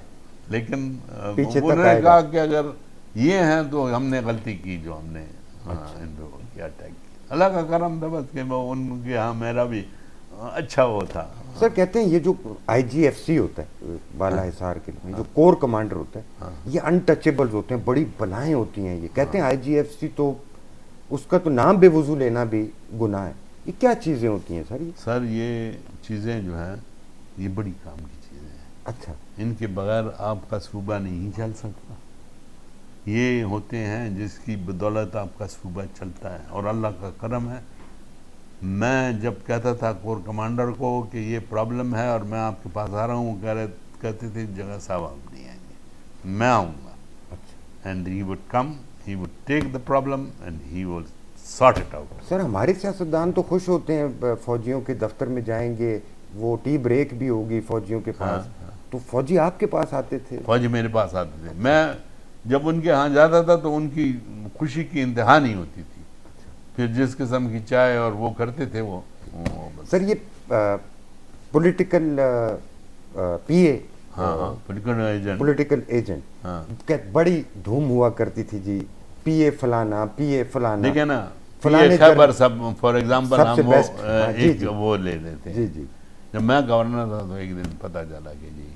لیکن پیچھے انہوں تک نے آئے کہا گا. کہ اگر یہ ہیں تو ہم نے غلطی کی جو ہم نے ان پہ کیا اٹیک کیا. اللہ کا کرم تھا بس کہ ان کے ہاں میرا بھی اچھا وہ تھا. سر کہتے ہیں یہ جو IGFC ہوتا ہے بالا حصار کے لیے، جو کور کمانڈر ہوتا ہے، یہ انٹچیبلز ہوتے ہیں، بڑی بلائیں ہوتی ہیں. یہ کہتے ہیں IGFC تو اس کا تو نام بے وضو لینا بھی گناہ ہے. یہ کیا چیزیں ہوتی ہیں سر؟ سر یہ چیزیں جو ہیں یہ بڑی کام کی چیزیں ہیں. اچھا. ان کے بغیر آپ کا صوبہ نہیں چل سکتا. یہ ہوتے ہیں جس کی بدولت آپ کا صوبہ چلتا ہے، اور اللہ کا کرم ہے. میں جب کہتا تھا کور کمانڈر کو کہ یہ پرابلم ہے اور میں آپ کے پاس آ رہا ہوں، کہتے تھے جگہ صاحب آپ نہیں آئیں گے، میں آؤں گا. And he would come, he would take the problem and he will sort it out. Sir ہمارے سیاستدان تو خوش ہوتے ہیں، فوجیوں کے دفتر میں جائیں گے، وہ ٹی بریک بھی ہوگی فوجیوں کے پاس، تو فوجی آپ کے پاس آتے تھے؟ فوجی میرے پاس آتے تھے. میں جب ان کے ہاں جاتا تھا تو ان کی خوشی کی انتہا نہیں ہوتی تھی. پھر جس قسم کی چائے اور وہ کرتے تھے وہ سر یہ پولیٹیکل PA، پولیٹیکل ایجنٹ، بڑی دھوم ہوا کرتی تھی جی، PA فلانا، PA فلانا. دیکھیں نا، خیبر سب فار ایگزامپل ہم ایک وہ لے لیتے ہیں. جی جب میں گورنر تھا تو ایک دن پتہ چلا کہ جی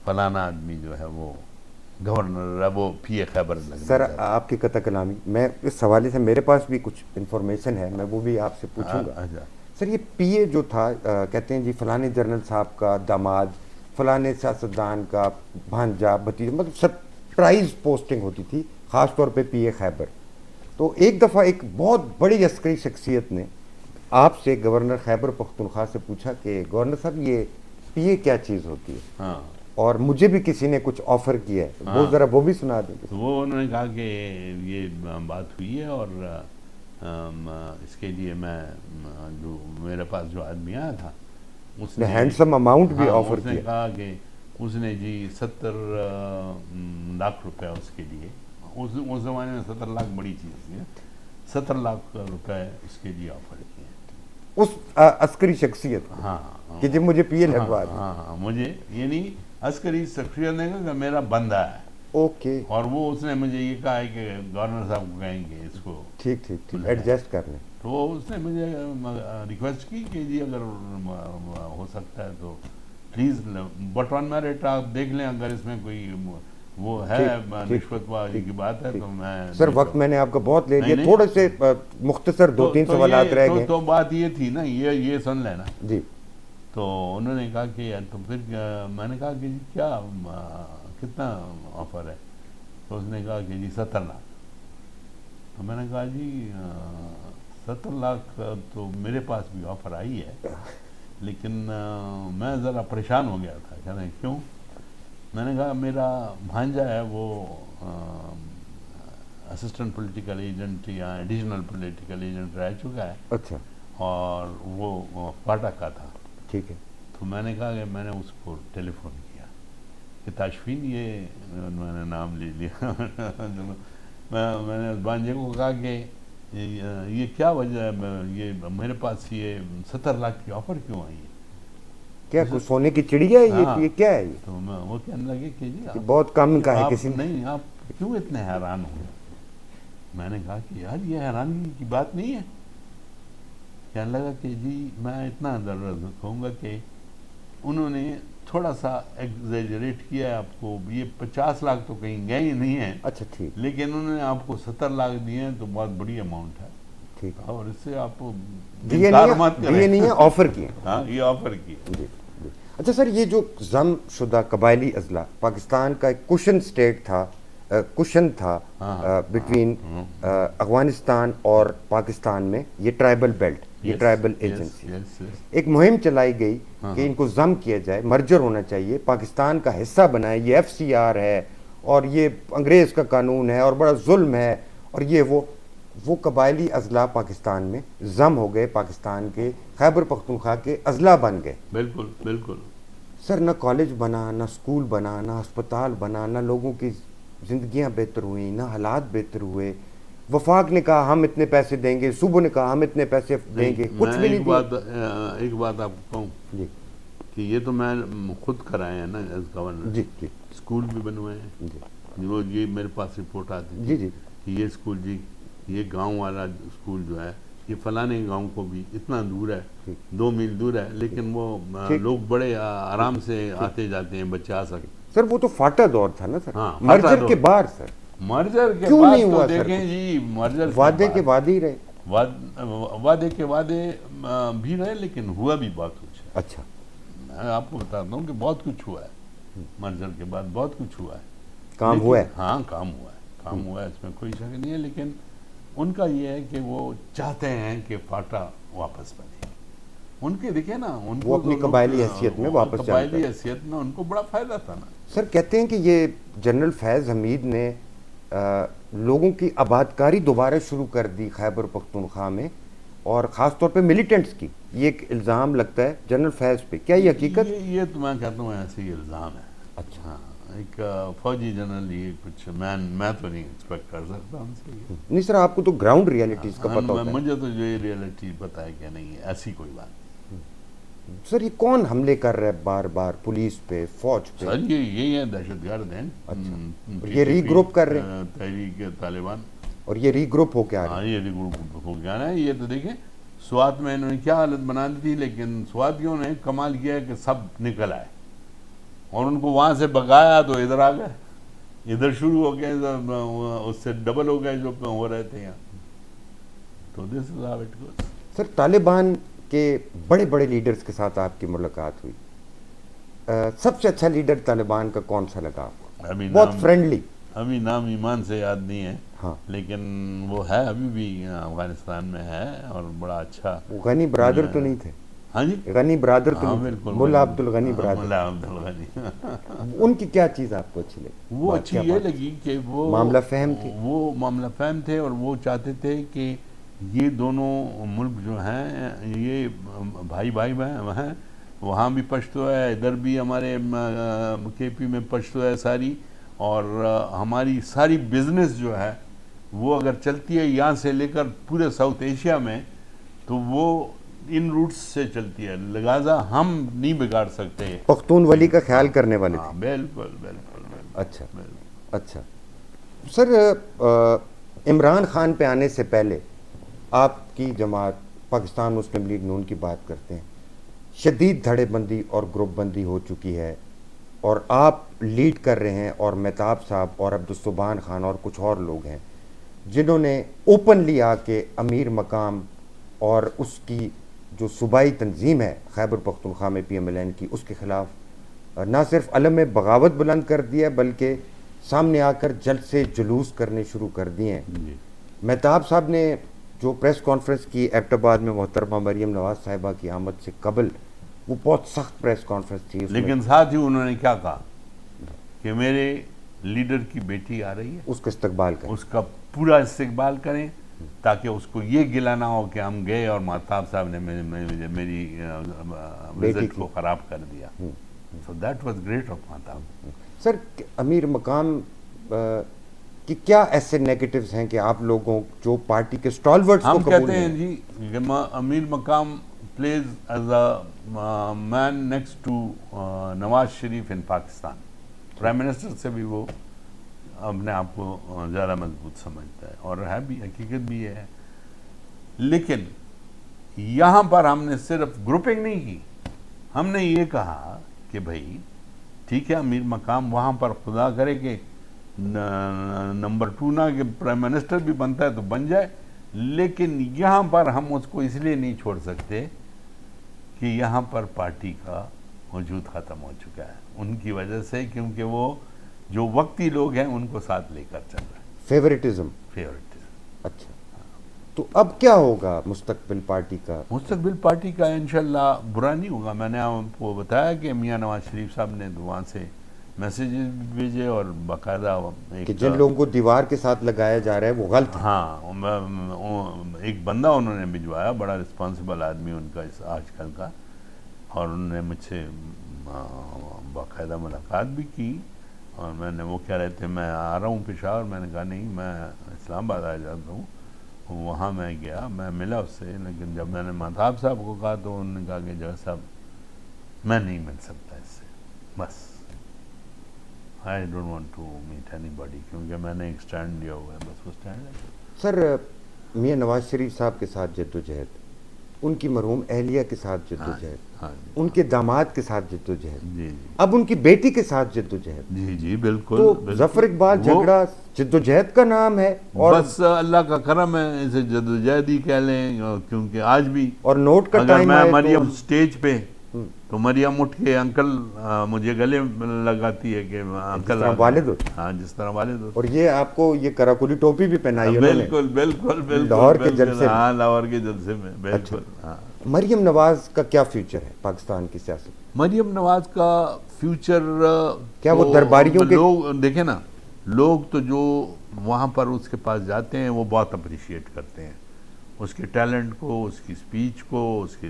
فلانا آدمی جو ہے وہ گورنر ہے، وہ PA خیبر لگ. سر آپ کی قطع کلامی، میں اس حوالے سے میرے پاس بھی کچھ انفارمیشن ہے، میں وہ بھی آپ سے پوچھوں گا. سر یہ PA جو تھا، کہتے ہیں جی فلانے جنرل صاحب کا داماد، فلانے سیاستدان کا بھانجا بھتیجا، مطلب سرپرائز پوسٹنگ ہوتی تھی، خاص طور پہ PA خیبر. تو ایک دفعہ ایک بہت بڑی عسکری شخصیت نے آپ سے، گورنر خیبر پختونخوا سے، پوچھا کہ گورنر صاحب یہ PA کیا چیز ہوتی ہے؟ اور مجھے بھی کسی نے کچھ آفر کیا ہے، وہ ذرا وہ بھی سنا دیں گے؟ تو وہ انہوں نے کہا کہ یہ بات ہوئی ہے اور اس کے لیے میں جو میرے پاس جو آدمی آیا تھا اس نے ہینڈسم اماؤنٹ بھی آفر اس نے کیا. کہا کہ اس نے جی 70 لاکھ روپے اس کے لیے، اس زمانے میں 70 لاکھ بڑی چیز تھی، 70 لاکھ روپے اس کے لیے آفر کیے اس عسکری شخصیت کو. ہاں کہ جب مجھے پی اے لگوا دیں. ہاں مجھے یعنی عسکری شخصیت نے کہا کہ میرا بندہ ہے، اوکے اور وہ اس نے مجھے یہ کہا ہے کہ گورنر صاحب کو کہیں گے اس کو ٹھیک ٹھیک ٹھیک ایڈجسٹ کر لیں. تو اس نے مجھے ریکویسٹ کی کہ جی اگر ہو سکتا ہے تو پلیز بٹ آن میرٹ آپ دیکھ لیں، اگر اس میں کوئی وہ ہے رشوت بازی کی بات ہے تو میں سر وقت میں نے آپ کا بہت لے لیا، تھوڑے سے مختصر 2-3 سوالات رہ گئے. تو بات یہ تھی نا، یہ سن لینا جی. تو انہوں نے کہا کہ تو پھر میں نے کہا کہ جی کیا کتنا آفر ہے؟ تو اس نے کہا کہ جی 70 لاکھ. تو میں نے کہا جی 70 لاکھ تو میرے پاس بھی آفر آئی ہے، لیکن میں ذرا پریشان ہو گیا تھا. کہنا کیوں؟ میں نے کہا میرا بھانجا ہے وہ اسسٹنٹ پولیٹیکل ایجنٹ یا ایڈیشنل پولیٹیکل ایجنٹ رہ چکا ہے. اچھا اور وہ فاٹا کا تھا. ٹھیک ہے. تو میں نے کہا کہ میں نے اس کو ٹیلی فون کیا کہ تاشفین، یہ میں نے نام لے لیا میں نے اس بانجے کو کہا کہ یہ کیا وجہ ہے، یہ میرے پاس یہ 70 لاکھ کی آفر کیوں آئی ہے؟ کیا کوئی سونے کی چڑیا ہے یہ کیا ہے یہ؟ تو وہ کہنے لگے کہ جی بہت کم کا ہے کسی نے. نہیں، آپ کیوں اتنے حیران ہو؟ میں نے کہا کہ یار یہ حیرانی کی بات نہیں ہے. کہنے لگا کہ جی میں اتنا ضرورت کہوں گا کہ انہوں نے تھوڑا سا ایگزیجریٹ کیا ہے آپ کو، یہ 50 لاکھ تو کہیں گئے ہی نہیں ہیں. اچھا ٹھیک. لیکن انہوں نے آپ کو 70 لاکھ دیے ہیں تو بہت بڑی اماؤنٹ ہے. ٹھیک. اور اس سے آپ دیے نہیں ہے، آفر کیے. ہاں یہ آفر کی. جی جی. اچھا سر، یہ جو ضم شدہ قبائلی اضلاع پاکستان کا ایک کوشن اسٹیٹ تھا، کوشن تھا بٹوین افغانستان اور پاکستان میں، یہ ٹرائبل بیلٹ، یہ ٹرائبل ایجنسی، ایک مہم چلائی گئی کہ ان کو ضم کیا جائے، مرجر ہونا چاہیے، پاکستان کا حصہ بنائے. یہ FCR ہے اور یہ انگریز کا قانون ہے اور بڑا ظلم ہے. اور یہ وہ قبائلی اضلاع پاکستان میں ضم ہو گئے، پاکستان کے خیبر پختونخوا کے اضلاع بن گئے. بالکل بالکل. سر نہ کالج بنا، نہ اسکول بنا، نہ ہسپتال بنا، نہ لوگوں کی زندگیاں بہتر ہوئیں، نہ حالات بہتر ہوئے. وفاق نے کہا ہم اتنے پیسے دیں گے، صوبوں نے کہا ہم اتنے پیسے دیں گے، کچھ بھی نہیں دیا. ایک بات آپ کو کہوں جی کہ یہ تو میں خود کرائے ہیں نا ایز گورنر. جی جی اسکول بھی بنوائے ہیں. جی وہ یہ میرے پاس رپورٹ آتی جی جی کہ یہ اسکول جی، یہ گاؤں والا اسکول جو ہے یہ فلانے گاؤں کو بھی اتنا دور ہے، 2 میل دور ہے، لیکن وہ لوگ بڑے آرام سے آتے جاتے ہیں، بچے آ سکتے. سر وہ تو فاٹا دور تھا نا سر، ہاں، مرجر کے بعد. سر مرجر کے کیوں بعد نہیں ہوا تو سر؟ دیکھیں جی، مرجر وعدے کے وعدے ہی رہے. وعدے کے وعدے بھی رہے، لیکن ہوا بھی بہت کچھ ہے. اچھا. میں آپ کو بتاتا ہوں کہ بہت کچھ ہوا ہے مرجر کے بعد، بہت کچھ ہوا ہے. کام ہوا ہے. ہاں کام ہوا ہے، کام ہوا ہے، اس میں کوئی شک نہیں ہے. لیکن ان کا یہ ہے کہ وہ چاہتے ہیں کہ فاٹا واپس بنے. ان کے دیکھیں نا، ان کو اپنی قبائلی حیثیت میں واپس جانا، قبائلی حیثیت میں ان کو بڑا فائدہ تھا نا. سر کہتے ہیں کہ یہ جنرل فیض حمید نے لوگوں کی آبادکاری دوبارہ شروع کر دی خیبر پختونخوا میں، اور خاص طور پہ ملیٹنٹس کی. یہ ایک الزام لگتا ہے جنرل فیض پہ، کیا یہ حقیقت؟ یہ تو میں کہتا ہوں ایسے ہی الزام ہے. اچھا. ہاں، ایک فوجی جنرل یہ کچھ میں تو نہیں ایکسپیکٹ کر سکتا ان سے. نہیں سر، آپ کو تو گراؤنڈ ریئلٹیز کا پتہ ہوتا ہے. مجھے تو یہ ریئلٹی پتہ ہے کہ نہیں ایسی کوئی بات نہیں. سر یہ کون حملے کر رہا ہے بار بار پولیس پہ، فوج پہ؟ سر یہی ہیں دہشت گرد ہیں. اچھا. یہ ری گروپ کر رہے ہیں، تحریک طالبان. اور یہ ری گروپ ہو کے آ رہے ہیں. ہاں یہ ری گروپ ہو کے آ رہا ہے. یہ تو دیکھیں سوات میں انہوں نے کیا حالت بنا دی تھی، لیکن سواتیوں نے کمال کیا کہ سب نکل آئے اور ان کو وہاں سے بگایا تو ادھر آ گئے. ادھر شروع ہو گئے، اس سے ڈبل ہو گئے جو ہو رہے تھے یہاں. تو دس از ہاؤ اٹ گوز. سر طالبان کے بڑے بڑے لیڈرز کے ساتھ آپ کی ملاقات ہوئی، سب سے اچھا لیڈر طالبان کا کون سا لگا آپ کو؟ بہت فرینڈلی. ابھی نام ایمان سے یاد نہیں ہے. ہاں لیکن وہ ہے، ابھی بھی افغانستان میں ہے اور بڑا اچھا. غنی برادر تو نہیں تھے؟ ہاں جی، غنی برادر تو ہاں نہیں تھے؟ بالکل، ملا عبد الغنی برادر. ملا عبد الغنی ان کی کیا چیز آپ کو اچھی لگی؟ وہ اچھی یہ لگی کہ وہ معاملہ فہم تھی، وہ معاملہ فہم تھے، اور وہ چاہتے تھے کہ یہ دونوں ملک جو ہیں یہ بھائی بھائی ہیں، وہاں بھی پشتو ہے، ادھر بھی ہمارے کے پی میں پشتو ہے ساری، اور ہماری ساری بزنس جو ہے وہ اگر چلتی ہے یہاں سے لے کر پورے ساؤتھ ایشیا میں تو وہ ان روٹس سے چلتی ہے، لہٰذا ہم نہیں بگاڑ سکتے۔ پختون ولی کا خیال کرنے والے ہاں تھے۔ بالکل بالکل بالکل۔ اچھا اچھا سر، عمران خان پہ آنے سے پہلے آپ کی جماعت پاکستان مسلم لیگ نون کی بات کرتے ہیں، شدید دھڑے بندی اور گروپ بندی ہو چکی ہے، اور آپ لیڈ کر رہے ہیں، اور مہتاب صاحب اور عبدالسبحان خان اور کچھ اور لوگ ہیں جنہوں نے اوپنلی آ کے امیر مقام اور اس کی جو صوبائی تنظیم ہے خیبر پختونخوا میں پی ایم ایل این کی، اس کے خلاف نہ صرف علم بغاوت بلند کر دیا بلکہ سامنے آ کر جلسے جلوس کرنے شروع کر دیے ہیں۔ جی مہتاب صاحب نے جو پریس کانفرنس کی ایبٹ آباد میں محترمہ مریم نواز صاحبہ کی آمد سے قبل، وہ بہت سخت پریس کانفرنس تھی، اس میں لیکن ساتھ ہی انہوں نے کیا کہا کہ میرے لیڈر کی بیٹی آ رہی ہے، اس کا استقبال کریں۔ اس کا پورا استقبال کریں تاکہ اس کو یہ گلہ نہ ہو کہ ہم گئے اور مہتاب صاحب نے میری وزٹ کو خراب کر دیا۔ So that was great of Mahtab. Sir, امیر مقام کی کیا ایسے نیگیٹیوز ہیں کہ آپ لوگوں جو پارٹی کے اسٹالورٹس کو ہم قبول کہتے ہیں نہیں؟ جی کہ Amir Muqam plays as a man next to Nawaz Sharif in Pakistan. Prime minister سے بھی وہ اپنے آپ کو زیادہ مضبوط سمجھتا ہے، اور ہے بھی، حقیقت بھی یہ ہے۔ لیکن یہاں پر ہم نے صرف گروپنگ نہیں کی، ہم نے یہ کہا کہ بھائی ٹھیک ہے، امیر مقام وہاں پر خدا کرے کہ نمبر 2 نہ کہ پرائم منسٹر بھی بنتا ہے تو بن جائے، لیکن یہاں پر ہم اس کو اس لیے نہیں چھوڑ سکتے کہ یہاں پر پارٹی کا وجود ختم ہو چکا ہے ان کی وجہ سے، کیونکہ وہ جو وقتی لوگ ہیں ان کو ساتھ لے کر چل رہے ہیں۔ فیورٹزم۔ اچھا، تو اب کیا ہوگا مستقبل پارٹی کا؟ مستقبل پارٹی کا انشاءاللہ برا نہیں ہوگا۔ میں نے آپ کو بتایا کہ میاں نواز شریف صاحب نے وہاں سے میسیجز بھیجے، اور باقاعدہ کہ جن لوگوں کو دیوار کے ساتھ لگایا جا رہا ہے وہ غلط ہے۔ ہاں، ایک بندہ انہوں نے بھجوایا، بڑا رسپانسبل آدمی ان کا اس آج کل کا، اور انہوں نے مجھ سے باقاعدہ ملاقات بھی کی، اور میں نے وہ کہہ رہے تھے میں آ رہا ہوں پشاور، میں نے کہا نہیں، میں اسلام آباد آ جاتا ہوں۔ وہاں میں گیا، میں ملا اس سے، لیکن جب میں نے مہتاب صاحب کو کہا تو انہوں نے کہا کہ جواد صاحب میں نہیں مل سکتا اس سے، بس I don't want to meet anybody، کیونکہ میں نے ایک سٹینڈ لیا ہوا ہے، بس وہ سٹینڈ ہے۔ سر، میاں نواز شریف صاحب کے ساتھ جد و جہد، ان کی مرحوم اہلیہ کے ساتھ جد و جہد، ان کے داماد کے ساتھ جد و جہد، جی اب ان کی بیٹی کے ساتھ جد و جہد، جی بالکل۔ تو ظفر اقبال جھگڑا جد و جہد کا نام ہے، اور بس اللہ کا کرم ہے، اسے جدوجہد ہی کہہ لیں، کیونکہ آج بھی اور نوٹ کا اگر ٹائم میں آئے مریم سٹیج پہ تو مریم اٹھ کے انکل مجھے گلے لگاتی ہے کہ انکل والد ہوتے، ہاں جس طرح والد ہوتے، اور یہ آپ کو یہ کراکولی ٹوپی بھی پہنائی انہوں نے بالکل بالکل بالکل لاہور کے جلسے میں۔ ہاں لاہور کے جلسے میں، بالکل۔ ہاں، مریم نواز کا کیا فیوچر ہے پاکستان کی سیاست؟ مریم نواز کا فیوچر کیا وہ درباریوں کے لوگ دیکھیں نا، لوگ تو جو وہاں پر اس کے پاس جاتے ہیں وہ بہت اپریشیٹ کرتے ہیں اس کے ٹیلنٹ کو، اس کی سپیچ کو، اس کی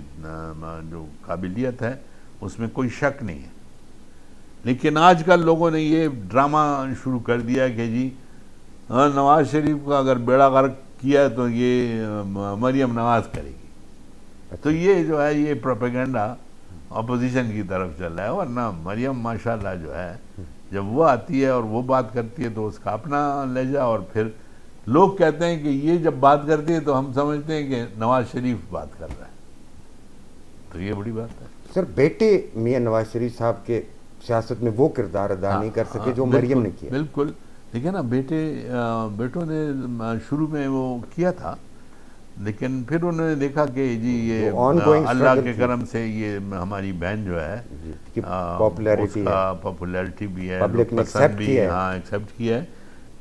جو قابلیت ہے، اس میں کوئی شک نہیں ہے۔ لیکن آج کل لوگوں نے یہ ڈرامہ شروع کر دیا کہ جی نواز شریف کا اگر بیڑا غرق کیا تو یہ مریم نواز کرے گی، تو یہ جو ہے یہ پروپیگنڈا اپوزیشن کی طرف چل رہا ہے، ورنہ مریم ماشاءاللہ جو ہے جب وہ آتی ہے اور وہ بات کرتی ہے تو اس کا اپنا لہجہ، اور پھر لوگ کہتے ہیں کہ یہ جب بات کرتی ہے تو ہم سمجھتے ہیں کہ نواز شریف بات کر رہا ہے، تو یہ بڑی بات ہے۔ سر، بیٹے میاں نواز شریف صاحب کے سیاست میں وہ کردار ادا نہیں کر سکے جو مریم نے کیا؟ بالکل، دیکھیں نا، بیٹوں نے شروع میں وہ کیا تھا، لیکن پھر انہوں نے دیکھا کہ جی یہ اللہ کے کرم سے یہ ہماری بہن جو ہے اس کا پاپولیرٹی بھی ہے، پبلک نے پسند بھی، ہاں ایکسیپٹ کیا ہے،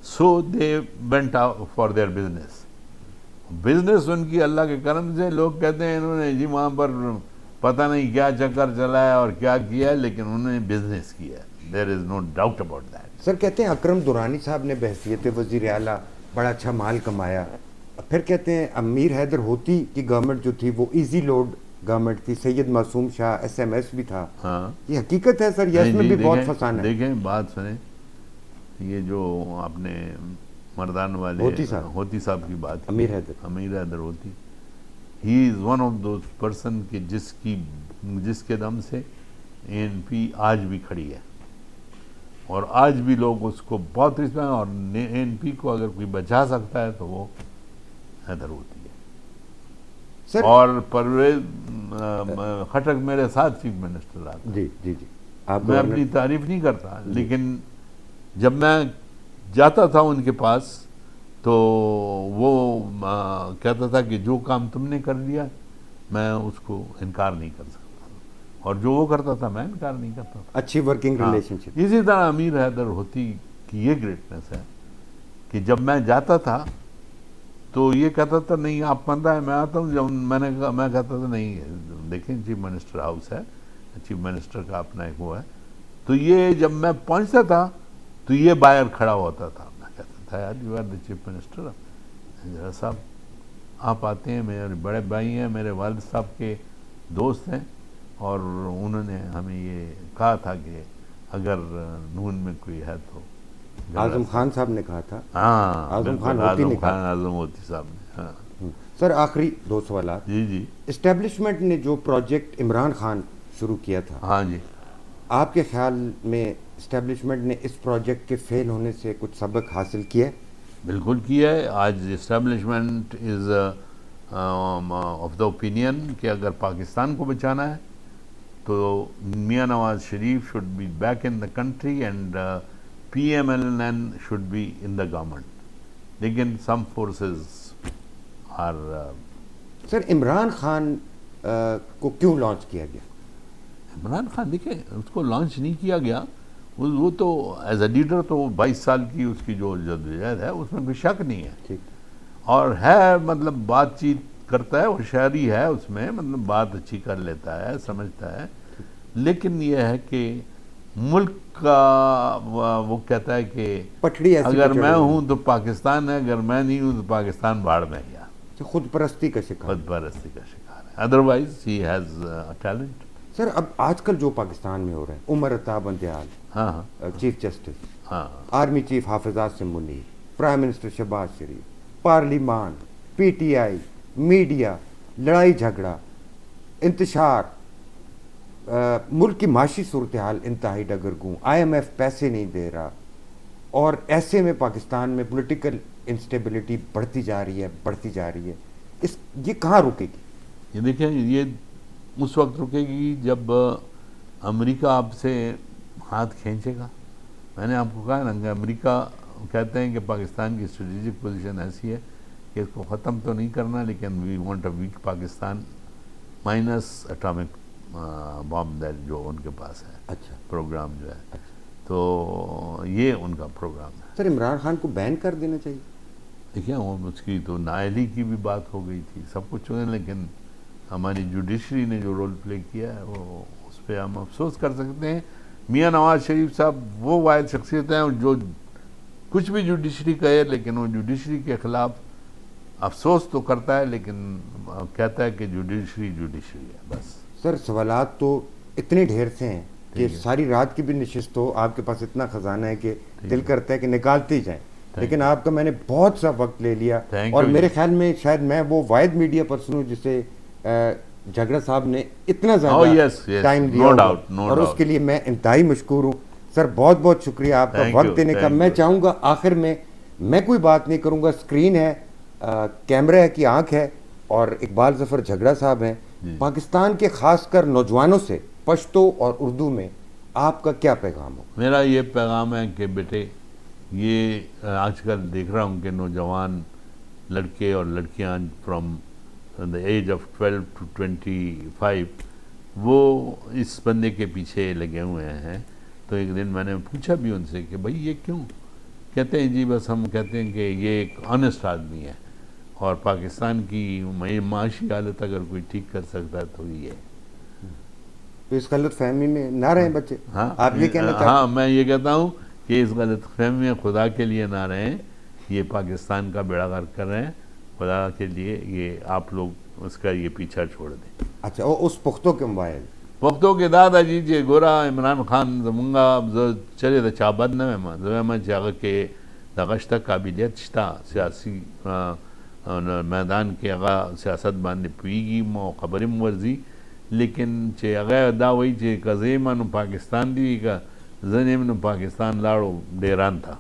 so they went for their business ان کی اللہ کے کرم سے۔ لوگ کہتے ہیں انہوں نے جی وہاں پر پتہ نہیں کیا چکر چلایا اور کیا کیا ہے، لیکن انہوں نے بزنس کیا ہے، there is no doubt about that. سر کہتے ہیں اکرم دورانی صاحب نے بحیثیت وزیر اعلیٰ بڑا اچھا مال کمایا، پھر کہتے ہیں امیر حیدر ہوتی کی گورنمنٹ جو تھی وہ ایزی لوڈ گورنمنٹ تھی، سید معصوم شاہ ایس ایم ایس بھی تھا. ہاں یہ حقیقت ہے سر یا اس میں بھی بہت فسانہ ہے؟ دیکھیں بات سنیں، یہ جو آپ نے مردان والے ہوتی صاحب کی بات، امیر حیدر ہوتی، he is one of those person کہ جس کے دم سے اے این پی آج بھی کھڑی ہے، اور آج بھی لوگ اس کو بہت رسپیکٹ، اور اے این پی کو اگر کوئی بچا سکتا ہے تو وہ حیدر ہوتی ہے. سر اور پرویز خٹک میرے ساتھ چیف منسٹر رہا تھا. جی جی جی میں اپنی تعریف نہیں کرتا، لیکن جب میں جاتا تھا ان کے پاس تو وہ کہتا تھا کہ جو کام تم نے کر لیا میں اس کو انکار نہیں کر سکتا، اور جو وہ کرتا تھا میں انکار نہیں کرتا تھا. اچھی ورکنگ ریلیشن شپ. اسی طرح امیر حیدر ہوتی کی یہ گریٹنس ہے کہ جب میں جاتا تھا تو یہ کہتا تھا نہیں آپ مانتا ہے میں آتا ہوں. جب میں کہتا تھا نہیں دیکھیں چیف منسٹر ہاؤس ہے، چیف منسٹر کا اپنا ایک وہ ہے، تو یہ جب میں پہنچتا تھا تو یہ باہر کھڑا ہوتا تھا. میں کہتا تھا یار you are the chief minister, حضرت صاحب آپ آتے ہیں، میرے بڑے بھائی ہیں، میرے والد صاحب کے دوست ہیں، اور انہوں نے ہمیں یہ کہا تھا کہ اگر نون میں کوئی ہے تو اعظم خان صاحب نے کہا تھا. ہاں اعظم خان ہوتی صاحب نے. ہاں سر آخری دو سوالات. جی اسٹیبلشمنٹ نے جو پروجیکٹ عمران خان شروع کیا تھا، ہاں جی، آپ کے خیال میں اسٹیبلشمنٹ نے اس پروجیکٹ کے فیل ہونے سے کچھ سبق حاصل کیا ہے؟ بالکل کیا ہے. آج establishment is of the opinion کہ اگر پاکستان کو بچانا ہے تو Mian Nawaz Sharif should be back in the country and P M L N should be in the government. لیکن some forces are sir Imran Khan کو کیوں لانچ کیا گیا؟ عمران خان دیکھیں اس کو لانچ نہیں کیا گیا، وہ تو ایز اے لیڈر تو 22 سال کی اس کی جو جدوجہد ہے اس میں کوئی شک نہیں ہے. ٹھیک. اور ہے مطلب بات چیت کرتا ہے، ہوشیاری ہے اس میں، مطلب بات اچھی کر لیتا ہے، سمجھتا ہے. لیکن یہ ہے کہ ملک کا وہ کہتا ہے کہ پٹڑی ایسی اگر میں ہوں تو پاکستان ہے، اگر میں نہیں ہوں تو پاکستان باڑ میں گیا. خود پرستی کا شکار ہے. Otherwise he has talent. Sir اب آج کل جو پاکستان میں ہو رہا ہے، Umar Ata Bandial chief justice, army chief حافظ عاصم منیر، پرائم منسٹر شہباز شریف، پارلیمان، پی ٹی آئی، میڈیا، لڑائی جھگڑا، انتشار، ملک کی معاشی صورتحال انتہائی ڈگرگوں، آئی ایم ایف پیسے نہیں دے رہا، اور ایسے میں پاکستان میں پولیٹیکل انسٹیبلٹی بڑھتی جا رہی ہے. یہ کہاں رکے گی؟ یہ دیکھیں یہ اس وقت رکے گی جب امریکہ آپ سے ہاتھ کھینچے گا. میں نے آپ کو کہا نا کہ امریکہ کہتے ہیں کہ پاکستان کی اسٹریٹجک پوزیشن ایسی ہے کہ اس کو ختم تو نہیں کرنا، لیکن we want a weak Pakistan minus atomic bomb جو ان کے پاس ہے. اچھا پروگرام جو ہے، تو یہ ان کا پروگرام ہے. سر عمران خان کو بین کر دینا چاہیے. دیکھیں اس کی تو نااہلی کی بھی بات ہو گئی تھی، سب کچھ ہوئے، لیکن ہماری جوڈیشری نے جو رول پلے کیا ہے وہ اس پہ ہم افسوس کر سکتے ہیں. میاں نواز شریف صاحب وہ واحد شخصیت ہیں جو کچھ بھی جوڈیشری کہے، لیکن وہ جوڈیشری کے خلاف افسوس تو کرتا ہے، لیکن کہتا ہے کہ جوڈیشری ہے بس. سر سوالات تو اتنے ڈھیر سے ہیں کہ ساری رات کی بھی نشست ہو، آپ کے پاس اتنا خزانہ ہے کہ دل کرتا ہے کہ نکالتے ہی جائیں، لیکن آپ کا میں نے بہت سا وقت لے لیا، اور میرے خیال میں شاید میں وہ واحد میڈیا پرسن ہوں جسے جھگڑا صاحب نے اتنا زیادہ ٹائم دیا، اور اس کے لیے میں انتہائی مشکور ہوں. سر بہت بہت شکریہ آپ کا وقت دینے کا. میں چاہوں گا آخر میں کوئی بات نہیں کروں گا، اسکرین ہے، کیمرہ کی آنکھ ہے، اور اقبال ظفر جھگڑا صاحب ہیں. پاکستان کے خاص کر نوجوانوں سے پشتو اور اردو میں آپ کا کیا پیغام ہو؟ میرا یہ پیغام ہے کہ بیٹے، یہ آج کل دیکھ رہا ہوں کہ نوجوان لڑکے اور لڑکیاں from the age of 12 to 25 وہ اس بندے کے پیچھے لگے ہوئے ہیں. تو ایک دن میں نے پوچھا بھی ان سے کہ بھائی یہ کیوں؟ کہتے ہیں جی بس ہم کہتے ہیں کہ یہ ایک آنیسٹ آدمی ہے، اور پاکستان کی معاشی حالت اگر کوئی ٹھیک کر سکتا ہے تو یہ ہے. تو اس غلط فہمی میں نہ رہیں بچے. ہاں آپ یہ کہنا چاہتے ہیں؟ ہاں میں یہ کہتا ہوں کہ اس غلط فہمی میں خدا کے لیے نہ رہیں, یہ پاکستان کا بیڑا غرق کر رہے ہیں, خدا کے لیے یہ آپ لوگ اس کا یہ پیچھا چھوڑ دیں. اچھا, اس پختوں کے موبائل وقتوں کے دادا جی جے گورا عمران خان زمونگا چلے دا چابد نوے ما زوے ما چاگا کہ دغشتا قابلیت شتا سیاسی میدان کے اگا سیاست باندې پویگی مو خبرم ورزی, لیکن چے اگا دا وی چے کزیما نو پاکستان دی کا زنیم نو پاکستان لاڑو ڈیران تھا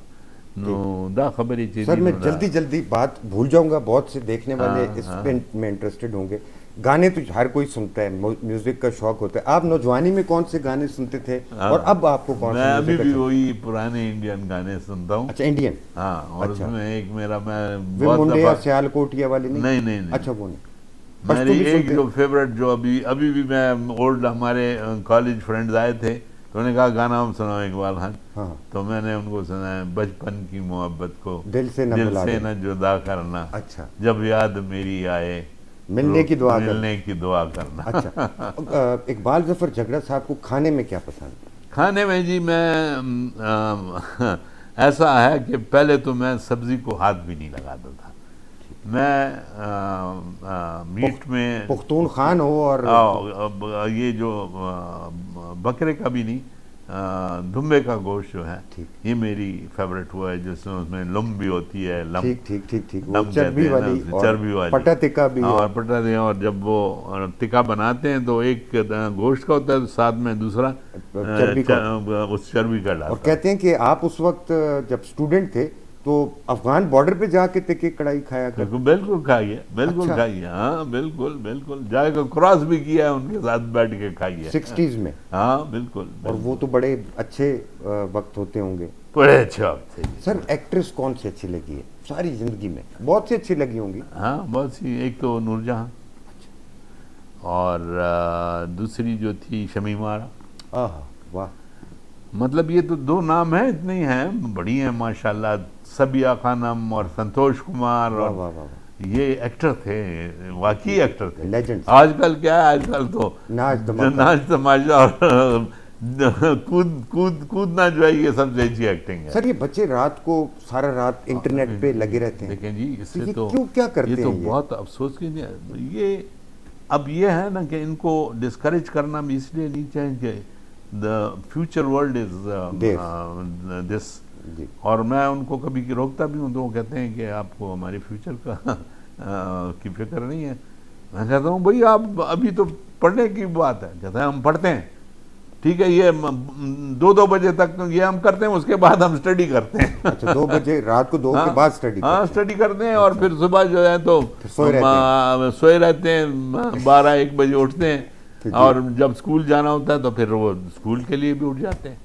نو دا خبری چیزی. سر میں جلدی بات بھول جاؤں گا, بہت سے دیکھنے والے اس میں انٹرسٹڈ ہوں گے. گانے تو ہر کوئی سنتا ہے, میوزک کا شوق ہوتا ہے. آپ نوجوانی میں کون سے گانے سنتے تھے اور اب آپ کو کون سے؟ میں ابھی بھی وہی پرانے انڈین گانے سنتا ہوں. اچھا, انڈین. ہاں, اور اس میں ایک میرا میں بہت دفعہ سیال کوٹیا والی نہیں. اچھا, وہ نہیں. میری ایک جو فیوریٹ جو ابھی بھی میں اولڈ ہمارے کالج فرینڈز آئے تھے تو انہوں نے کہا گانا ہم سناؤ اقبال خان, تو میں نے ان کو سنایا بچپن کی محبت کو دل سے نہ جدا کرنا, اچھا, جب یاد میری آئے ملنے کی دعا کرنا. اچھا, اقبال ظفر جھگڑا صاحب کو کھانے میں کیا پسند؟ کھانے میں جی میں ایسا ہے کہ پہلے تو میں سبزی کو ہاتھ بھی نہیں لگاتا تھا. میں میٹ میں پختون خان ہو اور یہ جو بکرے کا بھی نہیں, دھمبے کا گوشت جو ہے یہ میری فیوریٹ ہوا ہے, جس میں اس میں لم بھی ہوتی ہے, لم چربی والی, پٹا تکا بھی, اور پٹا تکا, اور جب وہ تکا بناتے ہیں تو ایک گوشت کا ہوتا ہے, ساتھ میں دوسرا اس چربی کا ڈالتا. اور کہتے ہیں کہ آپ اس وقت جب اسٹوڈنٹ تھے تو افغان بارڈر پہ جا کے تکے کڑھائی کھایا کرتے؟ بالکل کھائیے, ہاں بالکل جا کے کراس بھی کیا ہے ان کے ساتھ بیٹھ کے کھائیے 60s میں. ہاں بالکل. اور وہ تو بڑے اچھے وقت ہوتے ہوں گے. بڑے اچھے وقت تھے. سر ایکٹریس کون سی اچھی لگی ہے ساری زندگی میں؟ بہت سی اچھی لگی ہوں گی. ہاں بہت سی, ایک تو نور جہاں اور دوسری جو تھی شمیم آرا. واہ, مطلب یہ تو دو نام ہیں, اتنے ہی ہیں, بڑی ہیں ماشاءاللہ. سبیہ خانم اور سنتوش کمار, اور یہ ایکٹر تھے, واقعی ایکٹر تھے. لیجنڈ. آج کل کیا ہے, آج کل تو ناچ تماشا اور کودنا جو ہے یہ سب سے اچھی ایکٹنگ ہے. سر یہ بچے رات کو سارا رات انٹرنیٹ پہ لگے رہتے ہیں. دیکھیں جی, اس سے تو کیا کرتے ہیں, یہ تو بہت افسوس کی یہ اب یہ ہے نا کہ ان کو ڈسکریج کرنا بھی اس لیے نہیں چاہیے کہ دا فیوچر ورلڈ از دس. اور میں ان کو کبھی روکتا بھی ہوں تو وہ کہتے ہیں کہ آپ کو ہمارے فیوچر کا کی فکر نہیں ہے. میں کہتا ہوں بھائی آپ ابھی تو پڑھنے کی بات ہے. کہتے ہیں ہم پڑھتے ہیں, ٹھیک ہے, یہ 2 بجے تک یہ ہم کرتے ہیں, اس کے بعد ہم اسٹڈی کرتے ہیں. اچھا, 2 بجے رات کو 2 کے بعد اسٹڈی؟ ہاں اسٹڈی کرتے ہیں, اور پھر صبح جو ہے تو سوئے رہتے ہیں, 12-1 بجے اٹھتے ہیں, اور جب اسکول جانا ہوتا ہے تو پھر وہ اسکول کے لیے بھی اٹھ جاتے ہیں.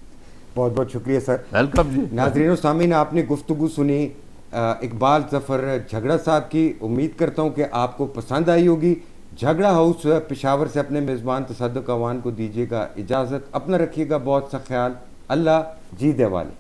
بہت بہت شکریہ سر. ویلکم جی. ناظرین و سامعین, آپ نے گفتگو سنی اقبال ظفر جھگڑا صاحب کی. امید کرتا ہوں کہ آپ کو پسند آئی ہوگی. جھگڑا ہاؤس پشاور سے اپنے میزبان تصدق اعوان کو دیجیے گا اجازت. اپنا رکھیے گا بہت سا خیال. اللہ جی دے والے.